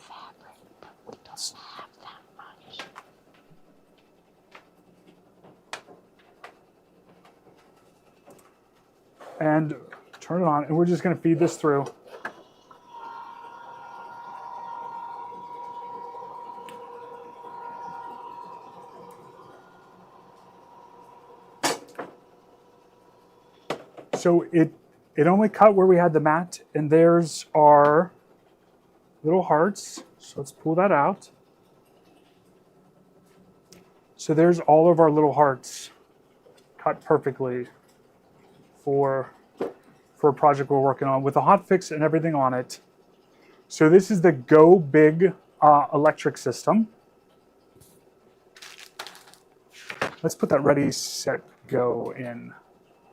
[SPEAKER 2] And turn it on, and we're just going to feed this through. So it only cut where we had the mat, and there's our little hearts. So let's pull that out. So there's all of our little hearts cut perfectly for a project we're working on with a hotfix and everything on it. So this is the Go Big electric system. Let's put that ready, set, go in.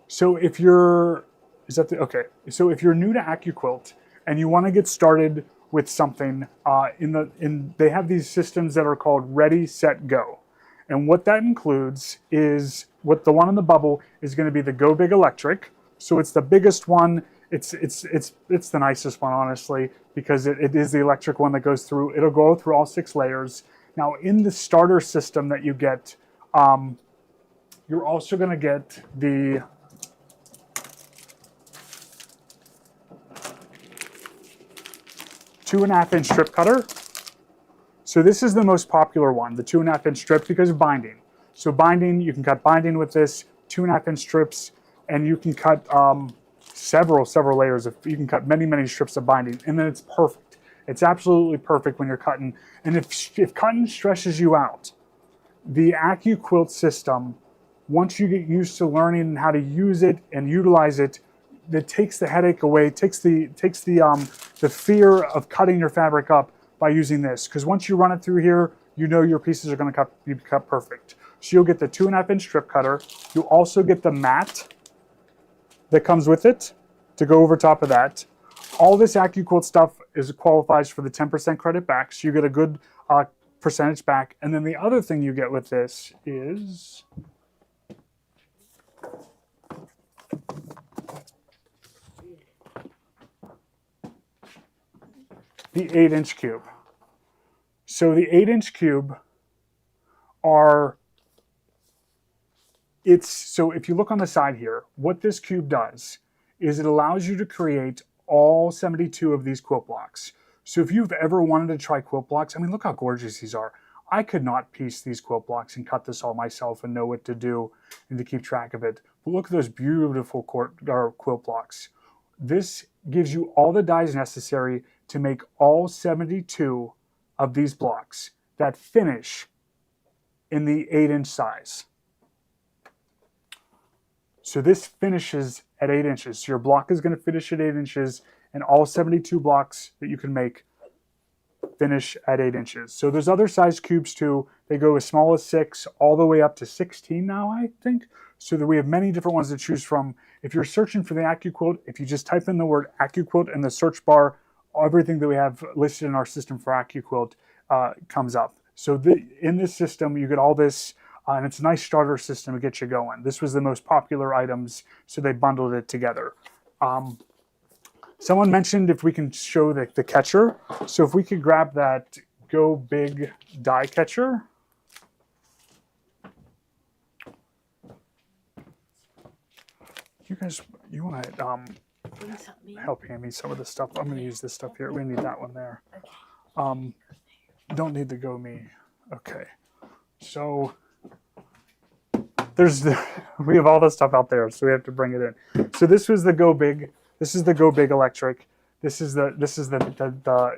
[SPEAKER 2] So if you're, So if you're new to AccuQuilt and you want to get started with something, they have these systems that are called Ready, Set, Go. And what that includes is, the one in the bubble is going to be the Go Big Electric. So it's the biggest one. It's the nicest one, honestly, because it is the electric one that goes through. It'll go through all 6 layers. Now, in the starter system that you get, you're also going to get the 2.5-inch strip cutter. So this is the most popular one, the 2.5-inch strip, because of binding. So binding, you can cut binding with this, 2.5-inch strips, and you can cut several layers of, you can cut many strips of binding, and then it's perfect. It's absolutely perfect when you're cutting. And if cutting stresses you out, the AccuQuilt system, once you get used to learning how to use it and utilize it, that takes the headache away, takes the fear of cutting your fabric up by using this. Because once you run it through here, you know your pieces are going to be cut perfect. So you'll get the 2.5-inch strip cutter. You'll also get the mat that comes with it to go over top of that. All this AccuQuilt stuff qualifies for the 10% credit back, so you get a good percentage back. And then the other thing you get with this is the 8-inch cube. So the 8-inch cube so if you look on the side here, what this cube does is it allows you to create all 72 of these quilt blocks. So if you've ever wanted to try quilt blocks, I mean, look how gorgeous these are. I could not piece these quilt blocks and cut this all myself and know what to do and to keep track of it. But look at those beautiful quilt blocks. This gives you all the dies necessary to make all 72 of these blocks that finish in the 8-inch size. So this finishes at 8 inches. So your block is going to finish at 8 inches, and all 72 blocks that you can make finish at 8 inches. So there's other size cubes too. They go as small as 6 all the way up to 16 now, I think. So that we have many different ones to choose from. If you're searching for the AccuQuilt, if you just type in the word AccuQuilt in the search bar, everything that we have listed in our system for AccuQuilt comes up. So in this system, you get all this, and it's a nice starter system to get you going. This was the most popular items, so they bundled it together. Someone mentioned if we can show the catcher. So if we could grab that Go Big die catcher. You guys, You want to help hand me some of this stuff? I'm going to use this stuff here. We need that one there. Don't need the Go Me. Okay. So we have all this stuff out there, so we have to bring it in. So this was the Go Big. This is the Go Big Electric. This is the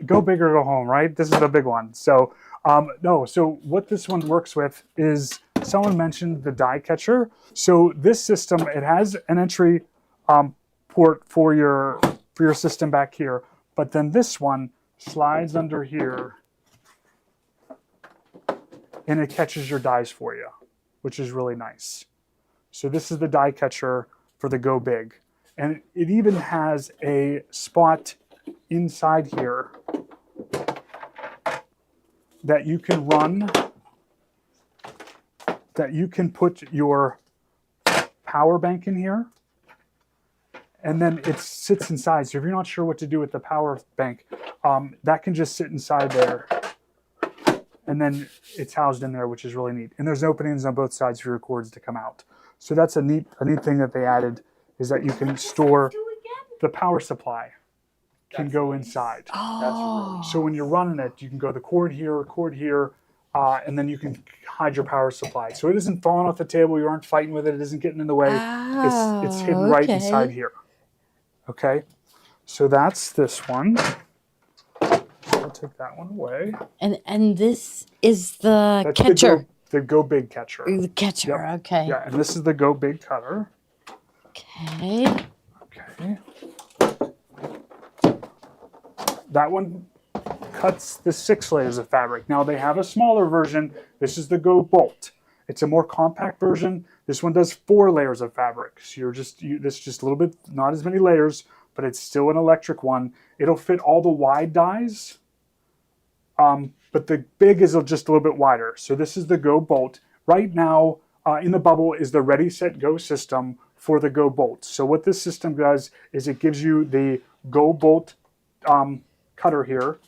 [SPEAKER 2] Go Big or Go Home, right? This is the big one. So no. So what this one works with is, someone mentioned the die catcher. So this system, it has an entry port for your system back here, but then this one slides under here and it catches your dies for you, which is really nice. So this is the die catcher for the Go Big. And it even has a spot inside here that you can run, that you can put your power bank in here. And then it sits inside. So if you're not sure what to do with the power bank, that can just sit inside there. And then it's housed in there, which is really neat. And there's openings on both sides for your cords to come out. So that's a neat thing that they added, is that you can store the power supply can go inside.
[SPEAKER 1] Oh.
[SPEAKER 2] So when you're running it, you can go the cord here, and then you can hide your power supply. So it isn't falling off the table. You aren't fighting with it. It isn't getting in the way. It's hidden right inside here. Okay, so that's this one. I'll take that one away.
[SPEAKER 1] And this is the
[SPEAKER 2] That's
[SPEAKER 1] catcher.
[SPEAKER 2] the Go Big catcher.
[SPEAKER 1] The catcher,
[SPEAKER 2] Yep.
[SPEAKER 1] okay.
[SPEAKER 2] Yeah, and this is the Go Big cutter.
[SPEAKER 1] Okay.
[SPEAKER 2] Okay. That one cuts the 6 layers of fabric. Now they have a smaller version. This is the Go Bolt. It's a more compact version. This one does 4 layers of fabric. So this is just a little bit, not as many layers, but it's still an electric one. It'll fit all the wide dies, but the big is just a little bit wider. So this is the Go Bolt. Right now, in the bubble is the Ready, Set, Go system for the Go Bolt. So what this system does is it gives you the Go Bolt cutter here.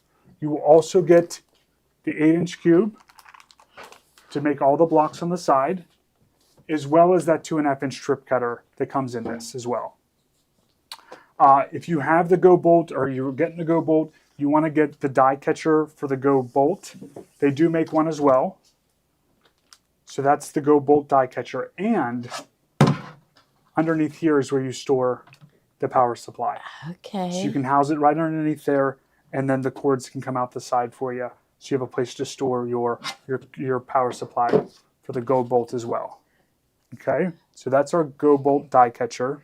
[SPEAKER 2] You will also get the 8-inch cube to make all the blocks on the side, as well as that 2.5-inch strip cutter that comes in this as well. If you have the Go Bolt, or you're getting the Go Bolt, you want to get the die catcher for the Go Bolt. They do make one as well. So that's the Go Bolt die catcher. And underneath here is where you store the power supply.
[SPEAKER 1] Okay.
[SPEAKER 2] So you can house it right underneath there, and then the cords can come out the side for you. So you have a place to store your power supply for the Go Bolt as well. Okay, so that's our Go Bolt die catcher.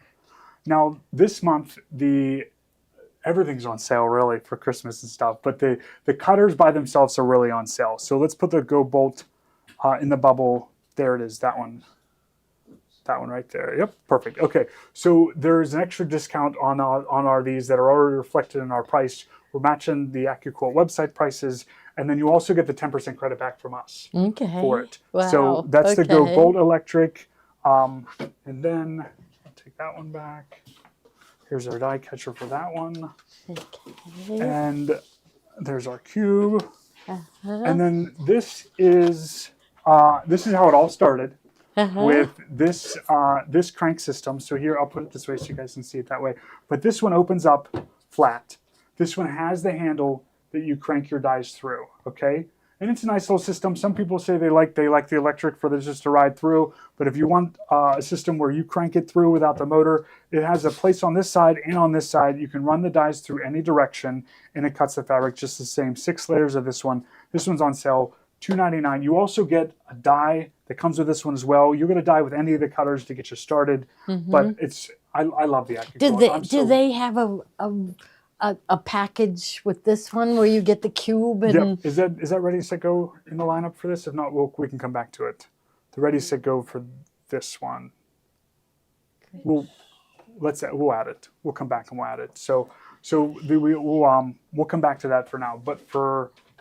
[SPEAKER 2] Now this month, everything's on sale really for Christmas and stuff, but the cutters by themselves are really on sale. So let's put the Go Bolt in the bubble. There it is, that one. That one right there. Yep, perfect. Okay, so there's an extra discount on these that are already reflected in our price. We're matching the AccuQuilt website prices, and then you also get the 10% credit back from us for it.
[SPEAKER 1] Wow.
[SPEAKER 2] So that's the Go
[SPEAKER 1] Okay.
[SPEAKER 2] Bolt Electric. And then I'll take that one back. Here's our die catcher for that one.
[SPEAKER 1] Okay.
[SPEAKER 2] And there's our cube.
[SPEAKER 1] Uh-huh.
[SPEAKER 2] And then this is how it all started.
[SPEAKER 1] Uh-huh.
[SPEAKER 2] With this this crank system. So here, I'll put it this way so you guys can see it that way. But this one opens up flat. This one has the handle that you crank your dies through, okay? And it's a nice little system. Some people say they like the electric for this just to ride through. But if you want a system where you crank it through without the motor, it has a place on this side and on this side. You can run the dies through any direction, and it cuts the fabric just the same. 6 layers of this one. This one's on sale, $2.99. You also get a die that comes with this one as well. You're going to die with any of the cutters to get you started, but I love the AccuQuilt.
[SPEAKER 1] Do they have a package with this one where you get the cube and
[SPEAKER 2] Yep. Is that Ready, Set, Go in the lineup for this? If not, we can come back to it. The Ready, Set, Go for this one. We'll add it. We'll come back and we'll add it. We'll come back to that for now. But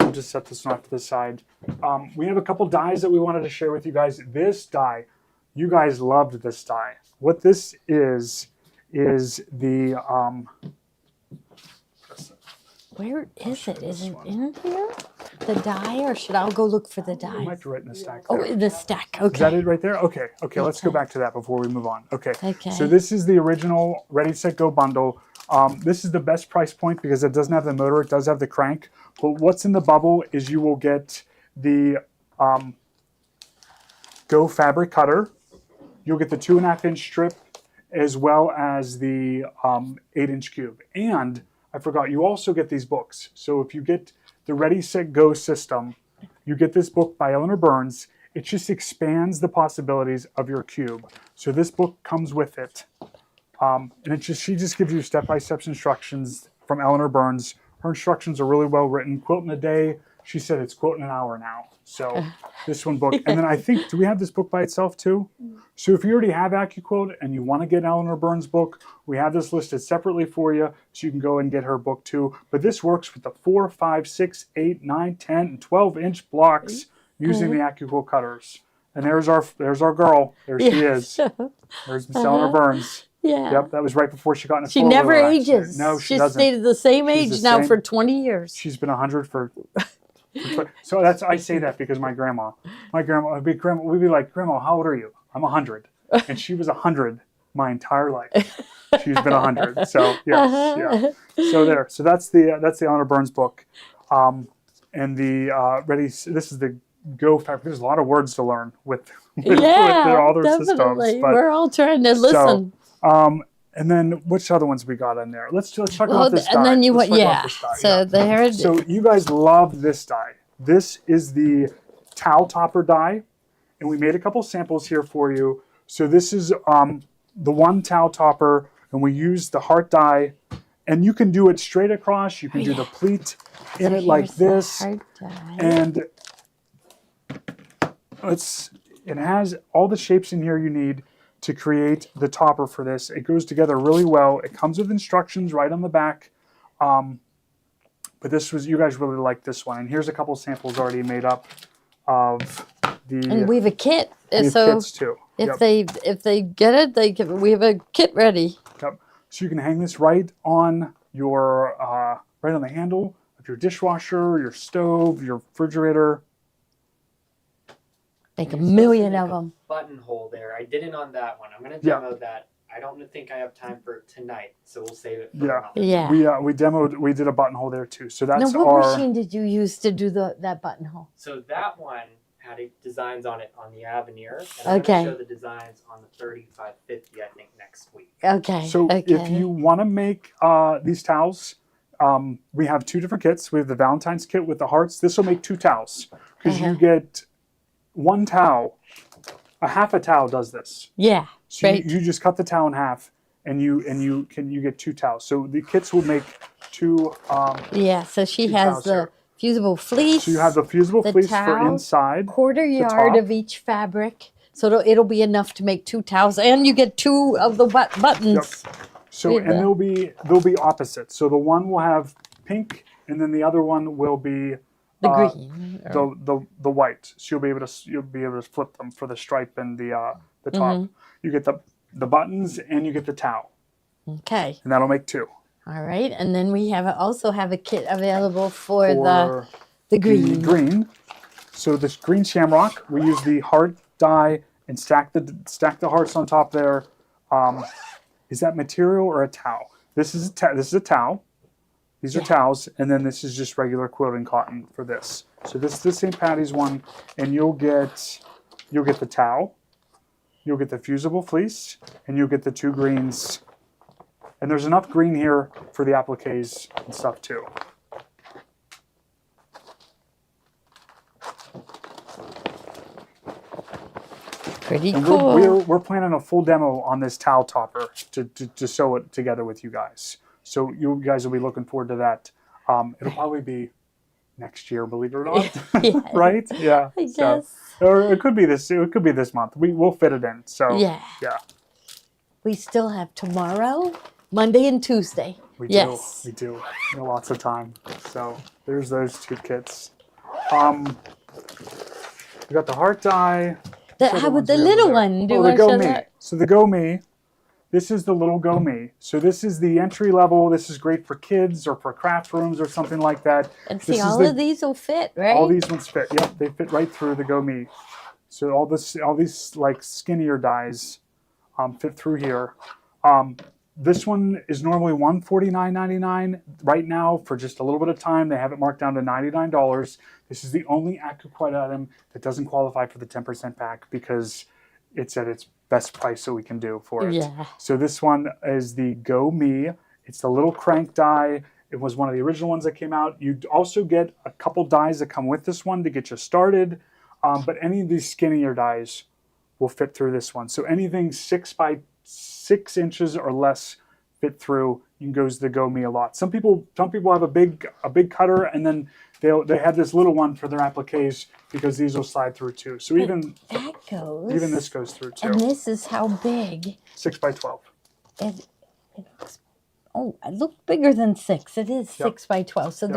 [SPEAKER 2] I'll just set this one off to the side. We have a couple dies that we wanted to share with you guys. This die, you guys loved this die. What this is the
[SPEAKER 1] where is it? Is it in here? the die, or should I go look for the
[SPEAKER 2] It
[SPEAKER 1] die?
[SPEAKER 2] might be right in the stack
[SPEAKER 1] Oh,
[SPEAKER 2] there.
[SPEAKER 1] in the stack.
[SPEAKER 2] Is that
[SPEAKER 1] Okay.
[SPEAKER 2] it right there? Okay, okay, let's go
[SPEAKER 1] Okay.
[SPEAKER 2] back to that before we move on. Okay,
[SPEAKER 1] Okay.
[SPEAKER 2] so this is the original Ready, Set, Go bundle. This is the best price point because it doesn't have the motor, it does have the crank. But what's in the bubble is you will get the Go fabric cutter. You'll get the 2.5-inch strip as well as the 8-inch cube. And I forgot, you also get these books. So if you get the Ready, Set, Go system, you get this book by Eleanor Burns. It just expands the possibilities of your cube. So this book comes with it. And she just gives you step-by-step instructions from Eleanor Burns. Her instructions are really well written. Quilt in a day. She said it's quilt in an hour now. So this one book. And then I think, do we have this book by itself too? So if you already have AccuQuilt and you want to get Eleanor Burns' book, we have this listed separately for you. So you can go and get her book too. But this works with the 4, 5, 6, 8, 9, 10, and 12-inch blocks using the AccuQuilt cutters. And there's our girl. There she is. There's Miss Eleanor Burns.
[SPEAKER 1] Yeah.
[SPEAKER 2] Yep, that was right before she got in a
[SPEAKER 1] She
[SPEAKER 2] four-wheeler
[SPEAKER 1] never
[SPEAKER 2] accident.
[SPEAKER 1] ages.
[SPEAKER 2] No, she
[SPEAKER 1] She's
[SPEAKER 2] doesn't.
[SPEAKER 1] stayed the same
[SPEAKER 2] She's
[SPEAKER 1] age
[SPEAKER 2] the
[SPEAKER 1] now
[SPEAKER 2] same.
[SPEAKER 1] for 20 years.
[SPEAKER 2] She's been 100 for so that's I say that because my grandma would be we'd be like, Grandma, how old are you? I'm 100, and she was 100 my entire life. She's been 100. So yes, yeah. So that's the Eleanor Burns book, and the This is the Go fabric. There's a lot of words to learn with all their
[SPEAKER 1] definitely.
[SPEAKER 2] systems. But
[SPEAKER 1] We're all trying to listen.
[SPEAKER 2] and then which other ones we got in there? Let's talk
[SPEAKER 1] Well,
[SPEAKER 2] about this die.
[SPEAKER 1] and then you
[SPEAKER 2] Let's
[SPEAKER 1] went,
[SPEAKER 2] talk about
[SPEAKER 1] yeah.
[SPEAKER 2] this die,
[SPEAKER 1] So there.
[SPEAKER 2] So you guys love this die. This is the towel topper die, and we made a couple samples here for you. So this is the one towel topper, and we use the heart die, and you can do it straight across. You can do the pleat in it like this, and it has all the shapes in here you need to create the topper for this. It goes together really well. It comes with instructions right on the back. But you guys really like this one. And here's a couple samples already made up of the
[SPEAKER 1] And we have a kit.
[SPEAKER 2] the
[SPEAKER 1] So
[SPEAKER 2] kits too.
[SPEAKER 1] if they get it, we have a kit ready.
[SPEAKER 2] Yep. So you can hang this right on your right on the handle of your dishwasher, your stove, your refrigerator.
[SPEAKER 1] Make a
[SPEAKER 5] You're supposed to
[SPEAKER 1] million
[SPEAKER 5] make
[SPEAKER 1] of
[SPEAKER 5] a
[SPEAKER 1] them.
[SPEAKER 5] Buttonhole there. I didn't on that one. I'm gonna
[SPEAKER 2] Yeah.
[SPEAKER 5] demo that. I don't think I have time for tonight, so we'll save it for
[SPEAKER 2] Yeah.
[SPEAKER 5] another.
[SPEAKER 1] Yeah.
[SPEAKER 2] We did a buttonhole there too. So
[SPEAKER 1] Now,
[SPEAKER 2] that's
[SPEAKER 1] what
[SPEAKER 2] our
[SPEAKER 1] machine did you use to do that buttonhole?
[SPEAKER 5] So that one had designs on it on the Avenir, and I'm
[SPEAKER 1] Okay.
[SPEAKER 5] gonna show the designs on the 3550, I think, next week.
[SPEAKER 1] Okay.
[SPEAKER 2] So
[SPEAKER 1] okay.
[SPEAKER 2] if you want to make these towels, we have two different kits. We have the Valentine's kit with the hearts. This will make 2 towels because you get 1 towel. A half a towel does this.
[SPEAKER 1] Yeah.
[SPEAKER 2] So
[SPEAKER 1] Right.
[SPEAKER 2] you just cut the towel in half, and you get 2 towels. So the kits will make 2.
[SPEAKER 1] Yeah. So she
[SPEAKER 2] 2
[SPEAKER 1] has
[SPEAKER 2] towels
[SPEAKER 1] the
[SPEAKER 2] here.
[SPEAKER 1] fusible fleece.
[SPEAKER 2] So you have the fusible
[SPEAKER 1] the
[SPEAKER 2] fleece for
[SPEAKER 1] towel,
[SPEAKER 2] inside.
[SPEAKER 1] quarter yard
[SPEAKER 2] top.
[SPEAKER 1] of each fabric. So it'll be enough to make 2 towels, and you get 2 of the buttons.
[SPEAKER 2] So
[SPEAKER 1] with
[SPEAKER 2] and
[SPEAKER 1] the-
[SPEAKER 2] they'll be opposite. So the one will have pink, and then the other one will be
[SPEAKER 1] The
[SPEAKER 2] uh,
[SPEAKER 1] green.
[SPEAKER 2] the white. So you'll be able to flip them for the stripe and the top.
[SPEAKER 1] Mm-hmm.
[SPEAKER 2] You get the buttons and you get the towel,
[SPEAKER 1] Okay.
[SPEAKER 2] and that'll make 2
[SPEAKER 1] All right. And then we also have a kit available for the
[SPEAKER 2] for
[SPEAKER 1] the green.
[SPEAKER 2] the green. So this green shamrock, we use the heart die and stack the hearts on top there. Is that material or a towel? This is a towel. These are towels, and then this is just regular quilting cotton for this. So this is the St. Patty's one, and you'll get the towel, you'll get the fusible fleece, and you'll get the 2 greens. And there's enough green here for the appliques and stuff too.
[SPEAKER 1] Pretty
[SPEAKER 2] And
[SPEAKER 1] cool.
[SPEAKER 2] we're planning a full demo on this towel topper to sew it together with you guys. So you guys will be looking forward to that. It'll probably be next year, believe it or not.
[SPEAKER 1] Yeah.
[SPEAKER 2] Right? Yeah.
[SPEAKER 1] I
[SPEAKER 2] So,
[SPEAKER 1] guess.
[SPEAKER 2] or it could be this month. We'll fit it in. So
[SPEAKER 1] Yeah.
[SPEAKER 2] yeah.
[SPEAKER 1] We still have tomorrow, Monday, and Tuesday.
[SPEAKER 2] We do.
[SPEAKER 1] Yes.
[SPEAKER 2] We do. We have lots of time. So there's those 2 kits. We got the heart die.
[SPEAKER 1] The,
[SPEAKER 2] Which other
[SPEAKER 1] how about
[SPEAKER 2] ones
[SPEAKER 1] the
[SPEAKER 2] we have
[SPEAKER 1] little
[SPEAKER 2] there?
[SPEAKER 1] one? Do
[SPEAKER 2] Oh,
[SPEAKER 1] you
[SPEAKER 2] the
[SPEAKER 1] want to
[SPEAKER 2] Go
[SPEAKER 1] show
[SPEAKER 2] Me.
[SPEAKER 1] that?
[SPEAKER 2] So the Go Me. This is the little Go Me. So this is the entry level. This is great for kids or for craft rooms or something like that.
[SPEAKER 1] And
[SPEAKER 2] This
[SPEAKER 1] see,
[SPEAKER 2] is
[SPEAKER 1] all
[SPEAKER 2] the-
[SPEAKER 1] of these will fit, right?
[SPEAKER 2] All these ones fit. Yep, they fit right through the Go Me. So all these like skinnier dies fit through here. This one is normally $149.99. Right now, for just a little bit of time, they have it marked down to $99. This is the only AccuQuite item that doesn't qualify for the 10% back because it's at its best price that we can do for it.
[SPEAKER 1] Yeah.
[SPEAKER 2] So this one is the Go Me. It's the little crank die. It was one of the original ones that came out. You also get a couple dies that come with this one to get you started. But any of these skinnier dies will fit through this one. So anything 6 by 6 inches or less fit through. You can go to the Go Me a lot. Some people have a big cutter, and then they have this little one for their appliques because these will slide through too. So even
[SPEAKER 1] That goes.
[SPEAKER 2] this goes through too.
[SPEAKER 1] And this is how big.
[SPEAKER 2] 6 by 12.
[SPEAKER 1] It looks. Oh, it looks bigger than 6. It is 6 by 12. So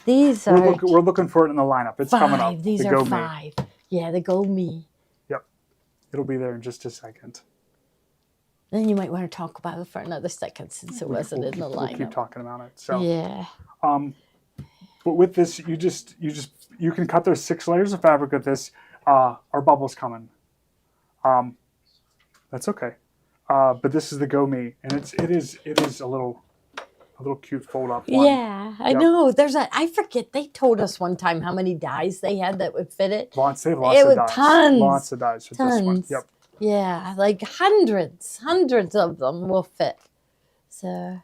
[SPEAKER 1] these are
[SPEAKER 2] We're looking for it in the lineup. It's coming up.
[SPEAKER 1] 5. These
[SPEAKER 2] the
[SPEAKER 1] are
[SPEAKER 2] Go Me.
[SPEAKER 1] 5. Yeah, the Go Me.
[SPEAKER 2] Yep. It'll be there in just a second.
[SPEAKER 1] Then you might want to talk about it for another second since it wasn't in the
[SPEAKER 2] We'll keep
[SPEAKER 1] lineup.
[SPEAKER 2] talking about it. So,
[SPEAKER 1] Yeah.
[SPEAKER 2] but with this, you can cut those 6 layers of fabric with this. Our bubble's coming. That's okay. But this is the Go Me, and it is a little cute fold up one.
[SPEAKER 1] Yeah, I
[SPEAKER 2] Yep.
[SPEAKER 1] know. I forget. They told us one time how many dies they had that would fit it.
[SPEAKER 2] They have lots
[SPEAKER 1] It
[SPEAKER 2] of
[SPEAKER 1] was
[SPEAKER 2] dies.
[SPEAKER 1] tons.
[SPEAKER 2] Lots of dies with this one.
[SPEAKER 1] Tons.
[SPEAKER 2] Yep.
[SPEAKER 1] Yeah, like hundreds of them will fit. So,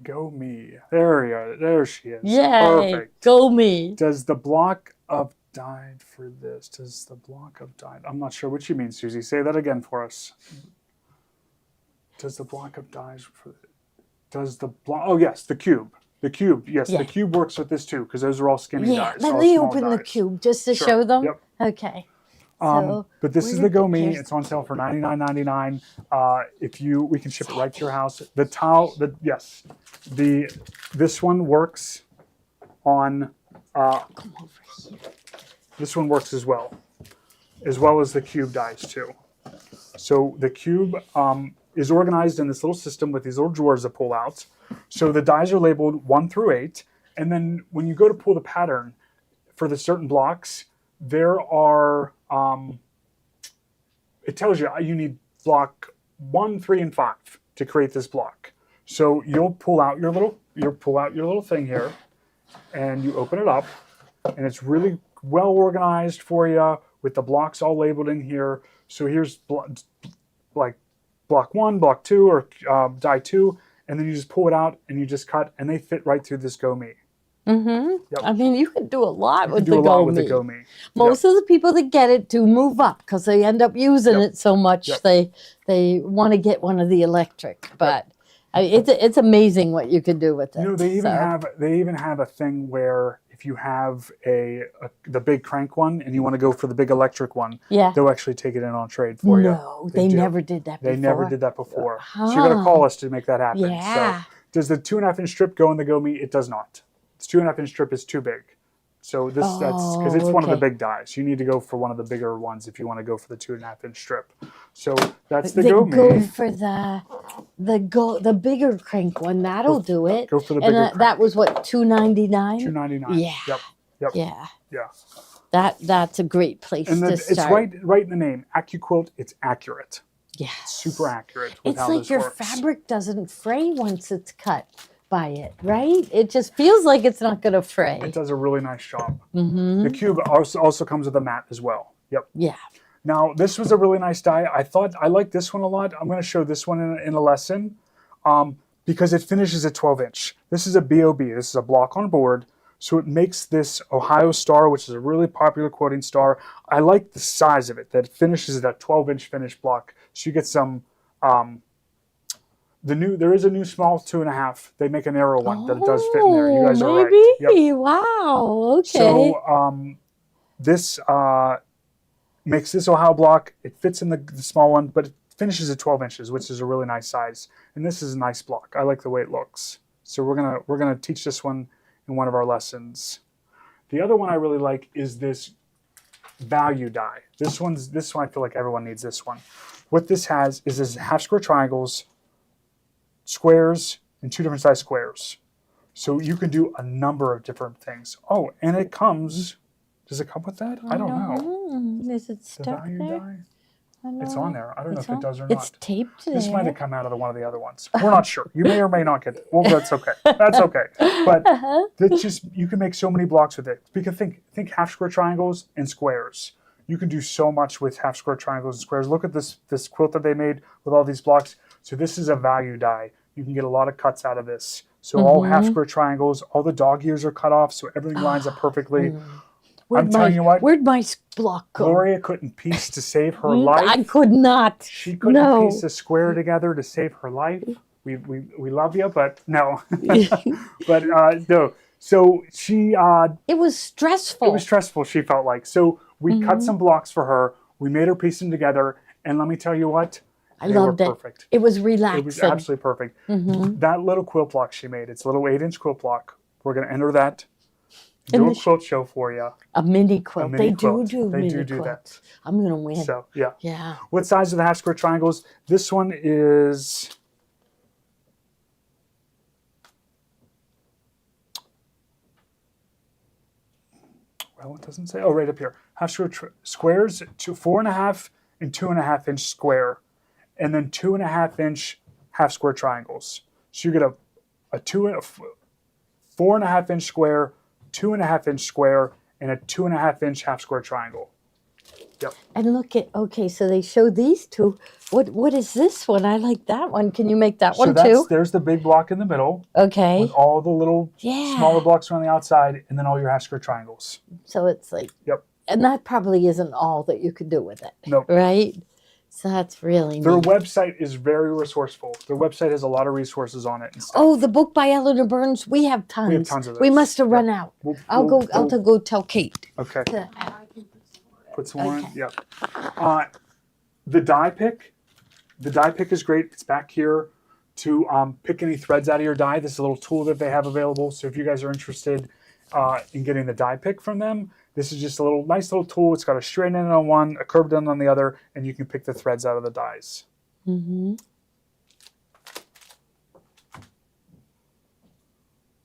[SPEAKER 2] Go Me. There you are. There she is.
[SPEAKER 1] yay,
[SPEAKER 2] Perfect.
[SPEAKER 1] Go Me.
[SPEAKER 2] Does the block of dyed for this? Does the block of dyed? I'm not sure what you mean, Susie. Say that again for us. Does the block of dyes for? Does the block? Oh yes, the cube. The cube. Yes,
[SPEAKER 1] Yeah.
[SPEAKER 2] the cube works with this too because those are all skinny
[SPEAKER 1] Yeah,
[SPEAKER 2] dies.
[SPEAKER 1] let
[SPEAKER 2] all
[SPEAKER 1] me
[SPEAKER 2] small
[SPEAKER 1] open the
[SPEAKER 2] dies.
[SPEAKER 1] cube just to
[SPEAKER 2] Sure.
[SPEAKER 1] show them.
[SPEAKER 2] Yep.
[SPEAKER 1] Okay. So,
[SPEAKER 2] But this
[SPEAKER 1] where
[SPEAKER 2] is
[SPEAKER 1] did
[SPEAKER 2] the Go Me.
[SPEAKER 1] here's-
[SPEAKER 2] It's on sale for $99.99. We can ship it right to your house. The towel. This one works on.
[SPEAKER 1] Come over here.
[SPEAKER 2] This one works as well as the cube dies too. So the cube is organized in this little system with these little drawers that pull out. So the dies are labeled 1 through 8, and then when you go to pull the pattern for the certain blocks, there are it tells you need block 1, 3, and 5 to create this block. So you'll pull out your little thing here, and you open it up, and it's really well organized for you with the blocks all labeled in here. So here's like block 1, block 2, or die 2, and then you just pull it out and you just cut, and they fit right through this Go Me.
[SPEAKER 1] Mm-hmm.
[SPEAKER 2] Yep.
[SPEAKER 1] I mean, you could do a lot
[SPEAKER 2] You
[SPEAKER 1] with
[SPEAKER 2] can do
[SPEAKER 1] the
[SPEAKER 2] a lot
[SPEAKER 1] Go
[SPEAKER 2] with
[SPEAKER 1] Me.
[SPEAKER 2] the Go Me.
[SPEAKER 1] Most of the people that get it do move up because they end up using
[SPEAKER 2] Yep.
[SPEAKER 1] it so much
[SPEAKER 2] Yep.
[SPEAKER 1] they want to get one of the electric. But it's amazing what you can do with it.
[SPEAKER 2] You know, they even
[SPEAKER 1] so.
[SPEAKER 2] have a thing where if you have the big crank one and you want to go for the big electric one,
[SPEAKER 1] Yeah.
[SPEAKER 2] they'll actually take it in on trade for you.
[SPEAKER 1] No, they
[SPEAKER 2] do.
[SPEAKER 1] never did that before.
[SPEAKER 2] They never did that before. So you got to
[SPEAKER 1] Huh.
[SPEAKER 2] call us to make that happen.
[SPEAKER 1] Yeah.
[SPEAKER 2] So does the 2.5-inch strip go in the Go Me? It does not. This 2.5-inch strip is too big. So that's because it's one of the
[SPEAKER 1] okay.
[SPEAKER 2] big dies. You need to go for one of the bigger ones if you want to go for the 2.5-inch strip. So that's the
[SPEAKER 1] They
[SPEAKER 2] Go
[SPEAKER 1] go
[SPEAKER 2] Me.
[SPEAKER 1] for the bigger crank one. That'll do it.
[SPEAKER 2] Go for the
[SPEAKER 1] and
[SPEAKER 2] bigger
[SPEAKER 1] that
[SPEAKER 2] crank.
[SPEAKER 1] was what, $2.99?
[SPEAKER 2] $2.99.
[SPEAKER 1] Yeah.
[SPEAKER 2] Yep. Yep.
[SPEAKER 1] Yeah.
[SPEAKER 2] Yeah.
[SPEAKER 1] That's a great place
[SPEAKER 2] And
[SPEAKER 1] to
[SPEAKER 2] it's
[SPEAKER 1] start.
[SPEAKER 2] right in the name. AccuQuilt. It's accurate.
[SPEAKER 1] Yeah.
[SPEAKER 2] Super accurate with
[SPEAKER 1] It's
[SPEAKER 2] how
[SPEAKER 1] like
[SPEAKER 2] this
[SPEAKER 1] your
[SPEAKER 2] works.
[SPEAKER 1] fabric doesn't fray once it's cut by it, right? It just feels like it's not going to fray.
[SPEAKER 2] It does a really nice job.
[SPEAKER 1] Mm-hmm.
[SPEAKER 2] The cube also comes with a mat as well. Yep.
[SPEAKER 1] Yeah.
[SPEAKER 2] Now, this was a really nice die. I like this one a lot. I'm going to show this one in a lesson because it finishes at 12-inch. This is a BOB. This is a block on board. So it makes this Ohio Star, which is a really popular quoting star. I like the size of it, that it finishes at a 12-inch finish block. So you get some, there is a new small 2.5. They make a narrow one that it does fit in there. You guys are right.
[SPEAKER 1] Maybe.
[SPEAKER 2] Yep.
[SPEAKER 1] Wow. Okay.
[SPEAKER 2] So this makes this Ohio block. It fits in the small one, but it finishes at 12 inches, which is a really nice size. And this is a nice block. I like the way it looks. So we're gonna teach this one in one of our lessons. The other one I really like is this value die. This one I feel like everyone needs this one. What this has is this half square triangles squares and 2 different size squares. So you can do a number of different things. Oh, and it comes, does it come with that? I don't know.
[SPEAKER 1] Is it
[SPEAKER 2] The
[SPEAKER 1] stuck
[SPEAKER 2] value
[SPEAKER 1] there?
[SPEAKER 2] die?
[SPEAKER 1] I don't
[SPEAKER 2] It's
[SPEAKER 1] know.
[SPEAKER 2] on there. I don't know
[SPEAKER 1] It's
[SPEAKER 2] if it
[SPEAKER 1] on-
[SPEAKER 2] does or
[SPEAKER 1] It's
[SPEAKER 2] not.
[SPEAKER 1] taped there.
[SPEAKER 2] This might have come out of one of the other ones. We're not sure. You may or may not get it. Well, that's okay. That's okay. But that's just, you can make so many blocks with it. Because think half square triangles and squares. You can do so much with half square triangles and squares. Look at this quilt that they made with all these blocks. So this is a value die. You can get a lot of cuts out of this. So all half square triangles, all the dog ears are cut off, so everything lines up perfectly. I'm telling you what,
[SPEAKER 1] Where'd my block go?
[SPEAKER 2] Gloria couldn't piece to save her life.
[SPEAKER 1] I could not.
[SPEAKER 2] She couldn't piece a square together to save her life. We love you, but no. But no. So she
[SPEAKER 1] It was stressful.
[SPEAKER 2] it was stressful, she felt like. So we cut some blocks for her. We made her piece them together, and let me tell you what,
[SPEAKER 1] I
[SPEAKER 2] they
[SPEAKER 1] loved
[SPEAKER 2] were
[SPEAKER 1] it.
[SPEAKER 2] perfect.
[SPEAKER 1] It was relaxing.
[SPEAKER 2] It was absolutely perfect. That little quilt block she made, it's a little 8-inch quilt block. We're going to enter that.
[SPEAKER 1] And
[SPEAKER 2] Do a
[SPEAKER 1] the-
[SPEAKER 2] quilt show for you.
[SPEAKER 1] A mini quilt.
[SPEAKER 2] mini
[SPEAKER 1] They
[SPEAKER 2] quilt.
[SPEAKER 1] do
[SPEAKER 2] They
[SPEAKER 1] mini
[SPEAKER 2] do do
[SPEAKER 1] quilts. I'm gonna win.
[SPEAKER 2] So, yeah.
[SPEAKER 1] Yeah.
[SPEAKER 2] What size are the half square triangles? This one is, well, it doesn't say. Oh, right up here. Half square squares, 4.5 and 2.5 inch square, and then 2.5 inch half square triangles. So you get a 4.5 inch square, 2.5 inch square, and a 2.5 inch half square triangle. Yep.
[SPEAKER 1] And look at, okay, so they show these two. What is this one? I like that one. Can you make that
[SPEAKER 2] So
[SPEAKER 1] one too?
[SPEAKER 2] there's the big block in the middle
[SPEAKER 1] Okay.
[SPEAKER 2] with all the little
[SPEAKER 1] Yeah.
[SPEAKER 2] smaller blocks around the outside, and then all your half square triangles.
[SPEAKER 1] So it's like,
[SPEAKER 2] Yep.
[SPEAKER 1] and that probably isn't all that you could do with it.
[SPEAKER 2] Nope.
[SPEAKER 1] Right? So that's really
[SPEAKER 2] Their
[SPEAKER 1] neat.
[SPEAKER 2] website is very resourceful. Their website has a lot of resources on it. And stuff.
[SPEAKER 1] Oh, the book by Eleanor Burns. We have tons.
[SPEAKER 2] tons of
[SPEAKER 1] We
[SPEAKER 2] those.
[SPEAKER 1] must have
[SPEAKER 2] Yep.
[SPEAKER 1] run out. I'll go tell Kate.
[SPEAKER 2] Okay.
[SPEAKER 1] to-
[SPEAKER 2] Put some on.
[SPEAKER 1] Okay.
[SPEAKER 2] Yeah. The die pick is great. It's back here to pick any threads out of your die. This is a little tool that they have available. So if you guys are interested in getting the die pick from them, this is just a nice little tool. It's got a straight end on one, a curved end on the other, and you can pick the threads out of the dies.
[SPEAKER 1] Mhm.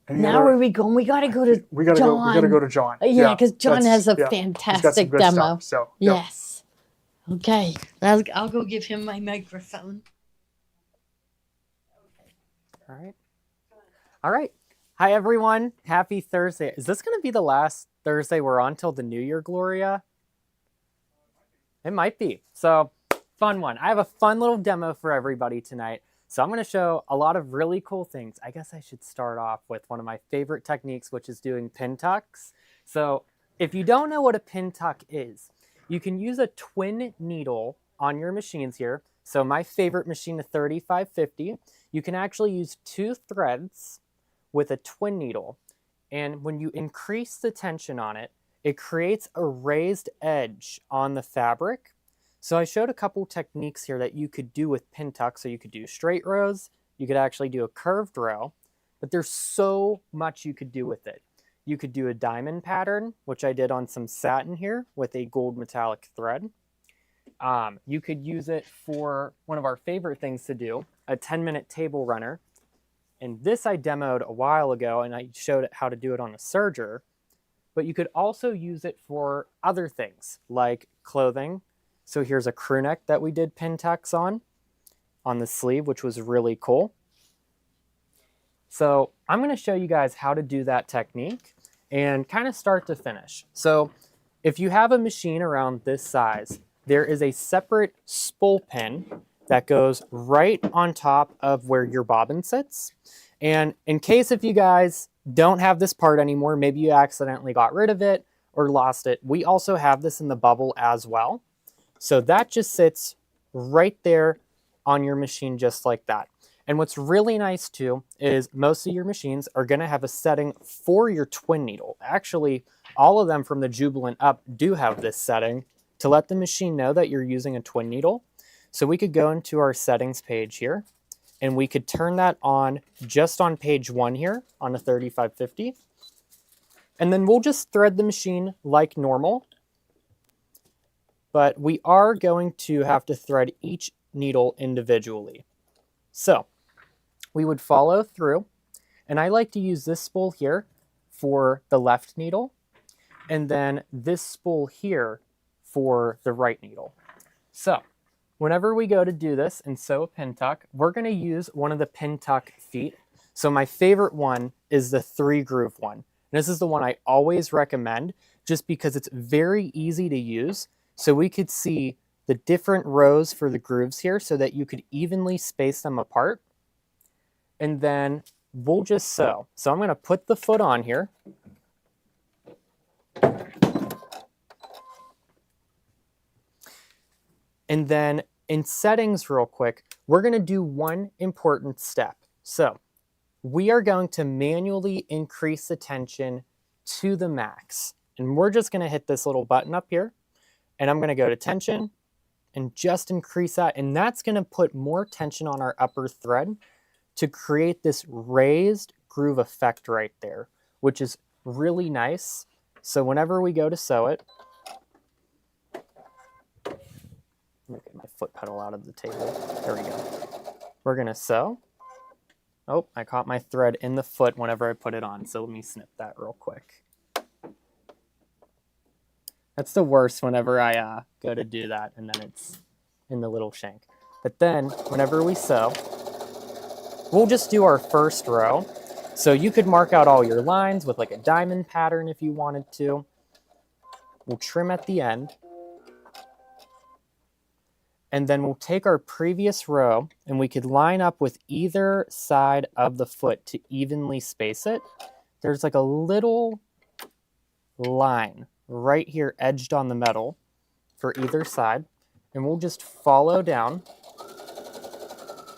[SPEAKER 2] Any
[SPEAKER 1] Now
[SPEAKER 2] other-
[SPEAKER 1] where are we going? We got to go to
[SPEAKER 2] we gotta go. We gotta
[SPEAKER 1] John.
[SPEAKER 2] go to John.
[SPEAKER 1] Yeah, because John
[SPEAKER 2] that's-
[SPEAKER 1] has a
[SPEAKER 2] yeah. He's got some
[SPEAKER 1] fantastic
[SPEAKER 2] good
[SPEAKER 1] demo.
[SPEAKER 2] stuff, so yeah.
[SPEAKER 1] Yes. Okay. I'll go give him my microphone.
[SPEAKER 5] All right. All right. Hi, everyone. Happy Thursday. Is this going to be the last Thursday we're on till the new year, Gloria? It might be. So, fun one. I have a fun little demo for everybody tonight. So I'm going to show a lot of really cool things. I guess I should start off with one of my favorite techniques, which is doing pin tucks. So if you don't know what a pin tuck is, you can use a twin needle on your machines here. So my favorite machine, the 3550, you can actually use 2 threads with a twin needle. And when you increase the tension on it, it creates a raised edge on the fabric. So I showed a couple techniques here that you could do with pin tucks. So you could do straight rows, you could actually do a curved row, but there's so much you could do with it. You could do a diamond pattern, which I did on some satin here with a gold metallic thread. You could use it for one of our favorite things to do, a 10-minute table runner. And this I demoed a while ago, and I showed how to do it on a serger. But you could also use it for other things, like clothing. So here's a crew neck that we did pin tucks on the sleeve, which was really cool. So I'm going to show you guys how to do that technique and kind of start to finish. So if you have a machine around this size, there is a separate spool pin that goes right on top of where your bobbin sits. And in case if you guys don't have this part anymore, maybe you accidentally got rid of it or lost it, we also have this in the bubble as well. So that just sits right there on your machine just like that. And what's really nice too is most of your machines are going to have a setting for your twin needle. Actually, all of them from the Jubilant up do have this setting to let the machine know that you're using a twin needle. So we could go into our settings page here and we could turn that on just on page 1 here on the 3550. And then we'll just thread the machine like normal. But we are going to have to thread each needle individually. So we would follow through. And I like to use this spool here for the left needle, and then this spool here for the right needle. So whenever we go to do this and sew a pin tuck, we're going to use one of the pin tuck feet. So my favorite one is the 3-groove one. And this is the one I always recommend just because it's very easy to use. So we could see the different rows for the grooves here so that you could evenly space them apart. And then we'll just sew. So I'm going to put the foot on here. And then in settings real quick, we're going to do one important step. So we are going to manually increase the tension to the max. And we're just going to hit this little button up here. And I'm going to go to tension and just increase that. And that's going to put more tension on our upper thread to create this raised groove effect right there, which is really nice. So whenever we go to sew it, let me get my foot pedal out of the table. There we go. We're going to sew. Oh, I caught my thread in the foot whenever I put it on. So let me snip that real quick. That's the worst whenever I go to do that and then it's in the little shank. But then whenever we sew, we'll just do our first row. So you could mark out all your lines with like a diamond pattern if you wanted to. We'll trim at the end. And then we'll take our previous row and we could line up with either side of the foot to evenly space it. There's like a little line right here edged on the metal for either side. And we'll just follow down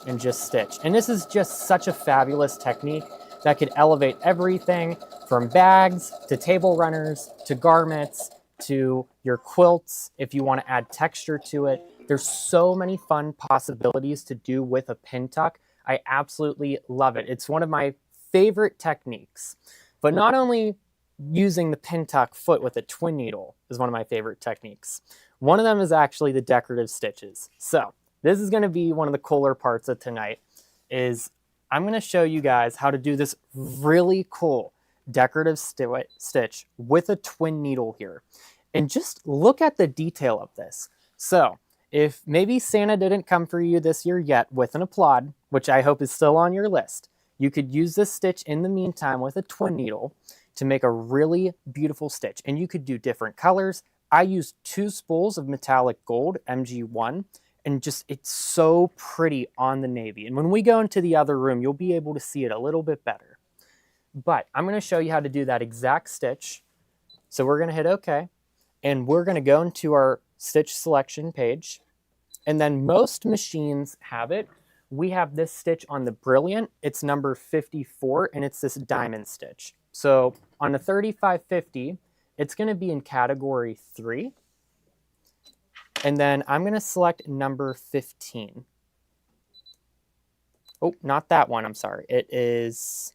[SPEAKER 5] and just stitch. And this is just such a fabulous technique that could elevate everything from bags to table runners to garments to your quilts if you want to add texture to it. There's so many fun possibilities to do with a pin tuck. I absolutely love it. It's one of my favorite techniques. But not only using the pin tuck foot with a twin needle is one of my favorite techniques. One of them is actually the decorative stitches. So this is going to be one of the cooler parts of tonight is I'm going to show you guys how to do this really cool decorative stitch with a twin needle here. And just look at the detail of this. So if maybe Santa didn't come for you this year yet with an applaud, which I hope is still on your list, you could use this stitch in the meantime with a twin needle to make a really beautiful stitch. And you could do different colors. I used 2 spools of metallic gold, MG1, and just it's so pretty on the navy. And when we go into the other room, you'll be able to see it a little bit better. But I'm going to show you how to do that exact stitch. So we're going to hit OK, and we're going to go into our stitch selection page. And then most machines have it. We have this stitch on the Brilliant. It's number 54, and it's this diamond stitch. So on the 3550, it's going to be in category 3. And then I'm going to select number 15. Oh, not that one. I'm sorry. It is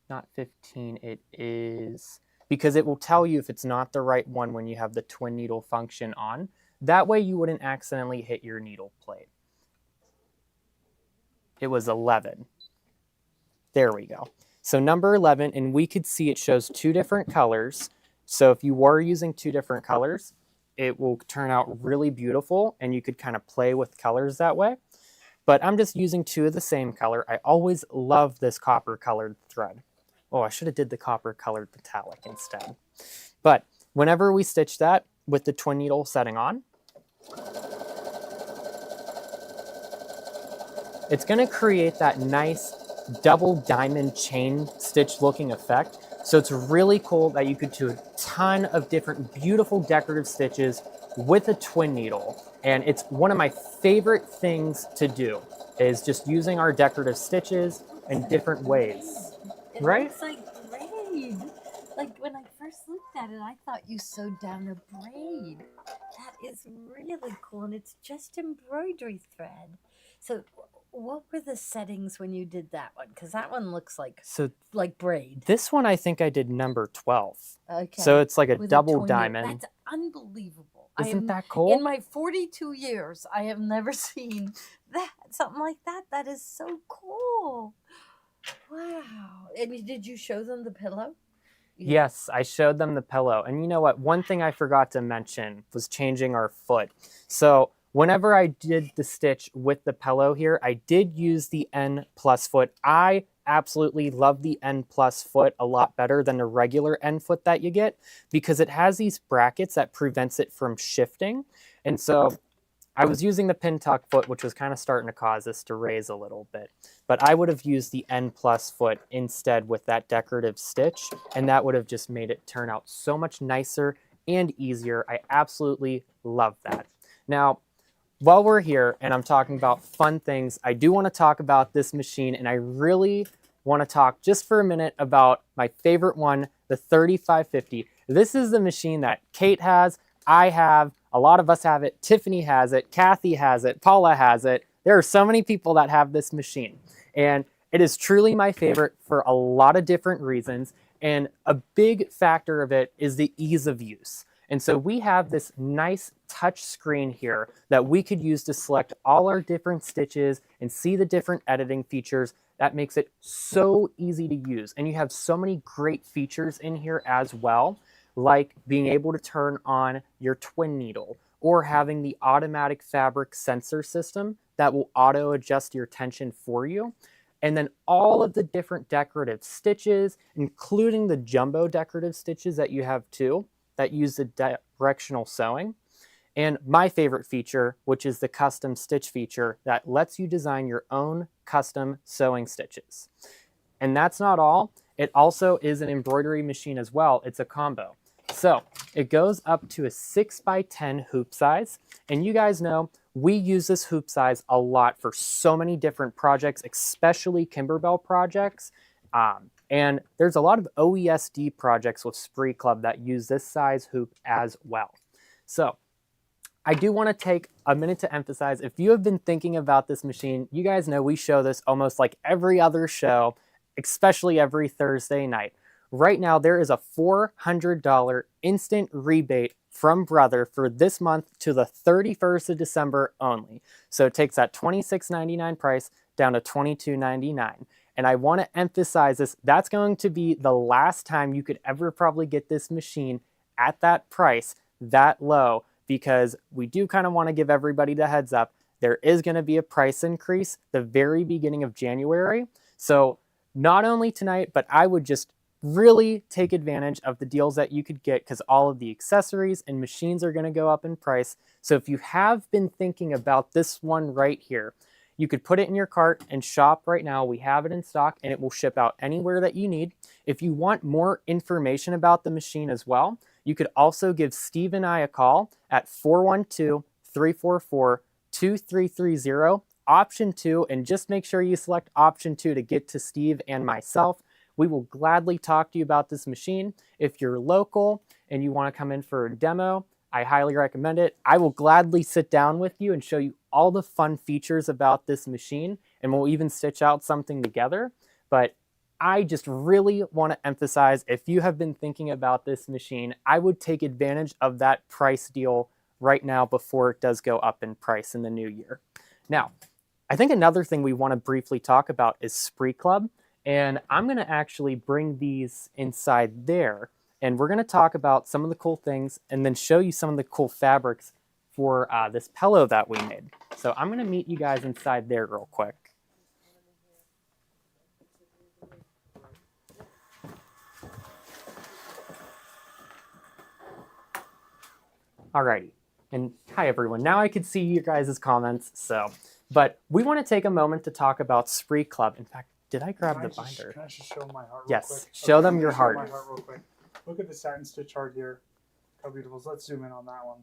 [SPEAKER 5] not 15. It is because it will tell you if it's not the right one when you have the twin needle function on. That way you wouldn't accidentally hit your needle plate. It was 11. There we go. So number 11, and we could see it shows 2 different colors. So if you were using 2 different colors, it will turn out really beautiful, and you could kind of play with colors that way. But I'm just using 2 of the same color. I always love this copper colored thread. Oh, I should have did the copper colored metallic instead. But whenever we stitch that with the twin needle setting on, it's going to create that nice double diamond chain stitch looking effect. So it's really cool that you could do a ton of different beautiful decorative stitches with a twin needle. And it's one of my favorite things to do is just using our decorative stitches in different ways.
[SPEAKER 1] It
[SPEAKER 5] Right?
[SPEAKER 1] looks like braid. Like when I first looked at it, I thought you sewed down a braid. That is really cool, and it's just embroidery thread. So what were the settings when you did that one? Because that one looks like
[SPEAKER 5] So
[SPEAKER 1] braid.
[SPEAKER 5] this one, I think I did number 12.
[SPEAKER 1] Okay.
[SPEAKER 5] So it's like a
[SPEAKER 1] With
[SPEAKER 5] double
[SPEAKER 1] twin needle.
[SPEAKER 5] diamond.
[SPEAKER 1] That's unbelievable.
[SPEAKER 5] Isn't that
[SPEAKER 1] In
[SPEAKER 5] cool?
[SPEAKER 1] my 42 years, I have never seen that, something like that. That is so cool. Wow. And did you show them the pillow?
[SPEAKER 5] Yes, I showed them the pillow. And you know what? One thing I forgot to mention was changing our foot. So whenever I did the stitch with the pillow here, I did use the N plus foot. I absolutely love the N plus foot a lot better than the regular N foot that you get because it has these brackets that prevents it from shifting. And so I was using the pin tuck foot, which was kind of starting to cause this to raise a little bit. But I would have used the N plus foot instead with that decorative stitch, and that would have just made it turn out so much nicer and easier. I absolutely love that. Now, while we're here and I'm talking about fun things, I do want to talk about this machine, and I really want to talk just for a minute about my favorite one, the 3550. This is the machine that Kate has, I have, a lot of us have it, Tiffany has it, Kathy has it, Paula has it. There are so many people that have this machine. And it is truly my favorite for a lot of different reasons. And a big factor of it is the ease of use. And so we have this nice touch screen here that we could use to select all our different stitches and see the different editing features. That makes it so easy to use. And you have so many great features in here as well, like being able to turn on your twin needle or having the automatic fabric sensor system that will auto adjust your tension for you. And then all of the different decorative stitches, including the jumbo decorative stitches that you have too, that use the directional sewing. And my favorite feature, which is the custom stitch feature that lets you design your own custom sewing stitches. And that's not all. It also is an embroidery machine as well. It's a combo. So it goes up to a 6x10 hoop size. And you guys know we use this hoop size a lot for so many different projects, especially Kimberbell projects. And there's a lot of OESD projects with Spree Club that use this size hoop as well. So I do want to take a minute to emphasize, if you have been thinking about this machine, you guys know we show this almost like every other show, especially every Thursday night. Right now, there is a $400 instant rebate from Brother for this month to the 31st of December only. So it takes that $26.99 price down to $22.99. And I want to emphasize this, that's going to be the last time you could ever probably get this machine at that price, that low, because we do kind of want to give everybody the heads up. There is going to be a price increase the very beginning of January. So not only tonight, but I would just really take advantage of the deals that you could get because all of the accessories and machines are going to go up in price. So if you have been thinking about this one right here, you could put it in your cart and shop right now. We have it in stock and it will ship out anywhere that you need. If you want more information about the machine as well, you could also give Steve and I a call at 412-344-2330, option 2, and just make sure you select option 2 to get to Steve and myself. We will gladly talk to you about this machine. If you're local and you want to come in for a demo, I highly recommend it. I will gladly sit down with you and show you all the fun features about this machine, and we'll even stitch out something together. But I just really want to emphasize, if you have been thinking about this machine, I would take advantage of that price deal right now before it does go up in price in the new year. Now, I think another thing we want to briefly talk about is Spree Club. And I'm going to actually bring these inside there. And we're going to talk about some of the cool things and then show you some of the cool fabrics for this pillow that we made. So I'm going to meet you guys inside there real quick. Alrighty. And hi, everyone. Now I can see you guys' comments. But we want to take a moment to talk about Spree Club. In fact, did I grab the binder?
[SPEAKER 2] Can I just show my heart real
[SPEAKER 5] Yes,
[SPEAKER 2] quick?
[SPEAKER 5] show
[SPEAKER 2] Okay,
[SPEAKER 5] them
[SPEAKER 2] I'm
[SPEAKER 5] your
[SPEAKER 2] gonna show
[SPEAKER 5] heart.
[SPEAKER 2] my heart real quick. Look at the satin stitch heart here. How beautiful. So let's zoom in on that one.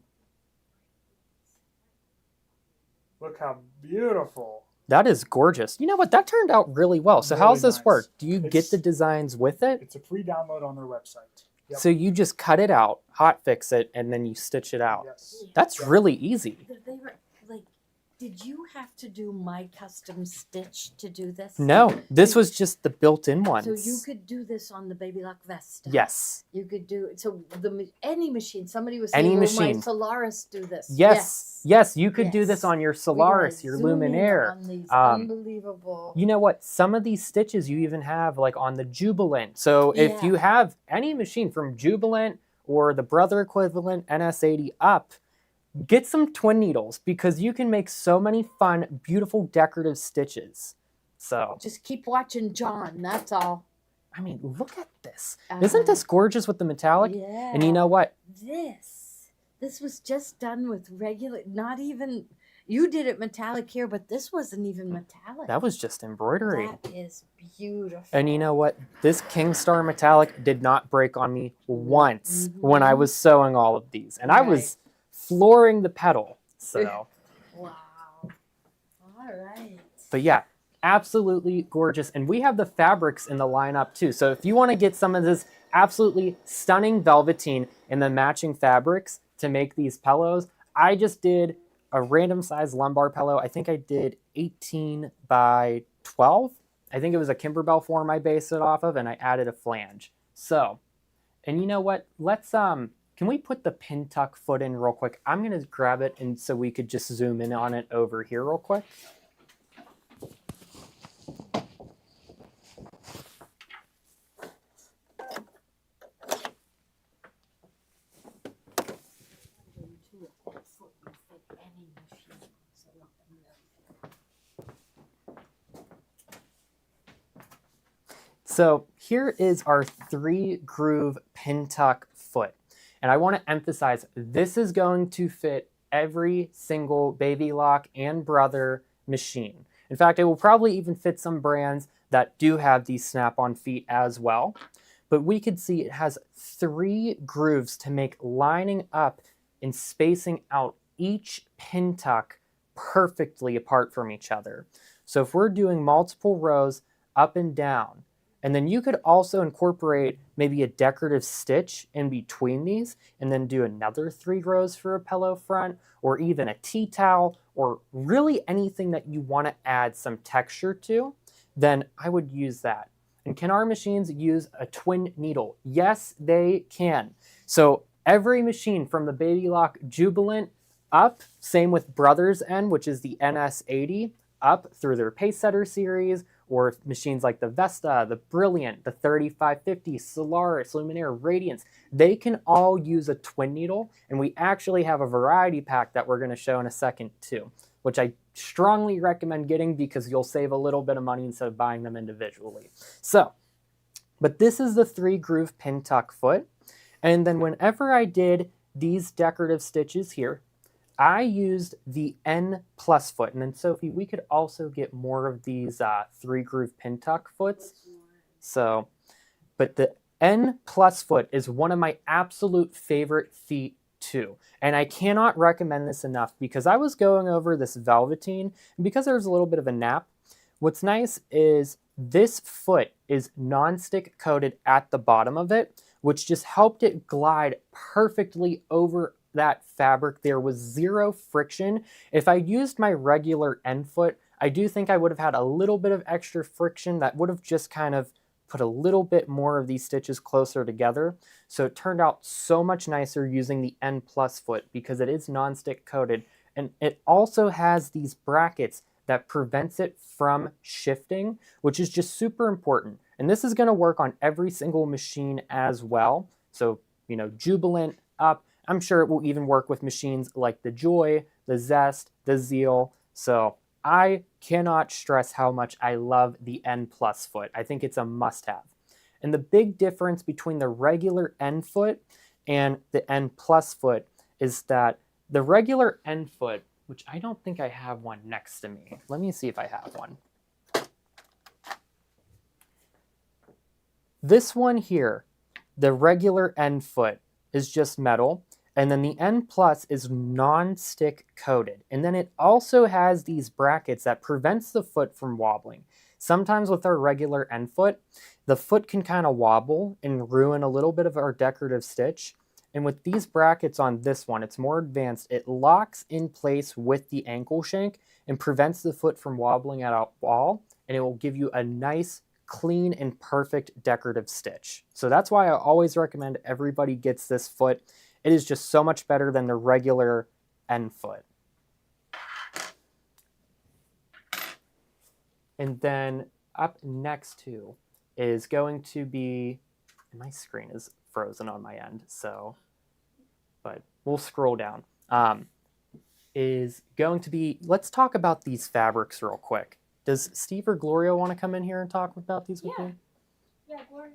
[SPEAKER 2] Look how beautiful.
[SPEAKER 5] That is gorgeous. You know what? That turned out really well. So how
[SPEAKER 2] Really
[SPEAKER 5] does this
[SPEAKER 2] nice.
[SPEAKER 5] work? Do you get
[SPEAKER 2] It's-
[SPEAKER 5] the designs with it?
[SPEAKER 2] It's a free download on their website. Yep.
[SPEAKER 5] So you just cut it out, hot fix it, and then you stitch it out.
[SPEAKER 2] Yes.
[SPEAKER 5] That's
[SPEAKER 2] Yep.
[SPEAKER 5] really easy.
[SPEAKER 1] They were like, Did you have to do my custom stitch to do this?
[SPEAKER 5] No, this was just the built-in ones.
[SPEAKER 1] So you could do this on the Baby Lock Vesta.
[SPEAKER 5] Yes.
[SPEAKER 1] You could do it. So any machine. Somebody was
[SPEAKER 5] Any
[SPEAKER 1] saying, "Will
[SPEAKER 5] machine.
[SPEAKER 1] my Solaris do this?"
[SPEAKER 5] Yes. Yes, you could do this
[SPEAKER 1] Yes.
[SPEAKER 5] on your
[SPEAKER 1] We
[SPEAKER 5] Solaris,
[SPEAKER 1] gotta
[SPEAKER 5] your
[SPEAKER 1] zoom in
[SPEAKER 5] Luminaire.
[SPEAKER 1] on these
[SPEAKER 5] Um,
[SPEAKER 1] unbelievable.
[SPEAKER 5] You know what? Some of these stitches you even have like on the Jubilant. So if you
[SPEAKER 1] Yeah.
[SPEAKER 5] have any machine from Jubilant or the brother equivalent NS80 up, get some twin needles because you can make so many fun, beautiful decorative stitches. So,
[SPEAKER 1] Just keep watching John. That's all.
[SPEAKER 5] I mean, look at this. Isn't
[SPEAKER 1] Uh,
[SPEAKER 5] this gorgeous with the metallic?
[SPEAKER 1] Yeah.
[SPEAKER 5] And you know what?
[SPEAKER 1] This was just done with regular. Not even. You did it metallic here, but this wasn't even metallic.
[SPEAKER 5] That was just embroidery.
[SPEAKER 1] That is beautiful.
[SPEAKER 5] And you know what? This Kingstar metallic did not break on me once when I was sewing all of these. And I was flooring the pedal. So,
[SPEAKER 1] Wow. All right.
[SPEAKER 5] but yeah, absolutely gorgeous. And we have the fabrics in the lineup too. So if you want to get some of this absolutely stunning velveteen and the matching fabrics to make these pillows, I just did a random size lumbar pillow. I think I did 18 by 12. I think it was a Kimberbell form I based it off of, and I added a flange. So, and you know what? Let's can we put the pin tuck foot in real quick? I'm gonna grab it, and so we could just zoom in on it over here real quick. So here is our 3-groove pin tuck foot. And I want to emphasize this is going to fit every single Baby Lock and Brother machine. In fact, it will probably even fit some brands that do have these snap-on feet as well. But we could see it has 3 grooves to make lining up and spacing out each pin tuck perfectly apart from each other. So if we're doing multiple rows up and down, and then you could also incorporate maybe a decorative stitch in between these and then do another 3 rows for a pillow front, or even a tea towel, or really anything that you want to add some texture to, then I would use that. And can our machines use a twin needle? Yes, they can. So every machine from the Baby Lock Jubilant up, same with Brothers End, which is the NS80, up through their Pacesetter series, or machines like the Vesta, the Brilliant, the 3550, Solaris, Luminaire, Radiance, they can all use a twin needle, and we actually have a variety pack that we're going to show in a second too, which I strongly recommend getting because you'll save a little bit of money instead of buying them individually. So, but this is the 3-groove pin tuck foot, and then whenever I did these decorative stitches here, I used the N plus foot. And then Sophie, we could also get more of these 3-groove pin tuck foots. So, but the N plus foot is one of my absolute favorite feet too. And I cannot recommend this enough because I was going over this velveteen, and because there's a little bit of a nap, what's nice is this foot is non-stick coated at the bottom of it, which just helped it glide perfectly over that fabric. There was 0 friction. If I used my regular end foot, I do think I would have had a little bit of extra friction that would have just kind of put a little bit more of these stitches closer together. So it turned out so much nicer using the N plus foot because it is non-stick coated, and it also has these brackets that prevents it from shifting, which is just super important. And this is going to work on every single machine as well. So, you know, Jubilant up, I'm sure it will even work with machines like the Joy, the Zest, the Zeal. So I cannot stress how much I love the N plus foot. I think it's a must-have. And the big difference between the regular N foot and the N plus foot is that the regular N foot, which I don't think I have one next to me. Let me see if I have one. This one here, the regular N foot, is just metal. And then the N plus is non-stick coated. And then it also has these brackets that prevents the foot from wobbling. Sometimes with our regular N foot, the foot can kind of wobble and ruin a little bit of our decorative stitch. And with these brackets on this one, it's more advanced. It locks in place with the ankle shank and prevents the foot from wobbling at all, and it will give you a nice, clean, and perfect decorative stitch. So that's why I always recommend everybody gets this foot. It is just so much better than the regular end foot. And then up next to is going to be, and my screen is frozen on my end, so, but we'll scroll down. Is going to be, let's talk about these fabrics real quick. Does Steve or Gloria want to come in here and talk about these with me?
[SPEAKER 3] Yeah, Gloria.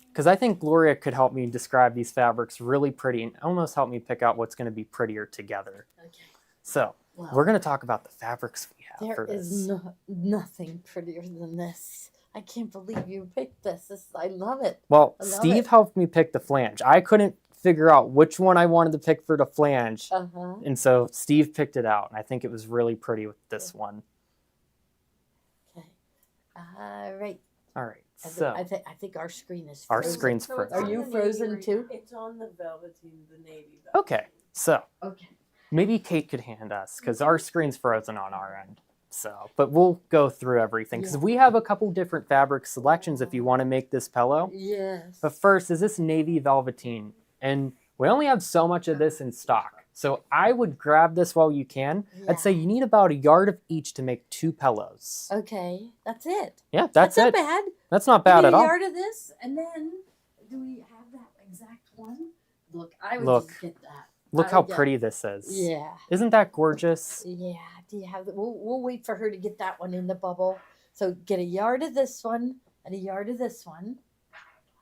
[SPEAKER 5] Because I think Gloria could help me describe these fabrics really pretty and almost help me pick out what's going to be prettier together.
[SPEAKER 1] Okay.
[SPEAKER 5] So
[SPEAKER 1] Well,
[SPEAKER 5] we're going to talk about the fabrics we have
[SPEAKER 1] there
[SPEAKER 5] for this.
[SPEAKER 1] is nothing prettier than this. I can't believe you picked this. I love it.
[SPEAKER 5] Well,
[SPEAKER 1] I love
[SPEAKER 5] Steve
[SPEAKER 1] it.
[SPEAKER 5] helped me pick the flange. I couldn't figure out which one I wanted to pick for the flange.
[SPEAKER 1] Uh-huh.
[SPEAKER 5] And so Steve picked it out. And I think it was really pretty with this one.
[SPEAKER 1] Okay. All right.
[SPEAKER 5] All right.
[SPEAKER 1] I thi-
[SPEAKER 5] So
[SPEAKER 1] I think our screen is
[SPEAKER 5] our
[SPEAKER 1] frozen.
[SPEAKER 5] screen's
[SPEAKER 4] So it's
[SPEAKER 5] frozen.
[SPEAKER 1] Are
[SPEAKER 4] on
[SPEAKER 1] you
[SPEAKER 4] the navy
[SPEAKER 1] frozen
[SPEAKER 4] right
[SPEAKER 1] too?
[SPEAKER 4] now. It's on the velveteen, the navy velveteen.
[SPEAKER 5] Okay. So
[SPEAKER 1] Okay.
[SPEAKER 5] maybe Kate could hand us because our screen's frozen on our end. So, but we'll go through everything because
[SPEAKER 1] Yeah.
[SPEAKER 5] we have a couple different fabric selections if you want to make this pillow.
[SPEAKER 1] Yes.
[SPEAKER 5] But first is this navy velveteen, and we only have so much of this in stock. So I would grab this while you can. I'd say you need about a yard of each to make 2 pillows.
[SPEAKER 1] Okay. That's it.
[SPEAKER 5] Yeah, that's
[SPEAKER 1] not
[SPEAKER 5] it.
[SPEAKER 1] bad.
[SPEAKER 5] That's not
[SPEAKER 1] We
[SPEAKER 5] bad
[SPEAKER 1] need
[SPEAKER 5] at
[SPEAKER 1] a
[SPEAKER 5] all.
[SPEAKER 1] yard of this, and then do we have that exact one? Look, I would
[SPEAKER 5] Look.
[SPEAKER 1] just get that.
[SPEAKER 5] Look
[SPEAKER 1] I
[SPEAKER 5] how
[SPEAKER 1] would get-
[SPEAKER 5] pretty this is.
[SPEAKER 1] Yeah.
[SPEAKER 5] Isn't that gorgeous?
[SPEAKER 1] Yeah. Do you have? We'll wait for her to get that one in the bubble. So get a yard of this one and a yard of this one.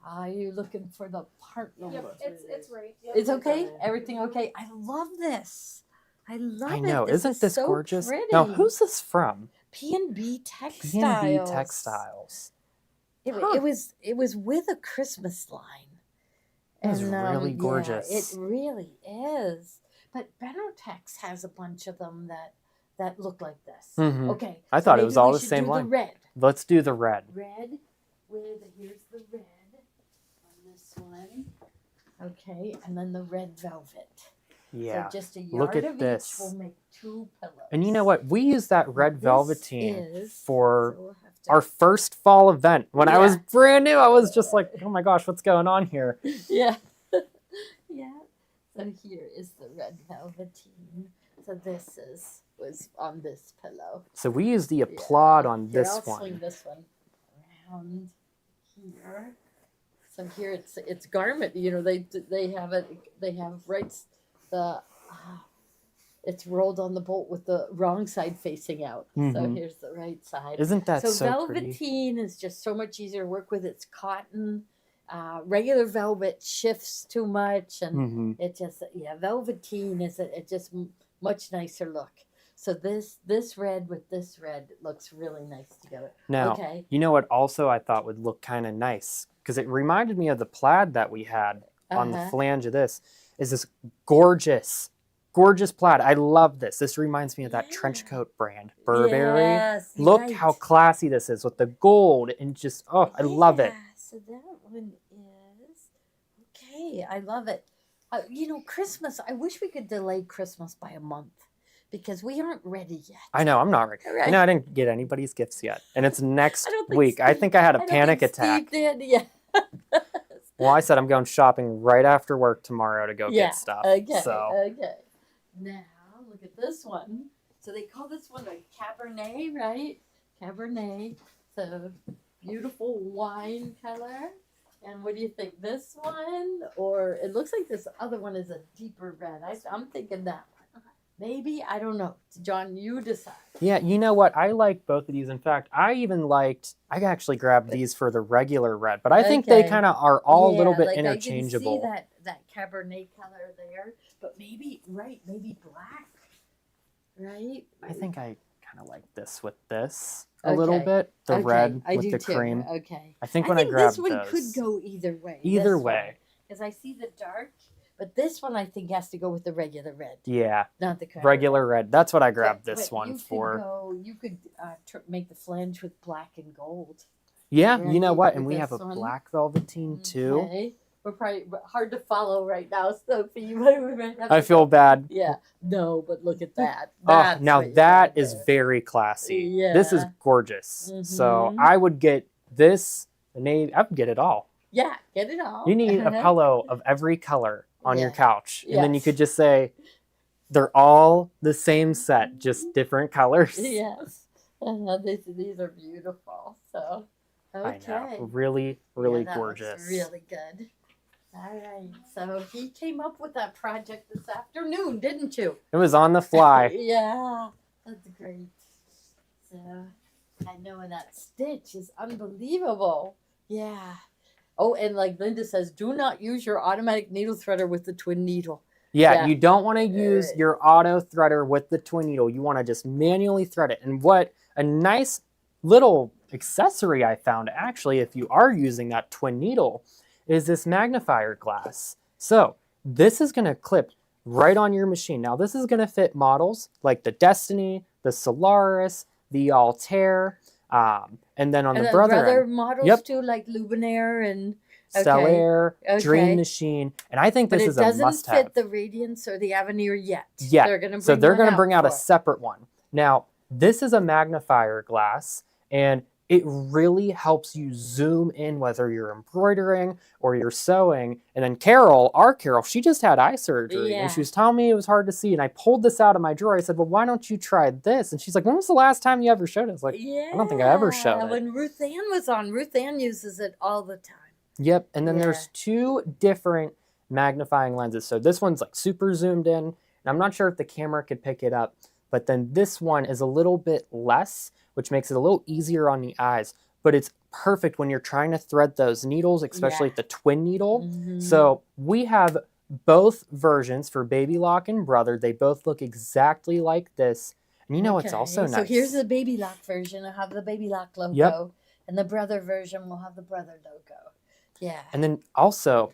[SPEAKER 1] Are you looking for the part number?
[SPEAKER 3] Yep, it's right.
[SPEAKER 4] Yep,
[SPEAKER 1] It's
[SPEAKER 4] we
[SPEAKER 1] okay.
[SPEAKER 4] got it.
[SPEAKER 1] Everything okay? I love this. I love
[SPEAKER 5] I
[SPEAKER 1] it.
[SPEAKER 5] know. Isn't
[SPEAKER 1] is
[SPEAKER 5] this
[SPEAKER 1] so
[SPEAKER 5] gorgeous?
[SPEAKER 1] Pretty.
[SPEAKER 5] Now, who's this from?
[SPEAKER 1] P&B Textiles?
[SPEAKER 5] P&B Textiles.
[SPEAKER 1] It,
[SPEAKER 5] Huh.
[SPEAKER 1] it was with a Christmas line.
[SPEAKER 5] That is really
[SPEAKER 1] yeah,
[SPEAKER 5] gorgeous.
[SPEAKER 1] it really is. But Beneltex has a bunch of them that look like this.
[SPEAKER 5] Mhm.
[SPEAKER 1] Okay.
[SPEAKER 5] I
[SPEAKER 1] so
[SPEAKER 5] thought it
[SPEAKER 1] maybe
[SPEAKER 5] was all
[SPEAKER 1] we
[SPEAKER 5] the
[SPEAKER 1] should
[SPEAKER 5] same
[SPEAKER 1] do
[SPEAKER 5] line.
[SPEAKER 1] The red.
[SPEAKER 5] Let's do the red.
[SPEAKER 1] Red with here's the red on this one. Okay, and then the red velvet.
[SPEAKER 5] Yeah.
[SPEAKER 1] So just a yard
[SPEAKER 5] Look at
[SPEAKER 1] of
[SPEAKER 5] this.
[SPEAKER 1] each will make 2 pillows.
[SPEAKER 5] And you know what? We use that red
[SPEAKER 1] This
[SPEAKER 5] velveteen
[SPEAKER 1] is-
[SPEAKER 5] for
[SPEAKER 1] so we'll have to-
[SPEAKER 5] our first fall event. When I was
[SPEAKER 1] Yeah.
[SPEAKER 5] brand new, I was just like, oh my gosh, what's going on here?
[SPEAKER 1] Yeah. Yeah. So here is the red velveteen. So this was on this pillow.
[SPEAKER 5] So we use the applaud
[SPEAKER 1] Yeah.
[SPEAKER 5] on
[SPEAKER 1] Here,
[SPEAKER 5] this
[SPEAKER 1] I'll swing
[SPEAKER 5] one.
[SPEAKER 1] this one around here. So here it's garment. You know they have it. They have the. It's rolled on the bolt with the wrong side facing out. So
[SPEAKER 5] Mhm.
[SPEAKER 1] here's the right side.
[SPEAKER 5] Isn't that
[SPEAKER 1] so
[SPEAKER 5] so pretty?
[SPEAKER 1] velveteen is just so much easier to work with. It's cotton. Regular velvet shifts too much, and
[SPEAKER 5] hmm
[SPEAKER 1] it just velveteen is it just much nicer look. So this red with this red looks really nice together.
[SPEAKER 5] Now,
[SPEAKER 1] Okay.
[SPEAKER 5] you know what also I thought would look kind of nice? Because it reminded me of the plaid that we had on the
[SPEAKER 1] Uh-huh.
[SPEAKER 5] flange of this. Is this gorgeous, gorgeous plaid. I love this. This reminds me of that trench
[SPEAKER 1] Yeah.
[SPEAKER 5] coat brand, Burberry.
[SPEAKER 1] Yes,
[SPEAKER 5] Look
[SPEAKER 1] right.
[SPEAKER 5] how classy this is with the gold and just, oh, I love it.
[SPEAKER 1] Yeah, so that one is okay. I love it. Christmas. I wish we could delay Christmas by a month because we aren't ready yet.
[SPEAKER 5] I know, I'm not ready.
[SPEAKER 1] Right.
[SPEAKER 5] You know, I didn't get anybody's gifts yet. And it's next
[SPEAKER 1] I don't think
[SPEAKER 5] week. I
[SPEAKER 1] Steve-
[SPEAKER 5] think I had a
[SPEAKER 1] I don't
[SPEAKER 5] panic
[SPEAKER 1] think
[SPEAKER 5] attack.
[SPEAKER 1] Steve did. Yeah.
[SPEAKER 5] Well, I said I'm going shopping right after work tomorrow to go
[SPEAKER 1] Yeah,
[SPEAKER 5] get stuff.
[SPEAKER 1] Okay.
[SPEAKER 5] So,
[SPEAKER 1] Okay. Now look at this one. So they call this one a Cabernet, right? Cabernet. So beautiful wine color. And what do you think? This one, or it looks like this other one is a deeper red. I'm thinking that one. Maybe I don't know. John, you decide.
[SPEAKER 5] yeah, you know what? I like both of these. In fact, I actually grabbed these for the regular red, but I think they
[SPEAKER 1] Okay.
[SPEAKER 5] kind of are all a little
[SPEAKER 1] Yeah,
[SPEAKER 5] bit
[SPEAKER 1] like
[SPEAKER 5] interchangeable.
[SPEAKER 1] I can see that Cabernet color there, but maybe black, right?
[SPEAKER 5] I think I kind of like this with this a little
[SPEAKER 1] Okay.
[SPEAKER 5] bit. The
[SPEAKER 1] Okay,
[SPEAKER 5] red
[SPEAKER 1] I
[SPEAKER 5] with
[SPEAKER 1] do
[SPEAKER 5] the
[SPEAKER 1] too.
[SPEAKER 5] cream.
[SPEAKER 1] Okay.
[SPEAKER 5] I think when I grabbed
[SPEAKER 1] this one
[SPEAKER 5] those,
[SPEAKER 1] could go either way.
[SPEAKER 5] either way,
[SPEAKER 1] because I see the dark, but this one I think has to go with the regular red,
[SPEAKER 5] yeah,
[SPEAKER 1] not the Cabernet.
[SPEAKER 5] regular red. That's what I
[SPEAKER 1] But-
[SPEAKER 5] grabbed this
[SPEAKER 1] but
[SPEAKER 5] one
[SPEAKER 1] you could
[SPEAKER 5] for.
[SPEAKER 1] you could make the flange with black and gold.
[SPEAKER 5] Yeah, you know
[SPEAKER 1] right,
[SPEAKER 5] what?
[SPEAKER 1] with
[SPEAKER 5] And we have a
[SPEAKER 1] this one.
[SPEAKER 5] black velveteen too.
[SPEAKER 1] Okay. We're probably hard to follow right now, Sophie. But we might have
[SPEAKER 5] I
[SPEAKER 1] to
[SPEAKER 5] feel
[SPEAKER 1] go-
[SPEAKER 5] bad.
[SPEAKER 1] Yeah. No, but look at that.
[SPEAKER 5] Oh,
[SPEAKER 1] That's
[SPEAKER 5] now
[SPEAKER 1] what you
[SPEAKER 5] that
[SPEAKER 1] gotta
[SPEAKER 5] is
[SPEAKER 1] do.
[SPEAKER 5] very classy. This is
[SPEAKER 1] Yeah.
[SPEAKER 5] gorgeous. So
[SPEAKER 1] Mhm.
[SPEAKER 5] I would get this, the navy. I would get it all.
[SPEAKER 1] Yeah, get it all.
[SPEAKER 5] You need a pillow of every color on your
[SPEAKER 1] Yeah.
[SPEAKER 5] couch, and then you
[SPEAKER 1] Yes.
[SPEAKER 5] could just say they're all the same set, just different colors.
[SPEAKER 1] Yes. These are beautiful. So, okay.
[SPEAKER 5] I know, really, really
[SPEAKER 1] Yeah, that looks
[SPEAKER 5] gorgeous.
[SPEAKER 1] really good. All right. So he came up with that project this afternoon, didn't you?
[SPEAKER 5] It was on the fly.
[SPEAKER 1] Yeah, that's great. So I know, and that stitch is unbelievable. Yeah. Oh, and like Linda says, do not use your automatic needle threader with the twin needle.
[SPEAKER 5] Yeah,
[SPEAKER 1] Yeah.
[SPEAKER 5] you don't want to use your auto threader with the twin needle. You want to just manually thread it. And what a nice little accessory I found, actually, if you are using that twin needle, is this magnifier glass. So this is going to clip right on your machine. Now, this is going to fit models like the Destiny, the Solaris, the Altair, and then on
[SPEAKER 1] And
[SPEAKER 5] the
[SPEAKER 1] then
[SPEAKER 5] Brother end,
[SPEAKER 1] models
[SPEAKER 5] Yep.
[SPEAKER 1] too, like Luminaire and
[SPEAKER 5] Stellair,
[SPEAKER 1] Okay.
[SPEAKER 5] Dream Machine. And I think
[SPEAKER 1] but
[SPEAKER 5] this
[SPEAKER 1] it
[SPEAKER 5] is a
[SPEAKER 1] doesn't
[SPEAKER 5] must-have.
[SPEAKER 1] fit the Radiance or the Avenir yet.
[SPEAKER 5] Yeah.
[SPEAKER 1] They're gonna
[SPEAKER 5] So they're
[SPEAKER 1] going to
[SPEAKER 5] bring out a
[SPEAKER 1] for it.
[SPEAKER 5] separate one. Now, this is a magnifier glass, and it really helps you zoom in whether you're embroidering or you're sewing. And then Carol, our Carol, she just had eye surgery,
[SPEAKER 1] Yeah.
[SPEAKER 5] and she was telling me it was hard to see. And I pulled this out of my drawer. I said, well, why don't you try this? And she's like, when was the last time you ever showed it? I was like,
[SPEAKER 1] Yeah.
[SPEAKER 5] don't think I ever showed it.
[SPEAKER 1] When Ruth Ann was on, Ruth Ann uses it all the time.
[SPEAKER 5] Yep, and then
[SPEAKER 1] Yeah.
[SPEAKER 5] there's two different magnifying lenses. So this one's like super zoomed in, and I'm not sure if the camera could pick it up, but then this one is a little bit less, which makes it a little easier on the eyes, but it's perfect when you're trying to thread those needles, especially
[SPEAKER 1] Yeah.
[SPEAKER 5] the twin needle.
[SPEAKER 1] Mhm.
[SPEAKER 5] So we have both versions for Baby Lock and Brother. They both look exactly like this. And you know what's
[SPEAKER 1] Okay,
[SPEAKER 5] also nice?
[SPEAKER 1] So here's the Baby Lock version. I'll have the Baby Lock logo.
[SPEAKER 5] Yep.
[SPEAKER 1] And the Brother version will have the Brother logo. Yeah.
[SPEAKER 5] And then also,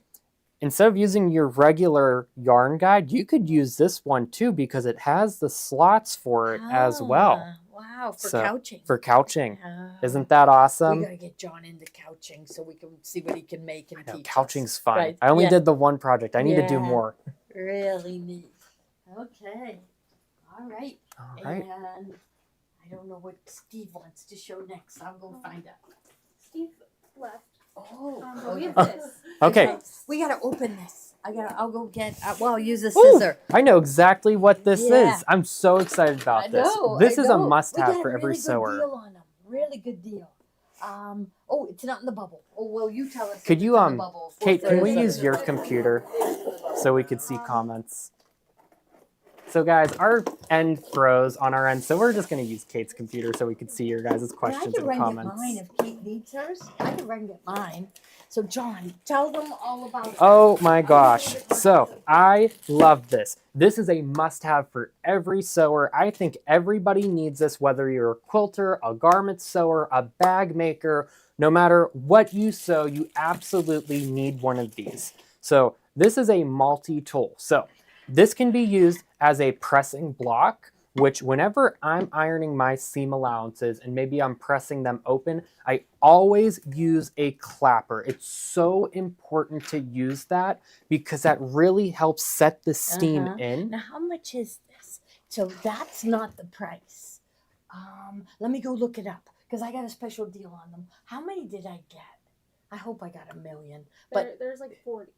[SPEAKER 5] instead of using your regular yarn guide, you could use this one too because it has the slots for it as well
[SPEAKER 1] Ah, Wow, for
[SPEAKER 5] So,
[SPEAKER 1] couching.
[SPEAKER 5] for couching.
[SPEAKER 1] Ah.
[SPEAKER 5] Isn't that
[SPEAKER 1] We
[SPEAKER 5] awesome?
[SPEAKER 1] gotta get John into couching so we can see what he can make and
[SPEAKER 5] I know,
[SPEAKER 1] teach
[SPEAKER 5] couching's
[SPEAKER 1] us.
[SPEAKER 5] fun.
[SPEAKER 1] Right,
[SPEAKER 5] I only
[SPEAKER 1] yeah.
[SPEAKER 5] did the one project. I need to do
[SPEAKER 1] Yeah.
[SPEAKER 5] more.
[SPEAKER 1] Really neat. Okay. All right.
[SPEAKER 5] All right.
[SPEAKER 1] And I don't know what Steve wants to show next. I'll go find out.
[SPEAKER 3] Steve left.
[SPEAKER 1] Oh,
[SPEAKER 3] But we
[SPEAKER 1] okay.
[SPEAKER 3] have this.
[SPEAKER 5] Okay.
[SPEAKER 1] We gotta open this. I'll go get. Well, I'll use a
[SPEAKER 5] Ooh,
[SPEAKER 1] scissor.
[SPEAKER 5] I know exactly what this
[SPEAKER 1] Yeah.
[SPEAKER 5] is. I'm so excited about
[SPEAKER 1] I
[SPEAKER 5] this.
[SPEAKER 1] know.
[SPEAKER 5] This
[SPEAKER 1] I
[SPEAKER 5] is a
[SPEAKER 1] know. We
[SPEAKER 5] must-have
[SPEAKER 1] got
[SPEAKER 5] for
[SPEAKER 1] a
[SPEAKER 5] every
[SPEAKER 1] really good
[SPEAKER 5] sewer.
[SPEAKER 1] Deal on them. Really good deal. Oh, it's not in the bubble. Oh, well, you tell us. if
[SPEAKER 5] Could
[SPEAKER 1] it's
[SPEAKER 5] you,
[SPEAKER 1] in the bubble.
[SPEAKER 5] Kate, can we
[SPEAKER 1] 437.
[SPEAKER 5] use your computer so we could see comments? So guys, our end froze on our end, so we're just going to use Kate's computer so we could see your guys' questions
[SPEAKER 1] And I
[SPEAKER 5] and
[SPEAKER 1] can run
[SPEAKER 5] comments.
[SPEAKER 1] get mine if Kate needs hers. I can run get mine. So John, tell them all about that.
[SPEAKER 5] Oh my gosh. So I love this. This is a must-have for every sewer. I think everybody needs this, whether you're a quilter, a garment sewer, a bag maker, no matter what you sew, you absolutely need one of these. So this is a multi-tool. So this can be used as a pressing block, which whenever I'm ironing my seam allowances and maybe I'm pressing them open, I always use a clapper. It's so important to use that because that really helps set the steam
[SPEAKER 1] Uh-huh.
[SPEAKER 5] in.
[SPEAKER 1] Now, how much is this? So that's not the price. Let me go look it up because I got a special deal on them. How many did I get? I hope I got 1 million. But
[SPEAKER 3] There's like 40.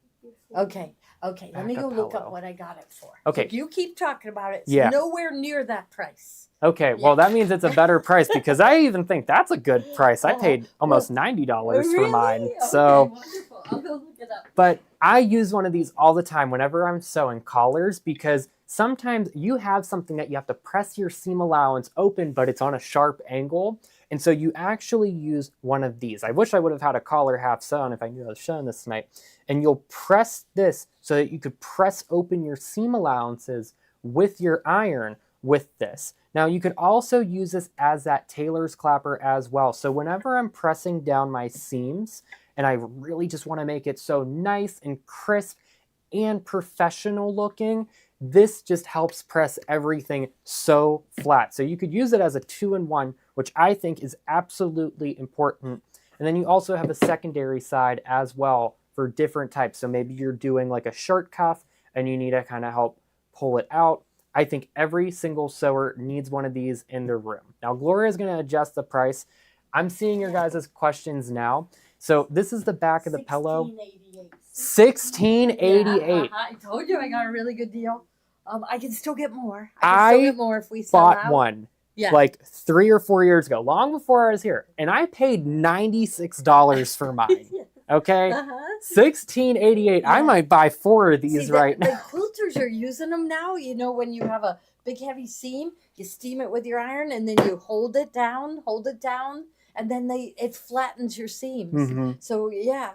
[SPEAKER 1] okay, let me go look up
[SPEAKER 5] Acapello.
[SPEAKER 1] what I got it for.
[SPEAKER 5] Okay.
[SPEAKER 1] If you keep talking about it, it's
[SPEAKER 5] Yeah.
[SPEAKER 1] nowhere near that price.
[SPEAKER 5] Okay, well that means it's a better price because I even think that's a good price. I paid almost $90 for mine.
[SPEAKER 1] Really?
[SPEAKER 5] So
[SPEAKER 1] Okay, wonderful. I'll go look it up.
[SPEAKER 5] but I use one of these all the time whenever I'm sewing collars because sometimes you have something that you have to press your seam allowance open, but it's on a sharp angle. And so you actually use one of these. I wish I would have had a collar half sewn if I knew I was showing this tonight. And you'll press this so that you could press open your seam allowances with your iron with this. Now you could also use this as that tailor's clapper as well. So whenever I'm pressing down my seams and I really just want to make it so nice and crisp and professional looking, this just helps press everything so flat. So you could use it as a 2-in-1, which I think is absolutely important. And then you also have a secondary side as well for different types. So maybe you're doing like a shirt cuff and you need to kind of help pull it out. I think every single sewer needs one of these in their room. Now, Gloria is going to adjust the price. I'm seeing your guys' questions now. So this is the back of the pillow. $16.88.
[SPEAKER 1] I told you I got a really good deal. I can still get more. I can still get more if we sell
[SPEAKER 5] Bought
[SPEAKER 1] out.
[SPEAKER 5] one
[SPEAKER 1] Yeah.
[SPEAKER 5] like 3 or 4 years ago, long before I was here, and I paid $96 for mine. Okay, $16.88. I
[SPEAKER 1] Yeah.
[SPEAKER 5] might buy 4 of these
[SPEAKER 1] See,
[SPEAKER 5] right
[SPEAKER 1] the
[SPEAKER 5] now.
[SPEAKER 1] quilters are using them now. You know, when you have a big heavy seam, you steam it with your iron, and then you hold it down, and then it flattens your seams.
[SPEAKER 5] Mhm.
[SPEAKER 1] So yeah,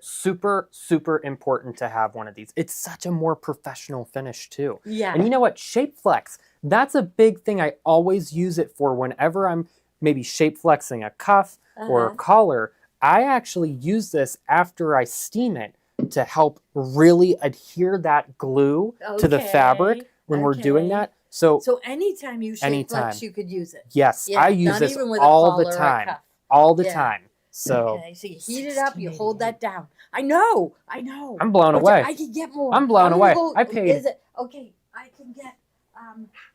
[SPEAKER 5] Super, super important to have one of these. It's such a more professional finish too.
[SPEAKER 1] yeah.
[SPEAKER 5] And you know what? Shape flex. That's a big thing I always use it for whenever I'm maybe shape flexing a cuff or a collar. I actually use this after I steam it to help really adhere that glue to the fabric when we're doing
[SPEAKER 1] Okay.
[SPEAKER 5] that. So
[SPEAKER 1] So anytime you shape
[SPEAKER 5] Anytime.
[SPEAKER 1] flex, you could use it.
[SPEAKER 5] yes,
[SPEAKER 1] Yeah,
[SPEAKER 5] I use
[SPEAKER 1] not
[SPEAKER 5] this
[SPEAKER 1] even with a
[SPEAKER 5] all the
[SPEAKER 1] collar or a
[SPEAKER 5] time.
[SPEAKER 1] cuff.
[SPEAKER 5] All the
[SPEAKER 1] Yeah.
[SPEAKER 5] time. So
[SPEAKER 1] Okay, so you heat it up, you hold that down. I know.
[SPEAKER 5] I'm blown
[SPEAKER 1] But
[SPEAKER 5] away.
[SPEAKER 1] I can get more.
[SPEAKER 5] I'm blown
[SPEAKER 1] gonna
[SPEAKER 5] away.
[SPEAKER 1] go-
[SPEAKER 5] I paid-
[SPEAKER 1] Is it okay? I can get.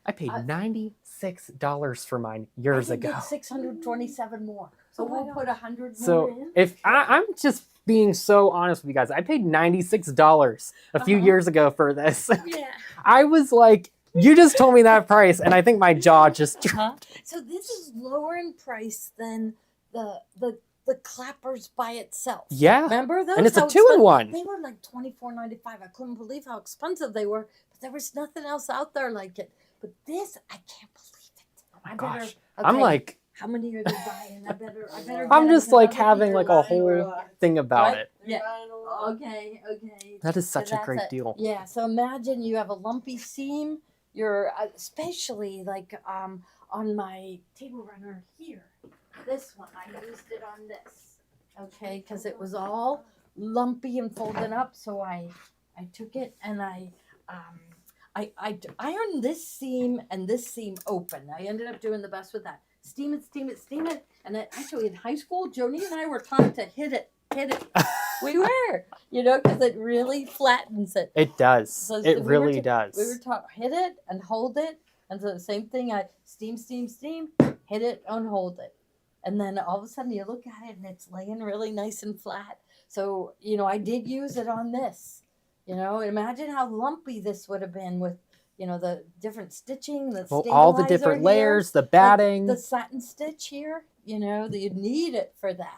[SPEAKER 5] I paid
[SPEAKER 1] I-
[SPEAKER 5] $96 for mine years
[SPEAKER 1] I can
[SPEAKER 5] ago.
[SPEAKER 1] get 627 more. So we'll put 100 more
[SPEAKER 5] So
[SPEAKER 1] in.
[SPEAKER 5] if I'm just being so honest with you guys, I paid $96 a few
[SPEAKER 1] Uh-huh.
[SPEAKER 5] years ago for this.
[SPEAKER 1] Yeah.
[SPEAKER 5] I was like, you just told me that price, and I think my jaw just dropped.
[SPEAKER 1] So this is lower in price than the clappers by itself.
[SPEAKER 5] Yeah.
[SPEAKER 1] Remember those?
[SPEAKER 5] And it's a
[SPEAKER 1] How
[SPEAKER 5] 2-in-1.
[SPEAKER 1] They were like $24.95. I couldn't believe how expensive they were. But there was nothing else out there like it. But this, I can't believe it.
[SPEAKER 5] Oh my
[SPEAKER 1] I
[SPEAKER 5] gosh.
[SPEAKER 1] better-
[SPEAKER 5] I'm
[SPEAKER 1] okay,
[SPEAKER 5] like,
[SPEAKER 1] how many are they buying? I better.
[SPEAKER 5] I'm
[SPEAKER 1] get 'em
[SPEAKER 5] just
[SPEAKER 1] 'cause
[SPEAKER 5] like
[SPEAKER 1] other
[SPEAKER 5] having
[SPEAKER 1] people
[SPEAKER 5] like
[SPEAKER 1] are
[SPEAKER 5] a
[SPEAKER 1] buying
[SPEAKER 5] whole
[SPEAKER 1] them.
[SPEAKER 5] thing about
[SPEAKER 1] What?
[SPEAKER 5] it.
[SPEAKER 1] Yeah. Okay.
[SPEAKER 5] That is
[SPEAKER 1] So
[SPEAKER 5] such a
[SPEAKER 1] that's
[SPEAKER 5] great
[SPEAKER 1] it.
[SPEAKER 5] deal.
[SPEAKER 1] Yeah. So imagine you have a lumpy seam. You're especially like on my table runner here. This one, I used it on this. Okay, because it was all lumpy and folding up. So I took it and I ironed this seam and this seam open. I ended up doing the best with that. Steam it. And then actually in high school, Joni and I were taught to hit it. We were, because it really flattens it.
[SPEAKER 5] It does.
[SPEAKER 1] So
[SPEAKER 5] It
[SPEAKER 1] we were
[SPEAKER 5] really
[SPEAKER 1] We
[SPEAKER 5] does.
[SPEAKER 1] were taught hit it and hold it. And so the same thing, I steam, hit it and hold it. And then all of a sudden you look at it and it's laying really nice and flat. So, I did use it on this. Imagine how lumpy this would have been with, the different stitching, the
[SPEAKER 5] Well, all the
[SPEAKER 1] stabilizer
[SPEAKER 5] different
[SPEAKER 1] here,
[SPEAKER 5] layers, the
[SPEAKER 1] like
[SPEAKER 5] batting,
[SPEAKER 1] the satin stitch here, that you need it for that.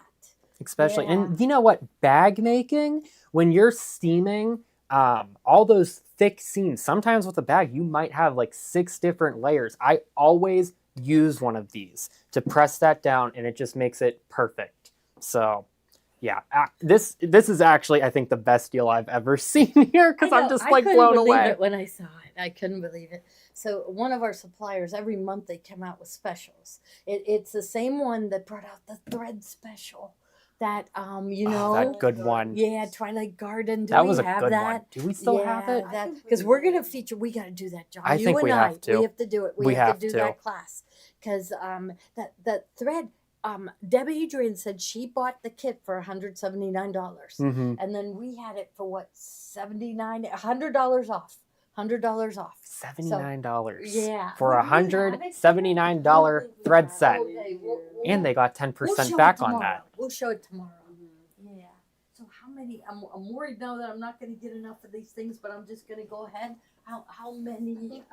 [SPEAKER 5] especially.
[SPEAKER 1] Yeah.
[SPEAKER 5] And you know what? Bag making, when you're steaming, all those thick seams, sometimes with a bag, you might have like 6 different layers. I always use one of these to press that down, and it just makes it perfect. So yeah, this is actually, I think, the best deal I've ever seen here, because I'm just like blown away.
[SPEAKER 1] It when I saw it. I couldn't believe it. So one of our suppliers, every month they come out with specials. It's the same one that brought out the thread special. That
[SPEAKER 5] Oh, that good one.
[SPEAKER 1] Yeah, Twilight Garden. Do
[SPEAKER 5] That
[SPEAKER 1] we
[SPEAKER 5] was a
[SPEAKER 1] have
[SPEAKER 5] good
[SPEAKER 1] that?
[SPEAKER 5] one. Do we still have it?
[SPEAKER 1] Because we're gonna feature. We got to do that, John.
[SPEAKER 5] I
[SPEAKER 1] You
[SPEAKER 5] think
[SPEAKER 1] and
[SPEAKER 5] we have to.
[SPEAKER 1] We have to do it.
[SPEAKER 5] We
[SPEAKER 1] have
[SPEAKER 5] have
[SPEAKER 1] to do
[SPEAKER 5] to.
[SPEAKER 1] that class. Because that thread. Debbie Adrian said she bought the kit for $179.
[SPEAKER 5] Mm-hmm.
[SPEAKER 1] And then we had it for what, $100 off. $100 off.
[SPEAKER 5] $79
[SPEAKER 1] Yeah.
[SPEAKER 5] for a $179 thread set.
[SPEAKER 1] Okay,
[SPEAKER 5] And they got 10%
[SPEAKER 1] we'll show
[SPEAKER 5] back
[SPEAKER 1] it
[SPEAKER 5] on
[SPEAKER 1] tomorrow.
[SPEAKER 5] that.
[SPEAKER 1] We'll show it tomorrow. Yeah. So how many? I'm worried now that I'm not going to get enough of these things, but I'm just going to go ahead. How many?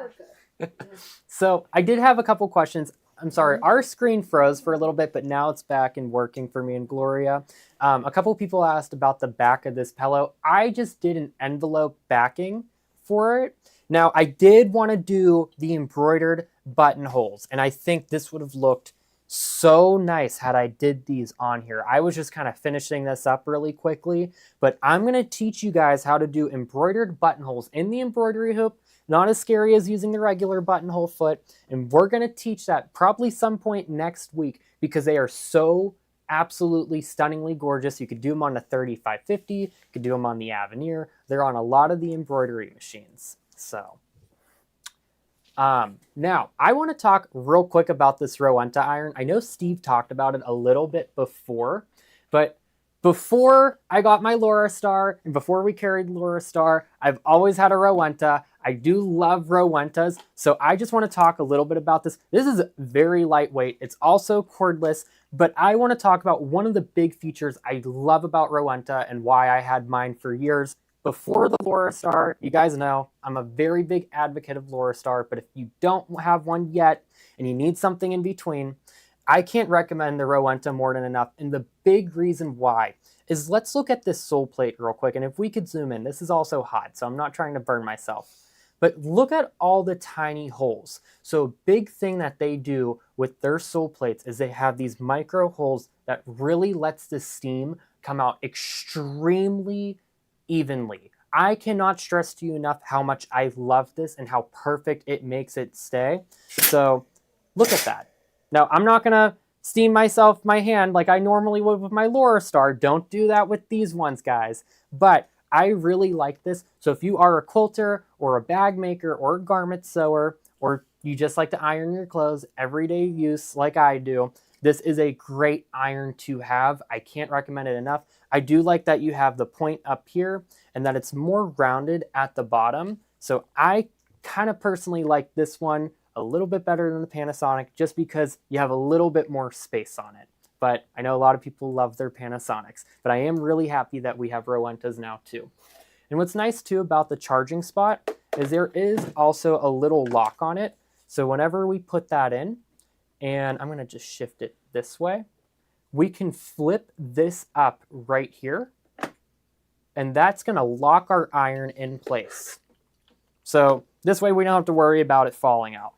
[SPEAKER 5] So I did have a couple questions. I'm sorry,
[SPEAKER 1] Mm-hmm.
[SPEAKER 5] our screen froze for a little bit, but now it's back and working for me and Gloria. A couple people asked about the back of this pillow. I just did an envelope backing for it. Now, I did want to do the embroidered buttonholes, and I think this would have looked so nice had I did these on here. I was just kind of finishing this up really quickly, but I'm going to teach you guys how to do embroidered buttonholes in the embroidery hoop. Not as scary as using the regular buttonhole foot, and we're going to teach that probably some point next week because they are so absolutely stunningly gorgeous. You could do them on the 3550, you could do them on the Avenir. They're on a lot of the embroidery machines. So now I want to talk real quick about this Rowenta iron. I know Steve talked about it a little bit before, but before I got my Laura Star and before we carried Laura Star, I've always had a Rowenta. I do love Rowentas, so I just want to talk a little bit about this. This is very lightweight. It's also cordless, but I want to talk about one of the big features I love about Rowenta and why I had mine for years. Before the Laura Star, you guys know I'm a very big advocate of Laura Star, but if you don't have one yet and you need something in between, I can't recommend the Rowenta more than enough. And the big reason why is, let's look at this sole plate real quick. And if we could zoom in, this is also hot, so I'm not trying to burn myself. But look at all the tiny holes. So a big thing that they do with their sole plates is they have these micro holes that really lets the steam come out extremely evenly. I cannot stress to you enough how much I love this and how perfect it makes it stay. So look at that. Now, I'm not gonna steam myself my hand like I normally would with my Laura Star. Don't do that with these ones, guys. But I really like this. So if you are a quilter or a bag maker or a garment sewer, or you just like to iron your clothes, everyday use like I do, this is a great iron to have. I can't recommend it enough. I do like that you have the point up here and that it's more rounded at the bottom. So I kind of personally like this one a little bit better than the Panasonic just because you have a little bit more space on it. But I know a lot of people love their Panasonics, but I am really happy that we have Rowentas now too. And what's nice too about the charging spot is there is also a little lock on it. So whenever we put that in, and I'm gonna just shift it this way, we can flip this up right here, and that's gonna lock our iron in place. So this way we don't have to worry about it falling out.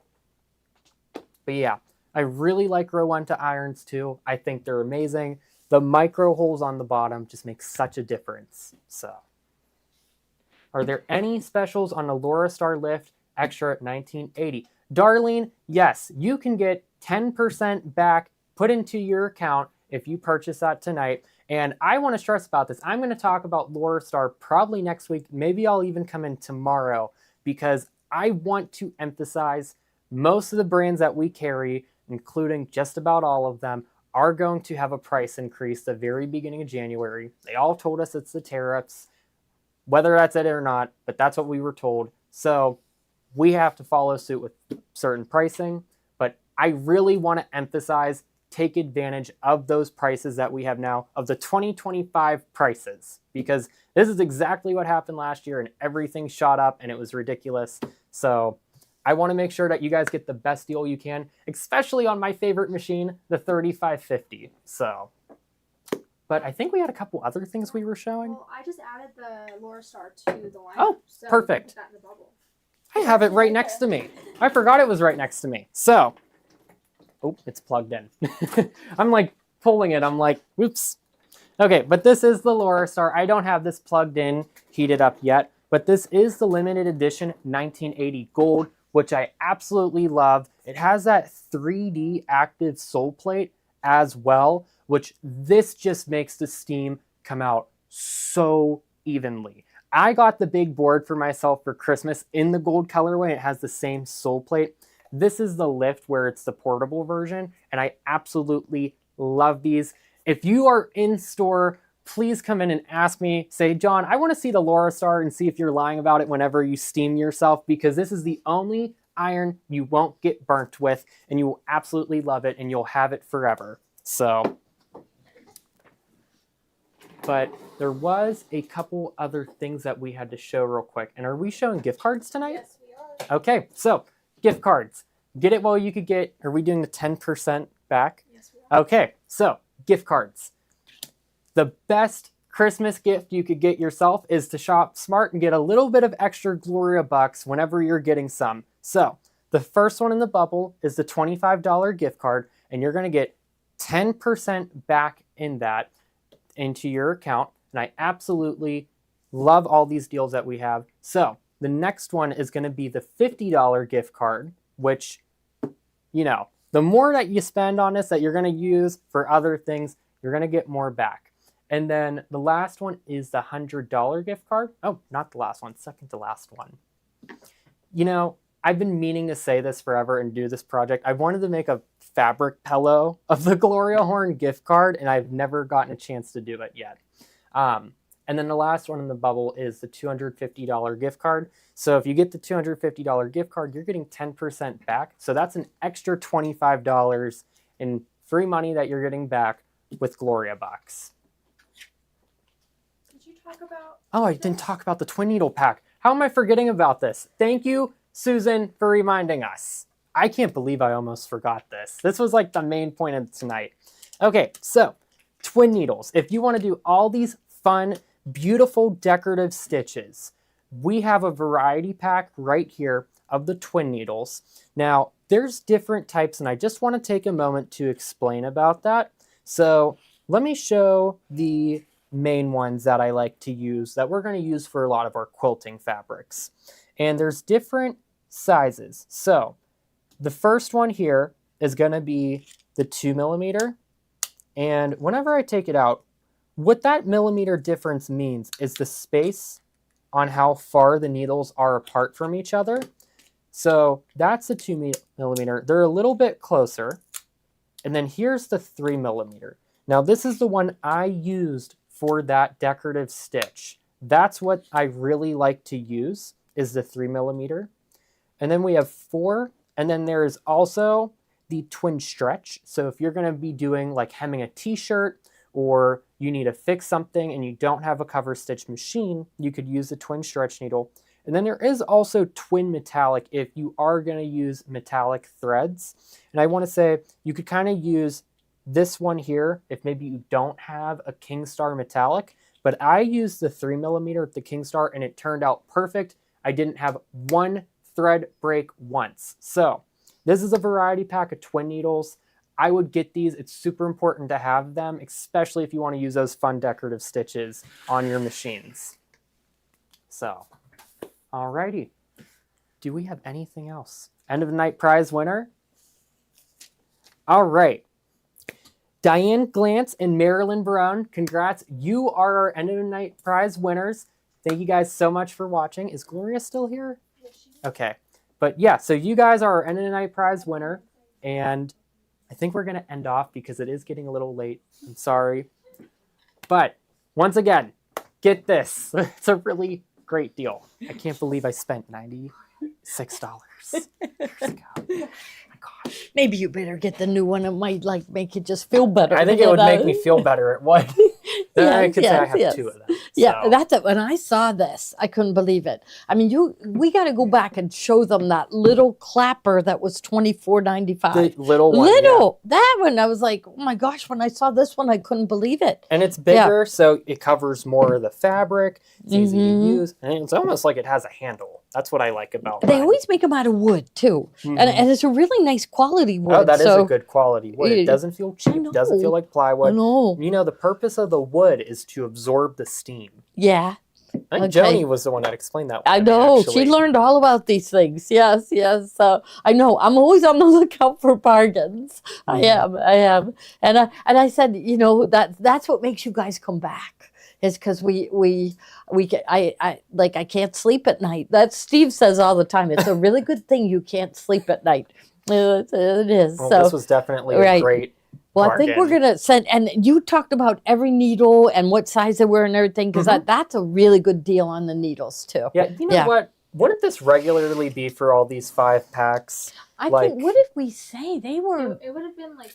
[SPEAKER 5] But yeah, I really like Rowenta irons too. I think they're amazing. The micro holes on the bottom just make such a difference. So, are there any specials on the Laura Star Lift Extra at $19.80? Darlene, yes, you can get 10% back put into your account if you purchase that tonight. And I want to stress about this. I'm going to talk about Laura Star probably next week. Maybe I'll even come in tomorrow because I want to emphasize most of the brands that we carry, including just about all of them, are going to have a price increase the very beginning of January. They all told us it's the tariffs, whether that's it or not, but that's what we were told. So we have to follow suit with certain pricing, but I really want to emphasize, take advantage of those prices that we have now, of the 2025 prices, because this is exactly what happened last year and everything shot up and it was ridiculous. So I want to make sure that you guys get the best deal you can, especially on my favorite machine, the 3550. So, but I think we had a couple other things we were showing.
[SPEAKER 3] Well, I just added the Laura Star to the lineup.
[SPEAKER 5] Oh,
[SPEAKER 3] so
[SPEAKER 5] perfect.
[SPEAKER 3] Put that in the bubble.
[SPEAKER 5] I have it right next to me. I forgot it was right next to me. So, oh, it's plugged in. I'm like pulling it. I'm like, whoops. Okay, but this is the Laura Star. I don't have this plugged in, heated up yet, but this is the limited edition 1980 gold, which I absolutely love. It has that 3D active sole plate as well, which this just makes the steam come out so evenly. I got the big board for myself for Christmas in the gold colorway. It has the same sole plate. This is the lift where it's the portable version, and I absolutely love these. If you are in store, please come in and ask me, say, John, I want to see the Laura Star and see if you're lying about it whenever you steam yourself, because this is the only iron you won't get burnt with, and you will absolutely love it, and you'll have it forever. So, but there was a couple other things that we had to show real quick. And are we showing gift cards tonight?
[SPEAKER 3] Yes, we are.
[SPEAKER 5] Okay, so gift cards. Get it while you could get, are we doing the 10% back?
[SPEAKER 3] Yes, we are.
[SPEAKER 5] Okay, so gift cards. The best Christmas gift you could get yourself is to shop smart and get a little bit of extra Gloria bucks whenever you're getting some. So the first one in the bubble is the $25 gift card, and you're going to get 10% back in that into your account. And I absolutely love all these deals that we have. So the next one is going to be the $50 gift card, which, you know, the more that you spend on this that you're going to use for other things, you're going to get more back. And then the last one is the $100 gift card. Oh, not the last one, second to last one. You know, I've been meaning to say this forever and do this project. I wanted to make a fabric pillow of the Gloria Horn gift card, and I've never gotten a chance to do it yet. And then the last one in the bubble is the $250 gift card. So if you get the $250 gift card, you're getting 10% back. So that's an extra $25 in free money that you're getting back with Gloria Box.
[SPEAKER 3] Did you talk about?
[SPEAKER 5] Oh, I didn't talk about the twin needle pack. How am I forgetting about this? Thank you, Susan, for reminding us. I can't believe I almost forgot this. This was like the main point of tonight. Okay, so twin needles. If you want to do all these fun, beautiful decorative stitches, we have a variety pack right here of the twin needles. Now, there's different types, and I just want to take a moment to explain about that. So let me show the main ones that I like to use that we're going to use for a lot of our quilting fabrics. And there's different sizes. So the first one here is going to be the 2mm. And whenever I take it out, what that millimeter difference means is the space on how far the needles are apart from each other. So that's the 2mm. They're a little bit closer. And then here's the 3mm. Now this is the one I used for that decorative stitch. That's what I really like to use, is the 3mm. And then we have 4. And then there's also the twin stretch. So if you're going to be doing like hemming a t-shirt, or you need to fix something and you don't have a cover stitch machine, you could use the twin stretch needle. And then there is also twin metallic if you are going to use metallic threads. And I want to say you could kind of use this one here if maybe you don't have a Kingstar metallic, but I used the 3mm with the Kingstar and it turned out perfect. I didn't have one thread break once. So this is a variety pack of twin needles. I would get these. It's super important to have them, especially if you want to use those fun decorative stitches on your machines. So, alrighty. Do we have anything else? End of the night prize winner? All right. Diane Glantz and Marilyn Brown, congrats. You are our end of the night prize winners. Thank you guys so much for watching. Is Gloria still here? Okay. But yeah, so you guys are our end of the night prize winner. And I think we're going to end off because it is getting a little late. I'm sorry. But once again, get this. It's a really great deal. I can't believe I spent $96 years ago. Oh my gosh.
[SPEAKER 1] Maybe you better get the new one. It might like make you just feel better.
[SPEAKER 5] I think it would make me feel better. It would. I could say I have 2 of them.
[SPEAKER 1] Yeah,
[SPEAKER 5] so.
[SPEAKER 1] that's it. When I saw this, I couldn't believe it. I mean, we got to go back and show them that little clapper that was $24.95.
[SPEAKER 5] The little one.
[SPEAKER 1] That one. I was like, oh my gosh! When I saw this one, I couldn't believe it.
[SPEAKER 5] And it's bigger, so it covers more of the fabric. It's easy to use, and it's almost like it has a handle. That's what I like about
[SPEAKER 1] They
[SPEAKER 5] mine.
[SPEAKER 1] always make them out of wood too, and it's a really nice quality wood.
[SPEAKER 5] Oh, that is a good quality wood. It
[SPEAKER 1] Yeah.
[SPEAKER 5] doesn't feel cheap. It doesn't feel like
[SPEAKER 1] I
[SPEAKER 5] plywood.
[SPEAKER 1] know.
[SPEAKER 5] You know, the purpose of the wood is to absorb the steam.
[SPEAKER 1] Yeah,
[SPEAKER 5] I think
[SPEAKER 1] Okay.
[SPEAKER 5] Joni was the one that explained that.
[SPEAKER 1] I
[SPEAKER 5] one to me,
[SPEAKER 1] know.
[SPEAKER 5] actually.
[SPEAKER 1] She learned all about these things. Yes, yes. So I know. I'm always on the lookout for bargains. I am. And I said, you know, that's what makes you guys come back. Is because I can't sleep at night. That Steve says all the time. It's a really good thing you can't sleep at night. It is.
[SPEAKER 5] Well,
[SPEAKER 1] so
[SPEAKER 5] this was definitely a
[SPEAKER 1] right.
[SPEAKER 5] great.
[SPEAKER 1] well, I think we're
[SPEAKER 5] bargain.
[SPEAKER 1] gonna send. And you talked about every needle and what size they were and everything, because that's a really good deal on the needles too.
[SPEAKER 5] Yeah, you know what? Wouldn't this regularly be for all these 5 packs?
[SPEAKER 1] I
[SPEAKER 5] Like-
[SPEAKER 1] think. What did we say? They were.
[SPEAKER 3] It would have been like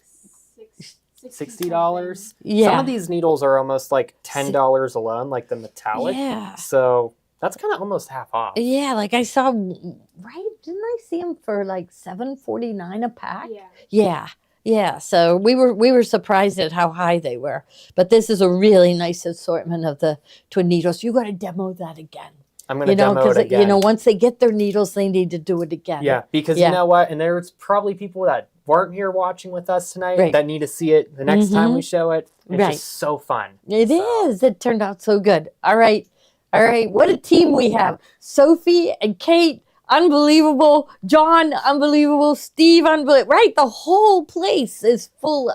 [SPEAKER 5] $60.
[SPEAKER 1] Yeah.
[SPEAKER 5] Some of these needles are almost like $10 alone, like the metallic.
[SPEAKER 1] Yeah.
[SPEAKER 5] So that's kind of almost half off.
[SPEAKER 1] Yeah, like I saw, right? Didn't I see them for like $7.49 a pack?
[SPEAKER 3] Yeah.
[SPEAKER 1] Yeah. So we were surprised at how high they were. But this is a really nice assortment of the twin needles. You got to demo that again.
[SPEAKER 5] I'm going to demo it again.
[SPEAKER 1] You know, once they get their needles, they need to do it again.
[SPEAKER 5] Yeah, because you know what? And there's probably people that weren't here watching with us tonight
[SPEAKER 1] Right.
[SPEAKER 5] that need to see it the next time we show it. It's
[SPEAKER 1] Right.
[SPEAKER 5] just so fun.
[SPEAKER 1] It is. It turned out so good. All right. What a team we have. Sophie and Kate, unbelievable. John, unbelievable. Steve, unbelievable. Right. The whole place is full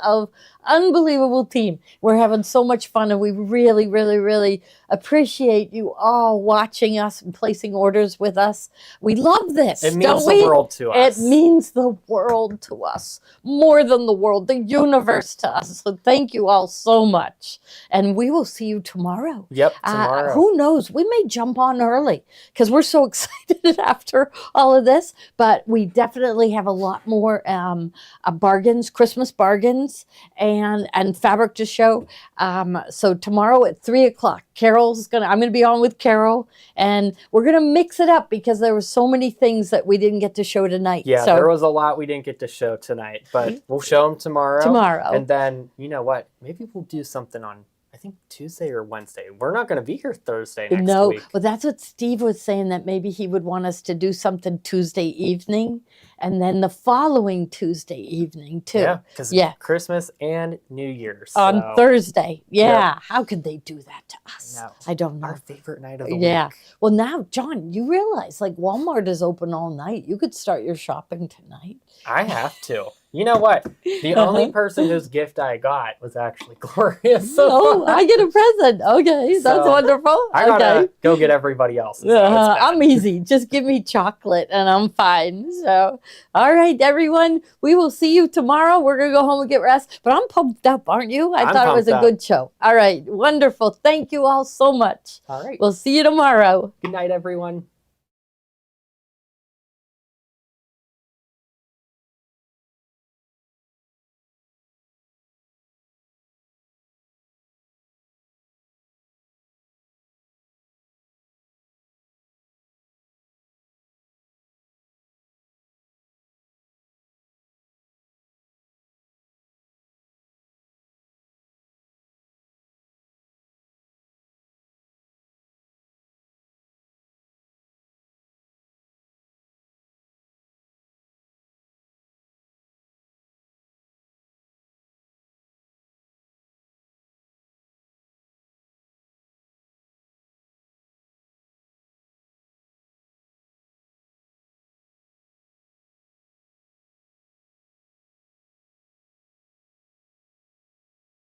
[SPEAKER 1] unbelievable team. We're having so much fun, and we really, really, really appreciate you all watching us and placing orders with us. We love this.
[SPEAKER 5] It means
[SPEAKER 1] don't
[SPEAKER 5] the
[SPEAKER 1] we?
[SPEAKER 5] world to us.
[SPEAKER 1] It means the world to us, more than the world, the universe to us. So thank you all so much. And we will see you tomorrow.
[SPEAKER 5] Yep, tomorrow.
[SPEAKER 1] Who knows? We may jump on early because we're so excited after all of this. But we definitely have a lot more bargains, Christmas bargains, and fabric to show. So tomorrow at 3:00, I'm gonna be on with Carol, and we're gonna mix it up because there were so many things that we didn't get to show tonight.
[SPEAKER 5] Yeah,
[SPEAKER 1] so
[SPEAKER 5] there was a lot we didn't get to show tonight, but we'll show them tomorrow.
[SPEAKER 1] tomorrow.
[SPEAKER 5] And then, you know what? Maybe we'll do something on, I think, Tuesday or Wednesday. We're not going to be here Thursday next
[SPEAKER 1] No,
[SPEAKER 5] week.
[SPEAKER 1] well, that's what Steve was saying, that maybe he would want us to do something Tuesday evening and then the following Tuesday evening too.
[SPEAKER 5] Yeah, because
[SPEAKER 1] Yeah.
[SPEAKER 5] Christmas and New Year's.
[SPEAKER 1] On
[SPEAKER 5] so
[SPEAKER 1] Thursday. Yeah. How could they do that to us?
[SPEAKER 5] No.
[SPEAKER 1] I don't know.
[SPEAKER 5] our favorite night of the
[SPEAKER 1] Yeah.
[SPEAKER 5] week.
[SPEAKER 1] Well, now, John, you realize like Walmart is open all night. You could start your shopping tonight.
[SPEAKER 5] I have to. You know what? The only person whose gift I got was actually Gloria. So
[SPEAKER 1] Oh, I get a present. Okay, that's
[SPEAKER 5] So,
[SPEAKER 1] wonderful.
[SPEAKER 5] I gotta
[SPEAKER 1] Okay.
[SPEAKER 5] go get everybody else's. so it's bad.
[SPEAKER 1] I'm easy. Just give me chocolate and I'm fine. So, all right, everyone. We will see you tomorrow. We're going to go home and get rest. But I'm pumped up, aren't you? I
[SPEAKER 5] I'm
[SPEAKER 1] thought it was a
[SPEAKER 5] pumped up.
[SPEAKER 1] good show. All right, wonderful. Thank you all so much.
[SPEAKER 5] All right.
[SPEAKER 1] We'll see you tomorrow.
[SPEAKER 5] Good night, everyone.